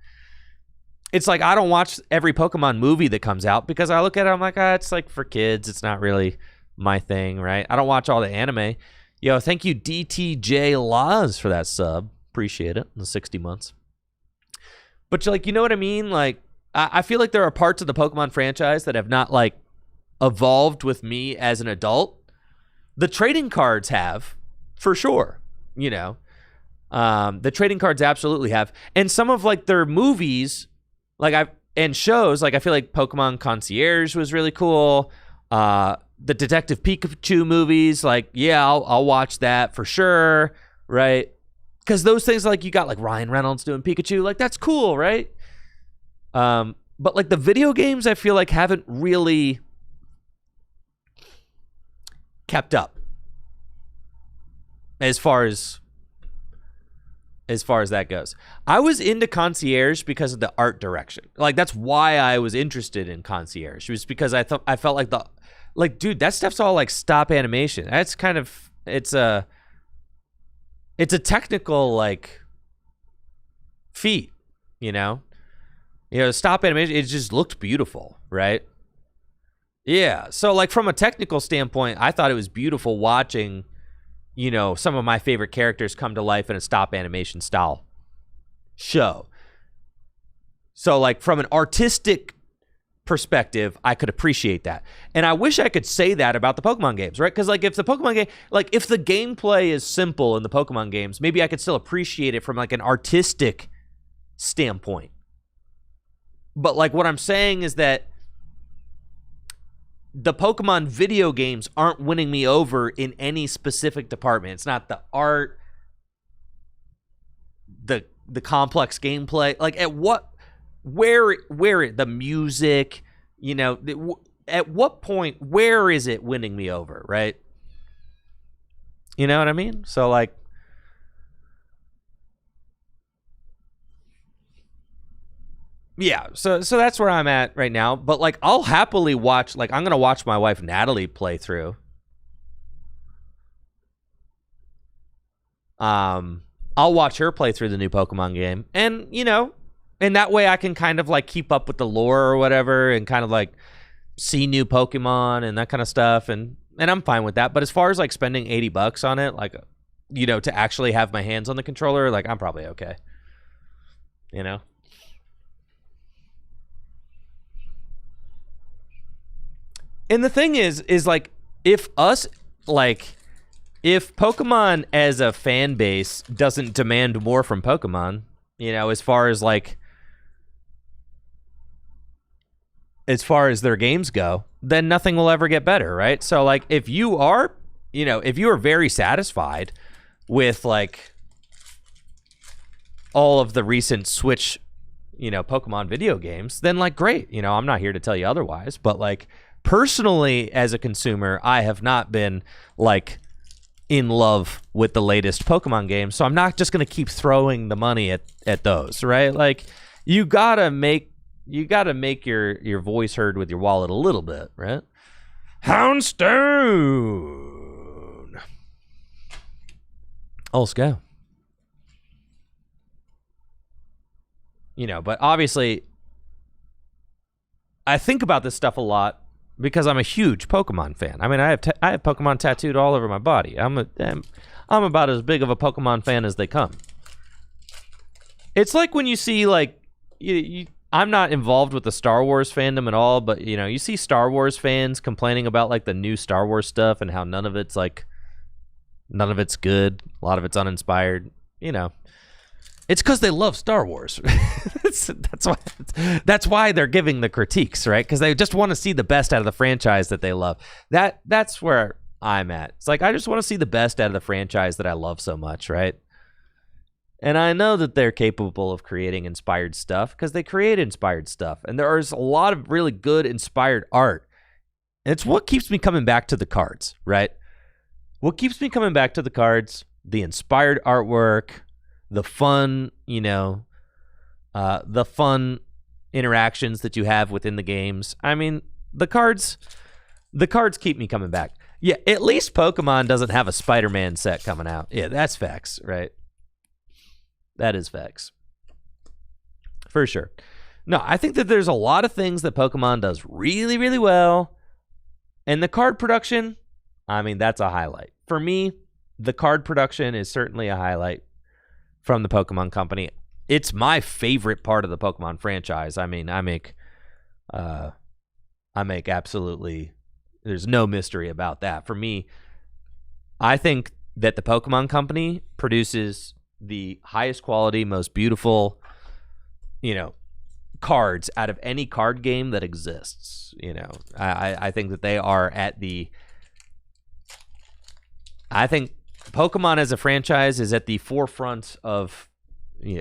It's like I don't watch every Pokemon movie that comes out because I look at it, I'm like, it's like for kids. It's not really my thing, right? I don't watch all the anime. Yo, thank you DTJ Laws for that sub. Appreciate it. The 60 months. But like, you know what I mean? Like I feel like there are parts of the Pokemon franchise that have not like evolved with me as an adult. The trading cards have, for sure, the trading cards absolutely have. And some of like their movies, and shows, like I feel like Pokemon Concierge was really cool. The Detective Pikachu movies, like, yeah, I'll watch that for sure, right? Because those things, like, you got like Ryan Reynolds doing Pikachu, like that's cool, right? But like the video games, I feel like haven't really kept up as far as that goes. I was into Concierge because of the art direction. Like that's why I was interested in Concierge. It was because I felt like dude, that stuff's all like stop animation. That's kind of it's a technical like feat, stop animation. It just looked beautiful, right? Yeah, so like from a technical standpoint, I thought it was beautiful watching, some of my favorite characters come to life in a stop animation style show. So like from an artistic perspective, I could appreciate that. And I wish I could say that about the Pokemon games, right? Because like if the Pokemon game, like if the gameplay is simple in the Pokemon games, maybe I could still appreciate it from like an artistic standpoint. But like what I'm saying is that the Pokemon video games aren't winning me over in any specific department. It's not the art, the complex gameplay. Like where the music, at what point, where is it winning me over, right? You know what I mean? So like, yeah, so that's where I'm at right now. But like, I'll happily watch. Like, I'm gonna watch my wife Natalie play through. I'll watch her play through the new Pokemon game, and and that way I can kind of like keep up with the lore or whatever, and kind of like see new Pokemon and that kind of stuff, and I'm fine with that. But as far as like spending $80 on it, like to actually have my hands on the controller, like I'm probably okay. And the thing is like if Pokemon as a fan base doesn't demand more from Pokemon, as far as their games go, then nothing will ever get better, right? So like if you are very satisfied with like all of the recent Switch, Pokemon video games, then like great. I'm not here to tell you otherwise, but like personally as a consumer, I have not been like in love with the latest Pokemon game, so I'm not just going to keep throwing the money at those, right? Like you got to make your voice heard with your wallet a little bit, right? Houndstone. Let's go. But obviously I think about this stuff a lot because I'm a huge Pokemon fan. I mean, I have Pokemon tattooed all over my body. I'm about as big of a Pokemon fan as they come. It's like when you see like I'm not involved with the Star Wars fandom at all, but you see Star Wars fans complaining about like the new Star Wars stuff and how none of it's good. A lot of it's uninspired. It's because they love Star Wars. That's why they're giving the critiques, right? Because they just want to see the best out of the franchise that they love. That's where I'm at. It's like I just want to see the best out of the franchise that I love so much, right? And I know that they're capable of creating inspired stuff because they create inspired stuff. And there is a lot of really good inspired art. And it's what keeps me coming back to the cards, right? What keeps me coming back to the cards, the inspired artwork, the fun, the fun interactions that you have within the games. I mean, the cards keep me coming back. Yeah, at least Pokemon doesn't have a Spider-Man set coming out. Yeah, that's facts, right? That is facts. For sure. No, I think that there's a lot of things that Pokemon does really, really well. And the card production, I mean, that's a highlight. For me, the card production is certainly a highlight from the Pokemon Company. It's my favorite part of the Pokemon franchise. I mean, I make absolutely, there's no mystery about that. For me, I think that the Pokemon Company produces the highest quality, most beautiful, cards out of any card game that exists. I think that they are I think Pokemon as a franchise is at the forefront of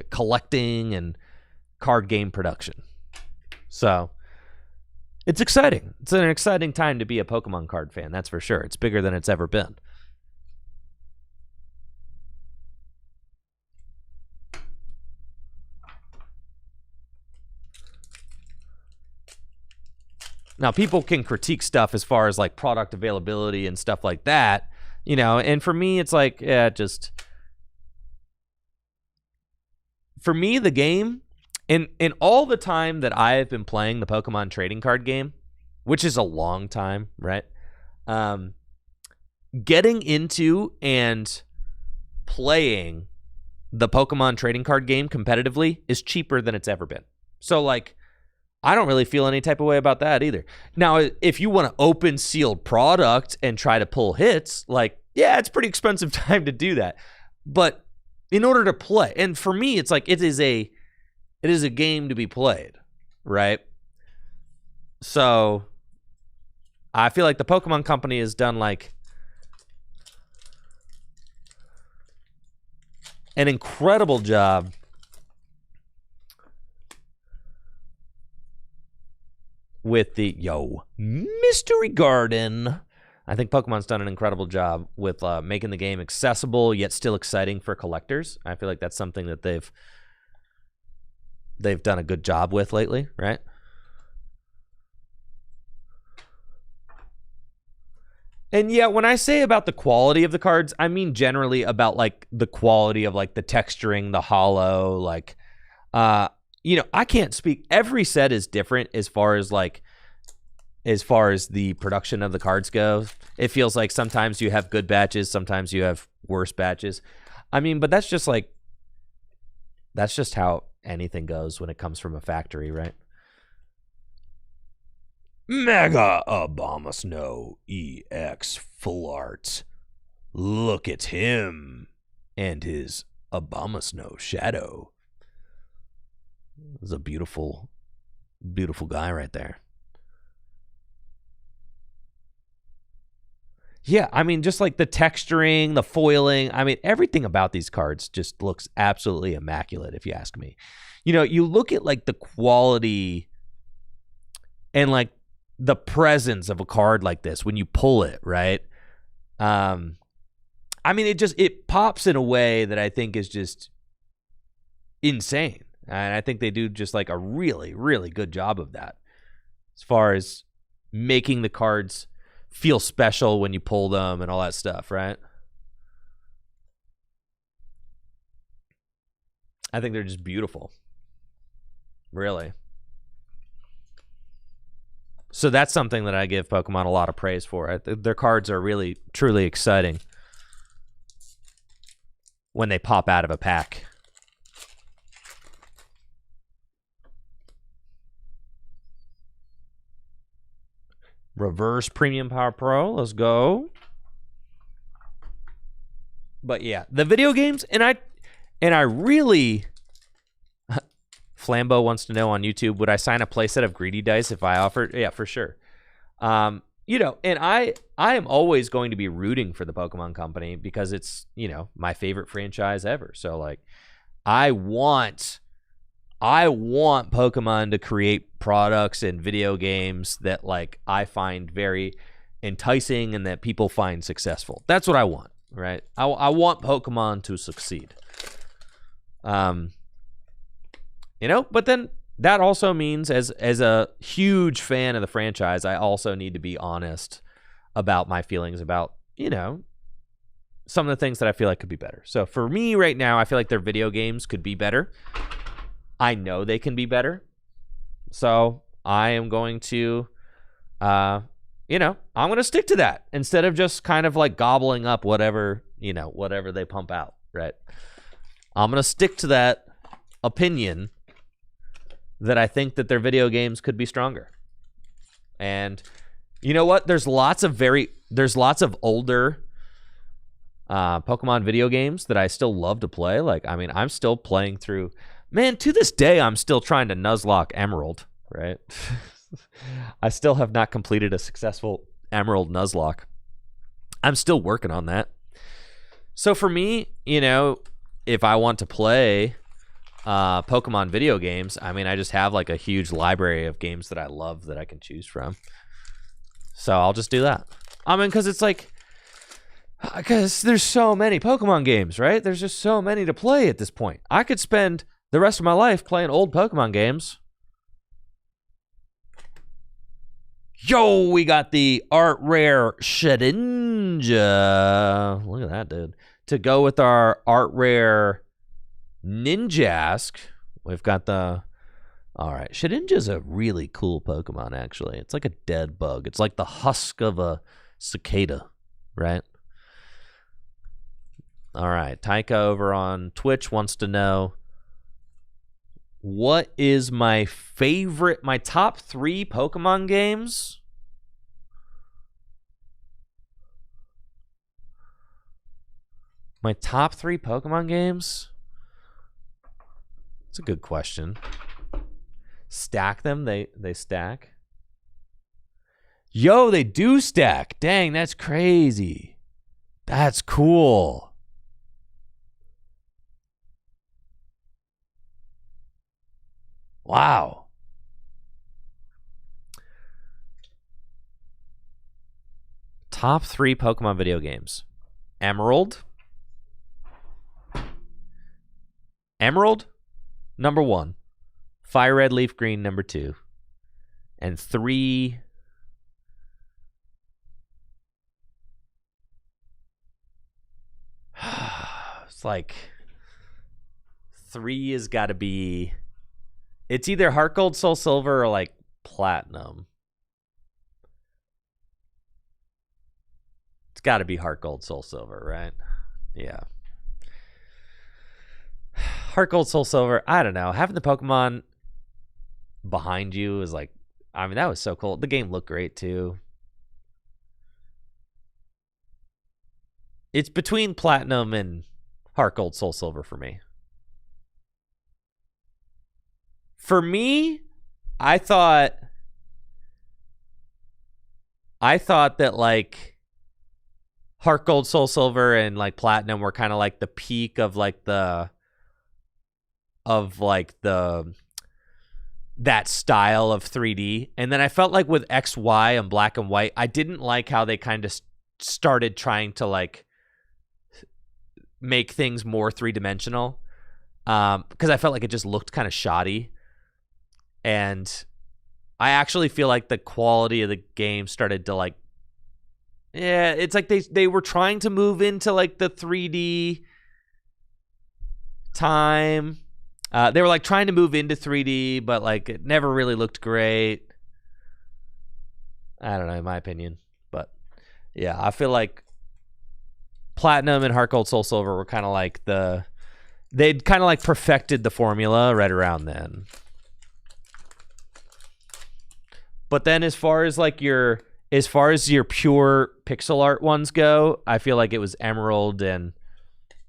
collecting and card game production. So it's exciting. It's an exciting time to be a Pokemon card fan, that's for sure. It's bigger than it's ever been. Now, people can critique stuff as far as like product availability and stuff like that, and for me, it's like, for me, the game, in all the time that I have been playing the Pokemon trading card game, which is a long time, right? Getting into and playing the Pokemon trading card game competitively is cheaper than it's ever been. So, like, I don't really feel any type of way about that either. Now, if you want to open sealed product and try to pull hits, like, yeah, it's pretty expensive time to do that. But in order to play, and for me, it's like it is a game to be played, right? So I feel like the Pokemon Company has done like an incredible job with the Mystery Garden. I think Pokemon's done an incredible job with making the game accessible yet still exciting for collectors. I feel like that's something that they've done a good job with lately, right? And yeah, when I say about the quality of the cards, I mean generally about like the quality of like the texturing, the hollow, like I can't speak. Every set is different as far as the production of the cards go. It feels like sometimes you have good batches, sometimes you have worse batches. I mean, but that's just how anything goes when it comes from a factory, right? Mega Abomasnow EX Full Art. Look at him and his Abomasnow shadow. This is a beautiful, beautiful guy right there. Yeah, I mean, just like the texturing, the foiling, I mean, everything about these cards just looks absolutely immaculate, if you ask me. You look at like the quality and like the presence of a card like this when you pull it, right? I mean, it pops in a way that I think is just insane. And I think they do just like a really, really good job of that as far as making the cards feel special when you pull them and all that stuff, right? I think they're just beautiful. Really. So that's something that I give Pokemon a lot of praise for. Their cards are really, truly exciting when they pop out of a pack. Reverse Premium Power Pro. Let's go. But yeah, the video games, and I really... Flambeau wants to know on YouTube, would I sign a playset of Greedy Dice if I offered? Yeah, for sure. And I am always going to be rooting for the Pokemon Company because it's, my favorite franchise ever. So like, I want Pokemon to create products and video games that like I find very enticing and that people find successful. That's what I want, right? I want Pokemon to succeed. But then that also means as a huge fan of the franchise, I also need to be honest about my feelings about, some of the things that I feel like could be better. So for me right now, I feel like their video games could be better. I know they can be better. So I am going to, I'm going to stick to that instead of just kind of like gobbling up whatever they pump out, right? I'm going to stick to that opinion that I think that their video games could be stronger. And you know what? There's lots of older Pokemon video games that I still love to play. Like, I mean, I'm still playing through, man, to this day, I'm still trying to Nuzlocke Emerald, right? I still have not completed a successful Emerald Nuzlocke. I'm still working on that. So for me, if I want to play Pokemon video games, I mean, I just have like a huge library of games that I love that I can choose from. So I'll just do that. I mean, because it's like, because there's so many Pokemon games, right? There's just so many to play at this point. I could spend the rest of my life playing old Pokemon games. Yo, we got the Art Rare Shedinja. Look at that, dude. To go with our Art Rare Ninjask, we've got the... All right, Shedinja's a really cool Pokemon, actually. It's like a dead bug. It's like the husk of a cicada, right? All right, Taika over on Twitch wants to know, what is my top 3 Pokemon games? My top 3 Pokemon games? That's a good question. Stack them? They stack? Yo, they do stack. Dang, that's crazy. That's cool. Wow. Top 3 Pokemon video games. Emerald, number 1. Fire Red, Leaf Green, number 2. And 3... It's like 3 has got to be. It's either Heart Gold, Soul Silver, or like Platinum. It's got to be Heart Gold, Soul Silver, right? Yeah. Heart Gold, Soul Silver. I don't know. Having the Pokemon behind you is like, I mean, that was so cool. The game looked great too. It's between Platinum and Heart Gold, Soul Silver for me. For me, I thought that like Heart Gold, Soul Silver, and like Platinum were kind of like the peak of like that style of 3D. And then I felt like with XY and Black and White, I didn't like how they kind of started trying to like make things more three-dimensional, because I felt like it just looked kind of shoddy. And I actually feel like the quality of the game started to like, yeah, it's like they were trying to move into like the 3D time. They were like trying to move into 3D, but like it never really looked great. I don't know, in my opinion. But yeah, I feel like Platinum and Heart Gold, Soul Silver were kind of like they'd kind of like perfected the formula right around then. But then as far as your pure pixel art ones go, I feel like it was Emerald and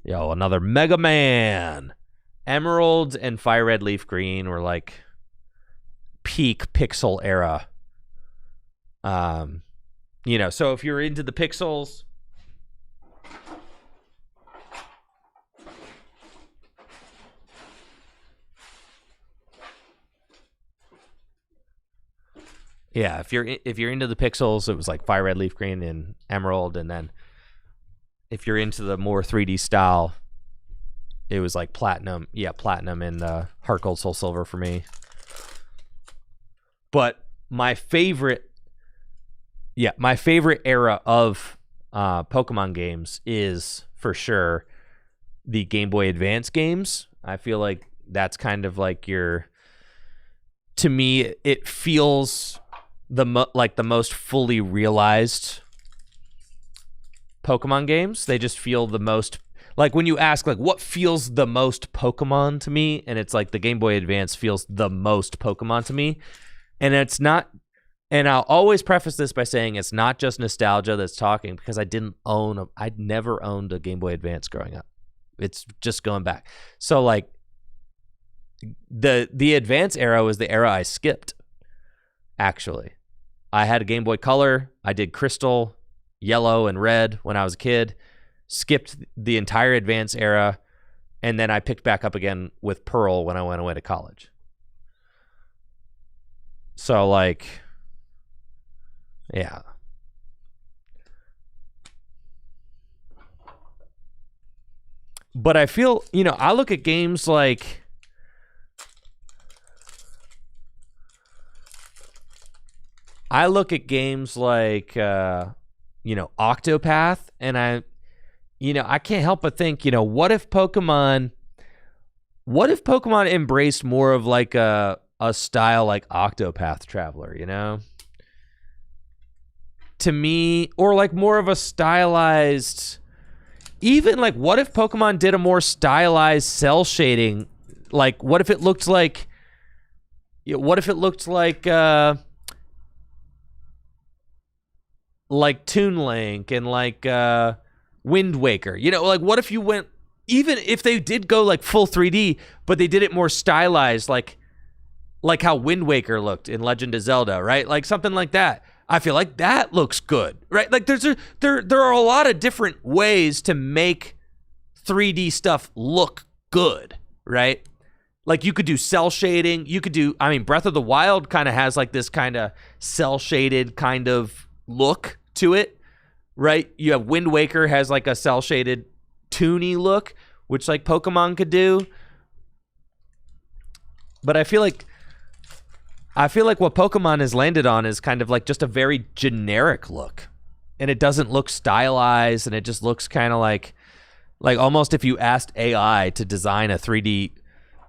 another Mega Man. Emerald and Fire Red Leaf Green were like peak pixel era. So if you're into the pixels, yeah, if you're into the pixels, it was like Fire Red Leaf Green and Emerald, and then if you're into the more 3D style, it was like Platinum. Yeah, Platinum and Heart Gold, Soul Silver for me. But my favorite era of Pokemon games is for sure the Game Boy Advance games. I feel like that's kind of like to me, it feels like the most fully realized Pokemon games. They just feel the most, like when you ask like what feels the most Pokemon to me, and it's like the Game Boy Advance feels the most Pokemon to me. And it's not, and I'll always preface this by saying it's not just nostalgia that's talking, because I'd never owned a Game Boy Advance growing up. It's just going back. So like the Advance era was the era I skipped. Actually, I had a Game Boy Color. I did Crystal, Yellow, and Red when I was a kid. Skipped the entire Advance era, and then I picked back up again with Pearl when I went away to college. So like, yeah. But I feel, I look at games like Octopath, and I can't help but think, what if Pokemon embraced more of like a style like Octopath Traveler, to me, or like more of a stylized, even like what if Pokemon did a more stylized cell shading? Like what if it looked like Toon Link and like Wind Waker, like what if you went, even if they did go like full 3D, but they did it more stylized, like how Wind Waker looked in Legend of Zelda, right? Like something like that. I feel like that looks good, right? Like there are a lot of different ways to make 3D stuff look good, right? Like you could do cell shading. You could do, Breath of the Wild kind of has like this kind of cell shaded kind of look to it, right? You have Wind Waker has like a cell shaded toony look, which like Pokemon could do. But I feel like what Pokemon has landed on is kind of like just a very generic look, and it doesn't look stylized, and it just looks kind of like Like almost if you asked AI to design a 3D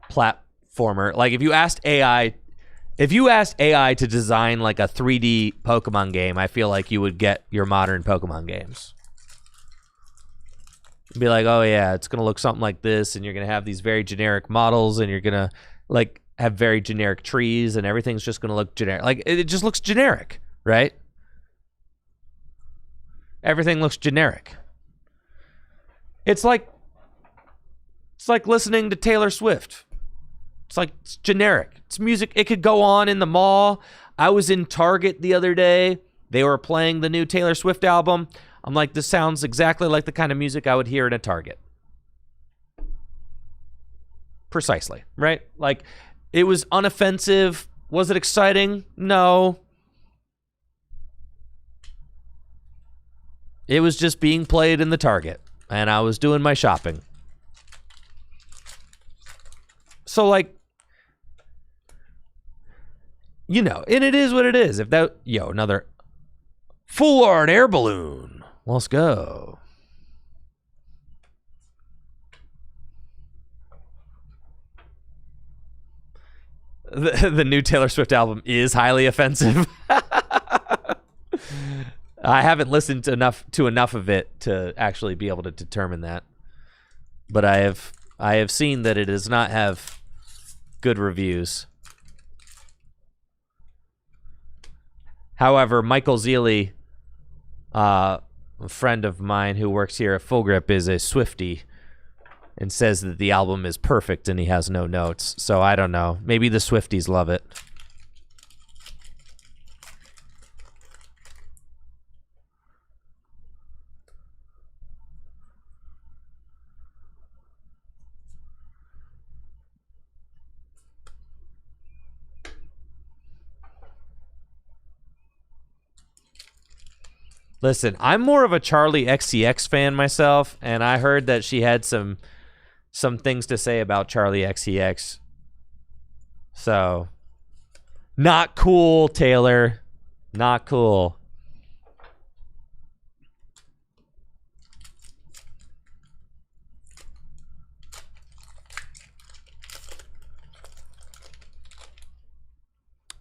platformer, like if you asked AI to design like a 3D Pokemon game, I feel like you would get your modern Pokemon games. Be like, oh yeah, it's gonna look something like this, and you're gonna have these very generic models, and you're gonna like have very generic trees, and everything's just gonna look generic. Like it just looks generic, right? Everything looks generic. It's like listening to Taylor Swift. It's generic. It's music. It could go on in the mall. I was in Target the other day. They were playing the new Taylor Swift album. I'm like, this sounds exactly like the kind of music I would hear in a Target. Precisely, right? Like, it was unoffensive. Was it exciting? No. It was just being played in the Target, and I was doing my shopping. So, like, you know, and it is what it is. If that, another full art air balloon. Let's go. The new Taylor Swift album is highly offensive. I haven't listened to enough of it to actually be able to determine that. But I have seen that it does not have good reviews. However, Michael Zealy, a friend of mine who works here at Full Grip, is a Swiftie and says that the album is perfect and he has no notes. So I don't know. Maybe the Swifties love it. Listen, I'm more of a Charlie XCX fan myself, and I heard that she had some things to say about Charlie XCX. So, not cool, Taylor. Not cool.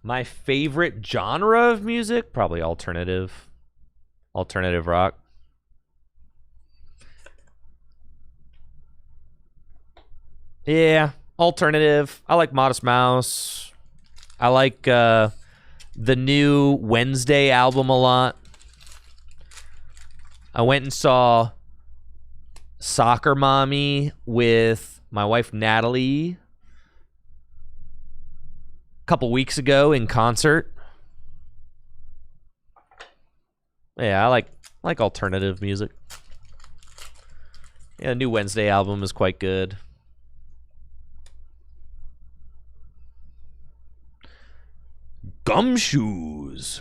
My favorite genre of music? Probably alternative. Alternative rock. Yeah, alternative. I like Modest Mouse. I like the new Wednesday album a lot. I went and saw Soccer Mommy with my wife Natalie a couple weeks ago in concert. Yeah, I like alternative music. Yeah, the new Wednesday album is quite good. Gumshoes.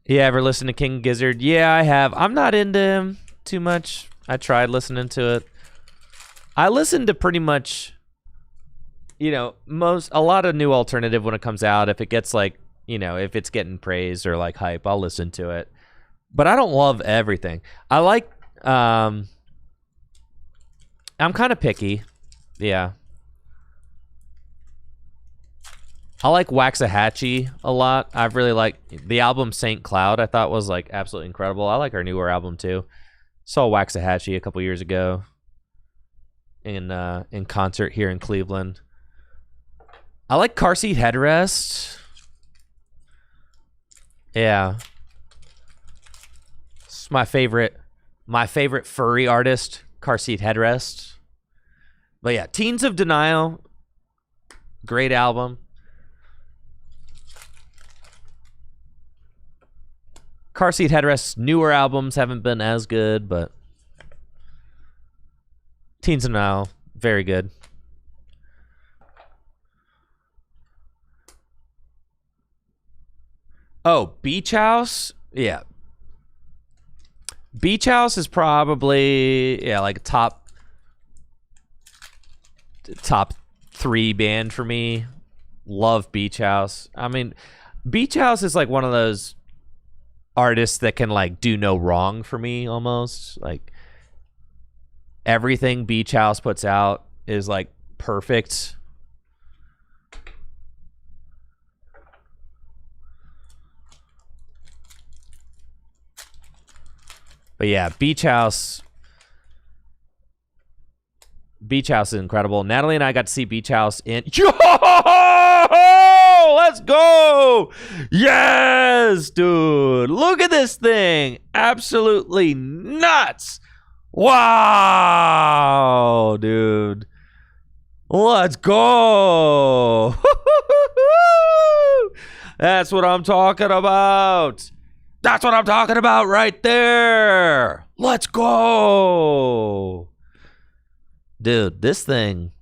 Yeah, ever listen to King Gizzard? Yeah, I have. I'm not into him too much. I tried listening to it. I listen to pretty much, a lot of new alternative when it comes out. If it gets if it's getting praise or like hype, I'll listen to it. But I don't love everything. I like, I'm kind of picky. Yeah. I like Waxahachie a lot. I've really liked the album St. Cloud. I thought was like absolutely incredible. I like our newer album too. Saw Waxahachie a couple years ago in concert here in Cleveland. I like Car Seat Headrest. Yeah. It's my favorite furry artist, Car Seat Headrest. But yeah, Teens of Denial, great album. Car Seat Headrest's newer albums haven't been as good, but Teens of Denial, very good. Oh, Beach House? Yeah. Beach House is probably, like top 3 band for me. Love Beach House. I mean, Beach House is like one of those artists that can like do no wrong for me almost. Like everything Beach House puts out is like perfect. But yeah, Beach House is incredible. Natalie and I got to see Beach House in... Yo! Let's go! Yes, dude. Look at this thing. Absolutely nuts. Wow, dude. Let's go. That's what I'm talking about. That's what I'm talking about right there. Let's go. Dude, this thing,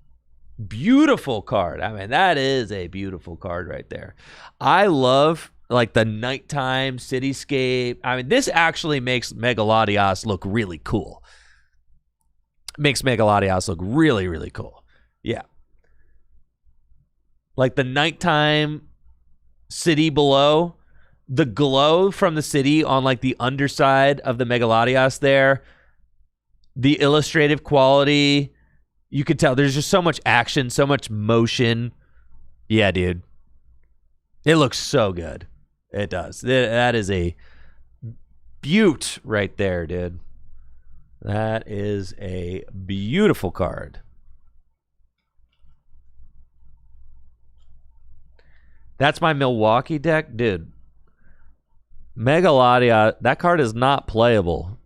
beautiful card. I mean, that is a beautiful card right there. I love like the nighttime cityscape. I mean, this actually makes Megalodios look really cool. Makes Megalodios look really, really cool. Yeah. Like the nighttime city below, the glow from the city on like the underside of the Megalodios there, the illustrative quality, you could tell there's just so much action, so much motion. Yeah, dude. It looks so good. It does. That is a beaut right there, dude. That is a beautiful card. That's my Milwaukee deck. Dude, Megalodia, that card is not playable.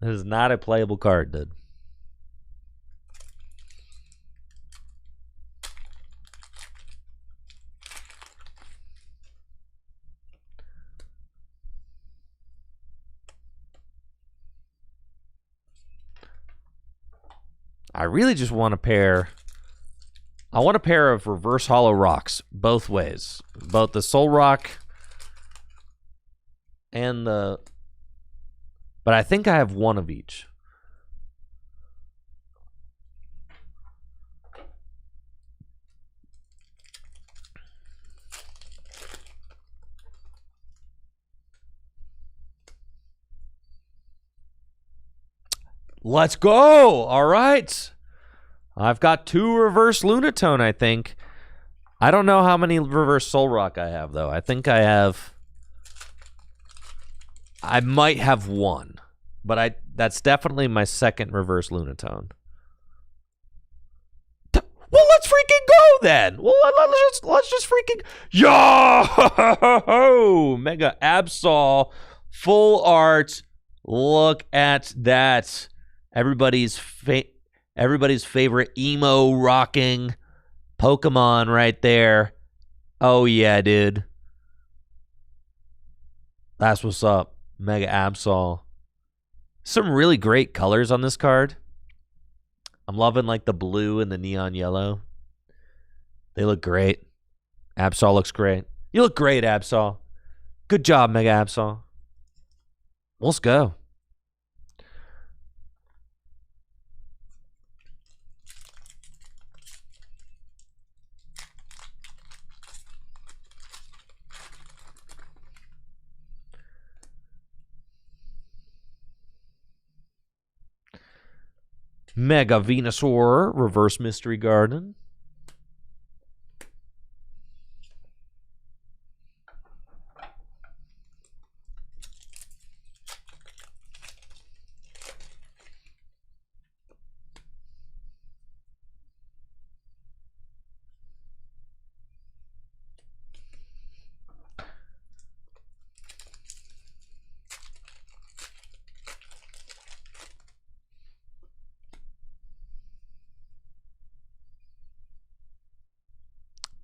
It is not a playable card, dude. I really just want a pair. I want a pair of reverse hollow rocks both ways. Both the Soul Rock and the... But I think I have one of each. Let's go. All right. I've got 2 reverse Lunatone, I think. I don't know how many reverse Soul Rock I have, though. I think I have... I might have 1. But that's definitely my second reverse Lunatone. Well, let's freaking go, then. Well, let's just freaking... Yo! Mega Absol. Full art. Look at that. Everybody's favorite emo rocking Pokemon right there. Oh yeah, dude. That's what's up. Mega Absol. Some really great colors on this card. I'm loving like the blue and the neon yellow. They look great. Absol looks great. You look great, Absol. Good job, Mega Absol. Let's go. Mega Venusaur, Reverse Mystery Garden.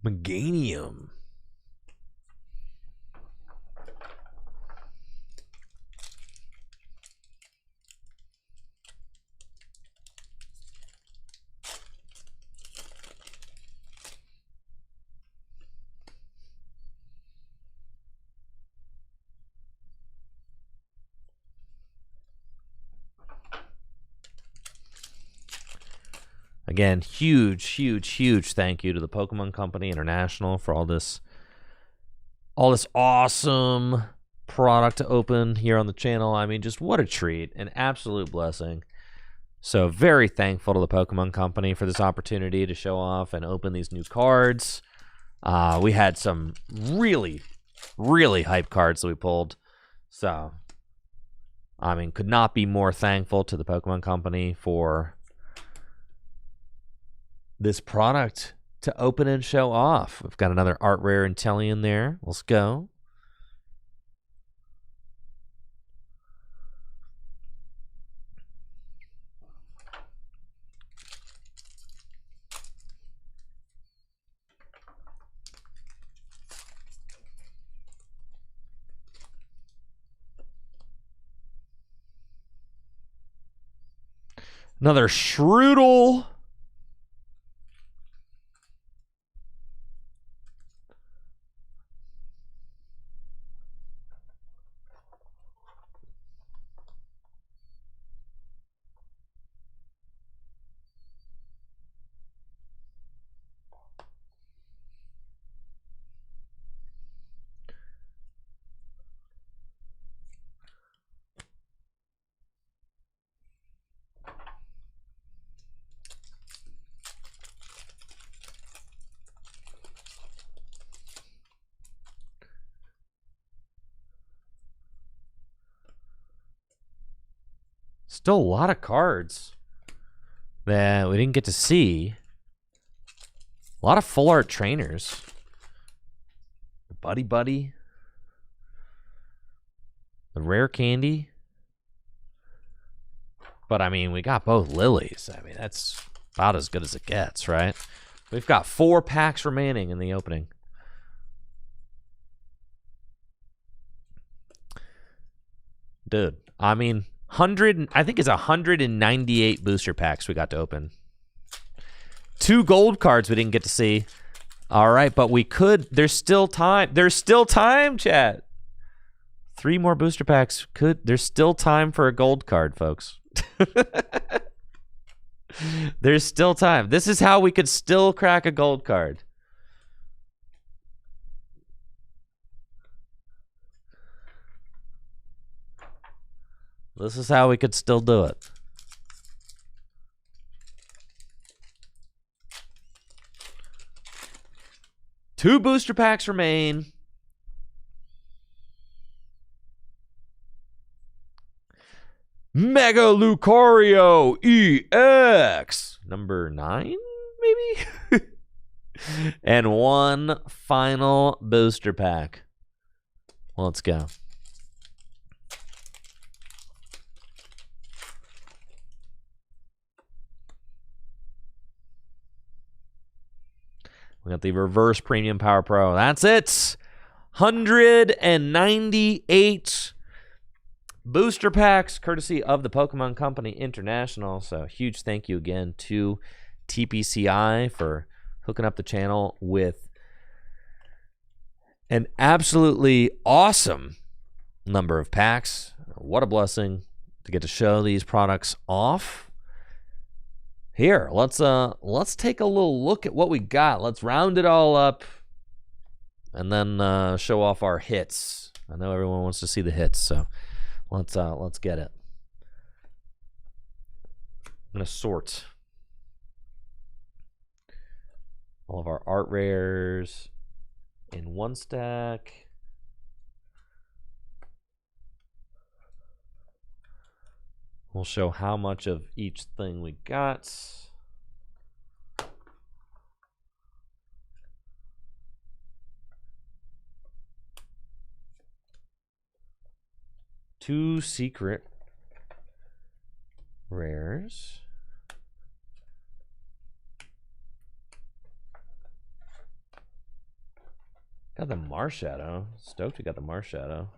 Meganium. Again, huge thank you to the Pokemon Company International for all this awesome product to open here on the channel. I mean, just what a treat, an absolute blessing. So very thankful to the Pokemon Company for this opportunity to show off and open these new cards. We had some really hype cards that we pulled. So, I mean, could not be more thankful to the Pokemon Company for this product to open and show off. We've got another Art Rare Intellion there. Let's go. Another Shroodle. Still a lot of cards that we didn't get to see. A lot of full art trainers. The Buddy. The Rare Candy. But, I mean, we got both Lilies. I mean, that's about as good as it gets, right? We've got 4 packs remaining in the opening. Dude, I mean, I think it's 198 booster packs we got to open. 2 gold cards we didn't get to see. All right, but we could. There's still time. There's still time, chat. 3 more booster packs. There's still time for a gold card, folks. There's still time. This is how we could still crack a gold card. This is how we could still do it. Two booster packs remain. Mega Lucario EX. Number 9, maybe? And 1 final booster pack. Let's go. We got the Reverse Premium Power Pro. That's it. 198 booster packs, courtesy of the Pokemon Company International. So huge thank you again to TPCI for hooking up the channel with an absolutely awesome number of packs. What a blessing to get to show these products off. Here, let's take a little look at what we got. Let's round it all up and then show off our hits. I know everyone wants to see the hits, so let's get it. I'm gonna sort all of our art rares in one stack. We'll show how much of each thing we got. Two secret rares. Got the Marshadow. Stoked we got the Marshadow.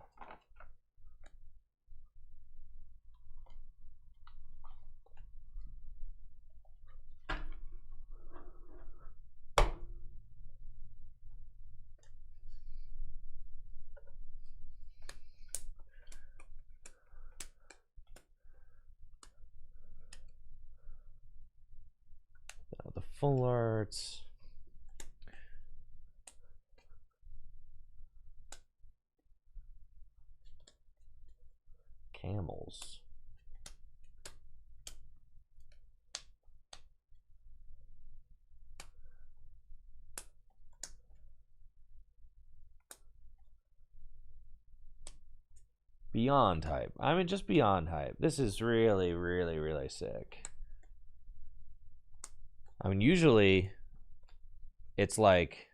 full arts. Camels. Beyond hype. I mean, just beyond hype. This is really, really, really sick. I mean, usually it's like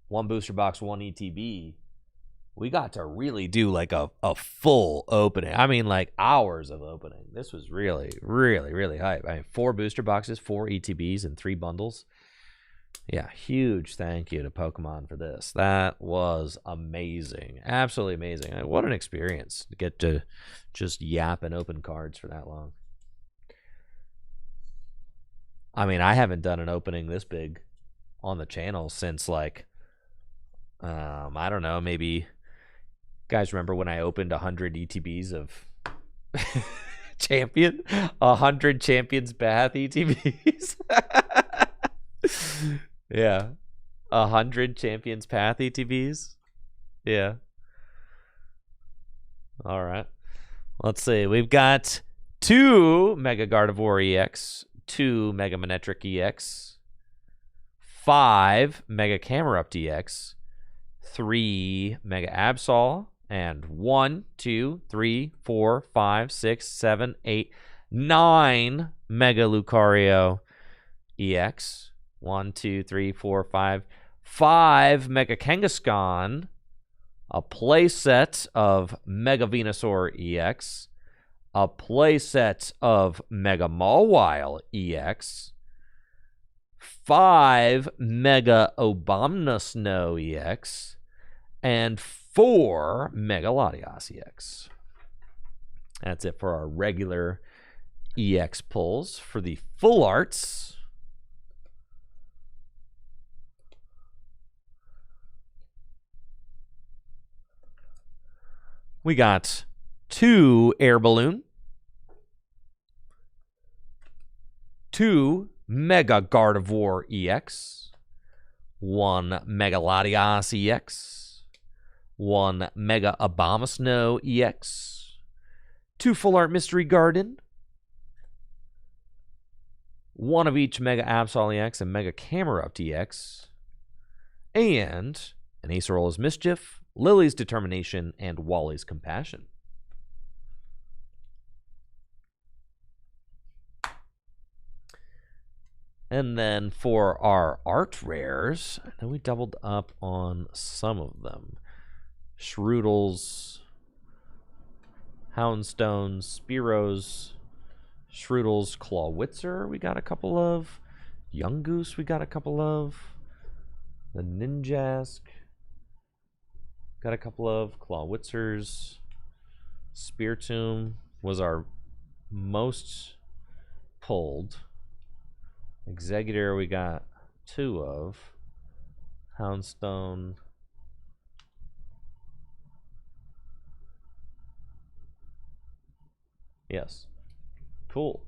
one booster box, one ETB. We got to really do like a full opening. I mean, like hours of opening. This was really, really, really hype. I mean, 4 booster boxes, 4 ETBs, and 3 bundles. Yeah, huge thank you to Pokemon for this. That was amazing. Absolutely amazing. What an experience to get to just yap and open cards for that long. I mean, I haven't done an opening this big on the channel since like, I don't know, maybe, guys remember when I opened 100 ETBs of Champion? 100 Champions Path ETBs? Yeah. 100 Champions Path ETBs? Yeah. All right. Let's see. We've got 2 Mega Gardevoir EX, 2 Mega Manectric EX, 5 Mega Camerupt EX, 3 Mega Absol, and 1, 2, 3, 4, 5, 6, 7, 8, 9 Mega Lucario EX. 1, 2, 3, 4, 5. 5 Mega Kangaskhan, a playset of Mega Venusaur EX, a playset of Mega Mawile EX, 5 Mega Abomasnow EX, and 4 Mega Latias EX. That's it for our regular EX pulls. For the full arts, we got 2 Air Balloon, 2 Mega Gardevoir EX, 1 Mega Latias EX, 1 Mega Abomasnow EX, 2 Full Art Mystery Garden, 1 of each Mega Absol EX and Mega Camerupt EX, and an Acerolas Mischief, Lily's Determination, and Wally's Compassion. And then for our art rares, I know we doubled up on some of them. Shroodles, Houndstones, Spearows, Shroodles, Clawitzer we got a couple of. Young Goose we got a couple of. The Ninjask got a couple of. Clawitzers. Speartomb was our most pulled. Executor we got 2 of. Houndstone. Yes. Cool.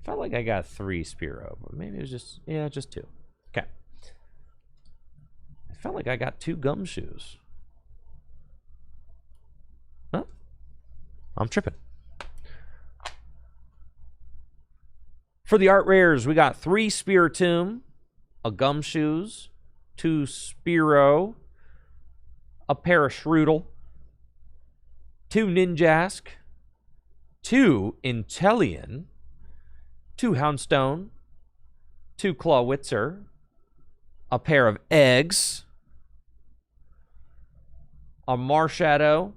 Felt like I got 3 Spearow, but maybe it was just, yeah, just 2. Okay. I felt like I got 2 Gumshoes. Huh? I'm tripping. For the art rares, we got 3 Spiritomb, a Gumshoes, 2 Spearow, a pair of Shroodle, 2 Ninjask, 2 Inteleon, 2 Houndstone, 2 Clawitzer, a pair of Eggs, a Marshadow,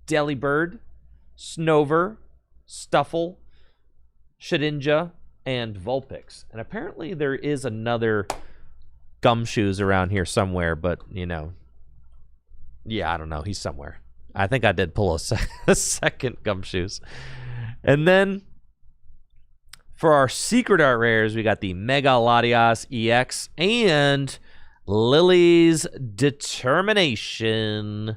Delibird, Snover, Stuffle, Shedinja, and Vulpix. And apparently there is another Gumshoes around here somewhere, but, you know, yeah, I don't know. He's somewhere. I think I did pull a second Gumshoes. And then for our secret art rares, we got the Mega Latias EX and Lily's Determination.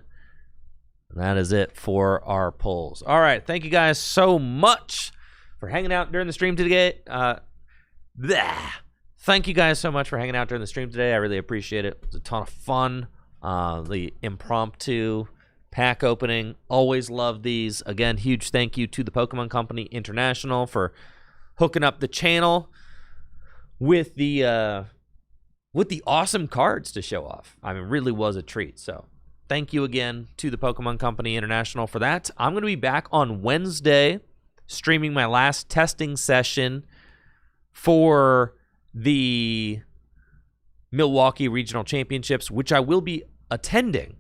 And that is it for our polls. All right. Thank you guys so much for hanging out during the stream today. Thank you guys so much for hanging out during the stream today. I really appreciate it. It was a ton of fun. The impromptu pack opening. Always love these. Again, huge thank you to the Pokemon Company International for hooking up the channel with the awesome cards to show off. I mean, really was a treat. So thank you again to the Pokemon Company International for that. I'm going to be back on Wednesday streaming my last testing session for the Milwaukee Regional Championships, which I will be attending.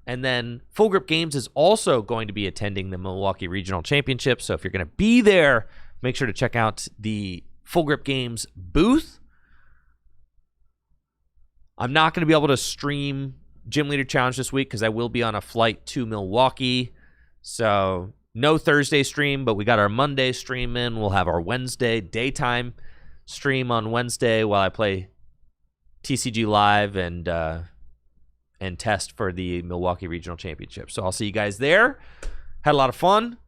And then Full Grip Games is also going to be attending the Milwaukee Regional Championships. So if you're going to be there, make sure to check out the Full Grip Games booth. I'm not going to be able to stream Gym Leader Challenge this week because I will be on a flight to Milwaukee. So no Thursday stream, but we got our Monday stream in. We'll have our Wednesday daytime stream on Wednesday while I play TCG Live and test for the Milwaukee Regional Championship. So I'll see you guys there. Had a lot of fun.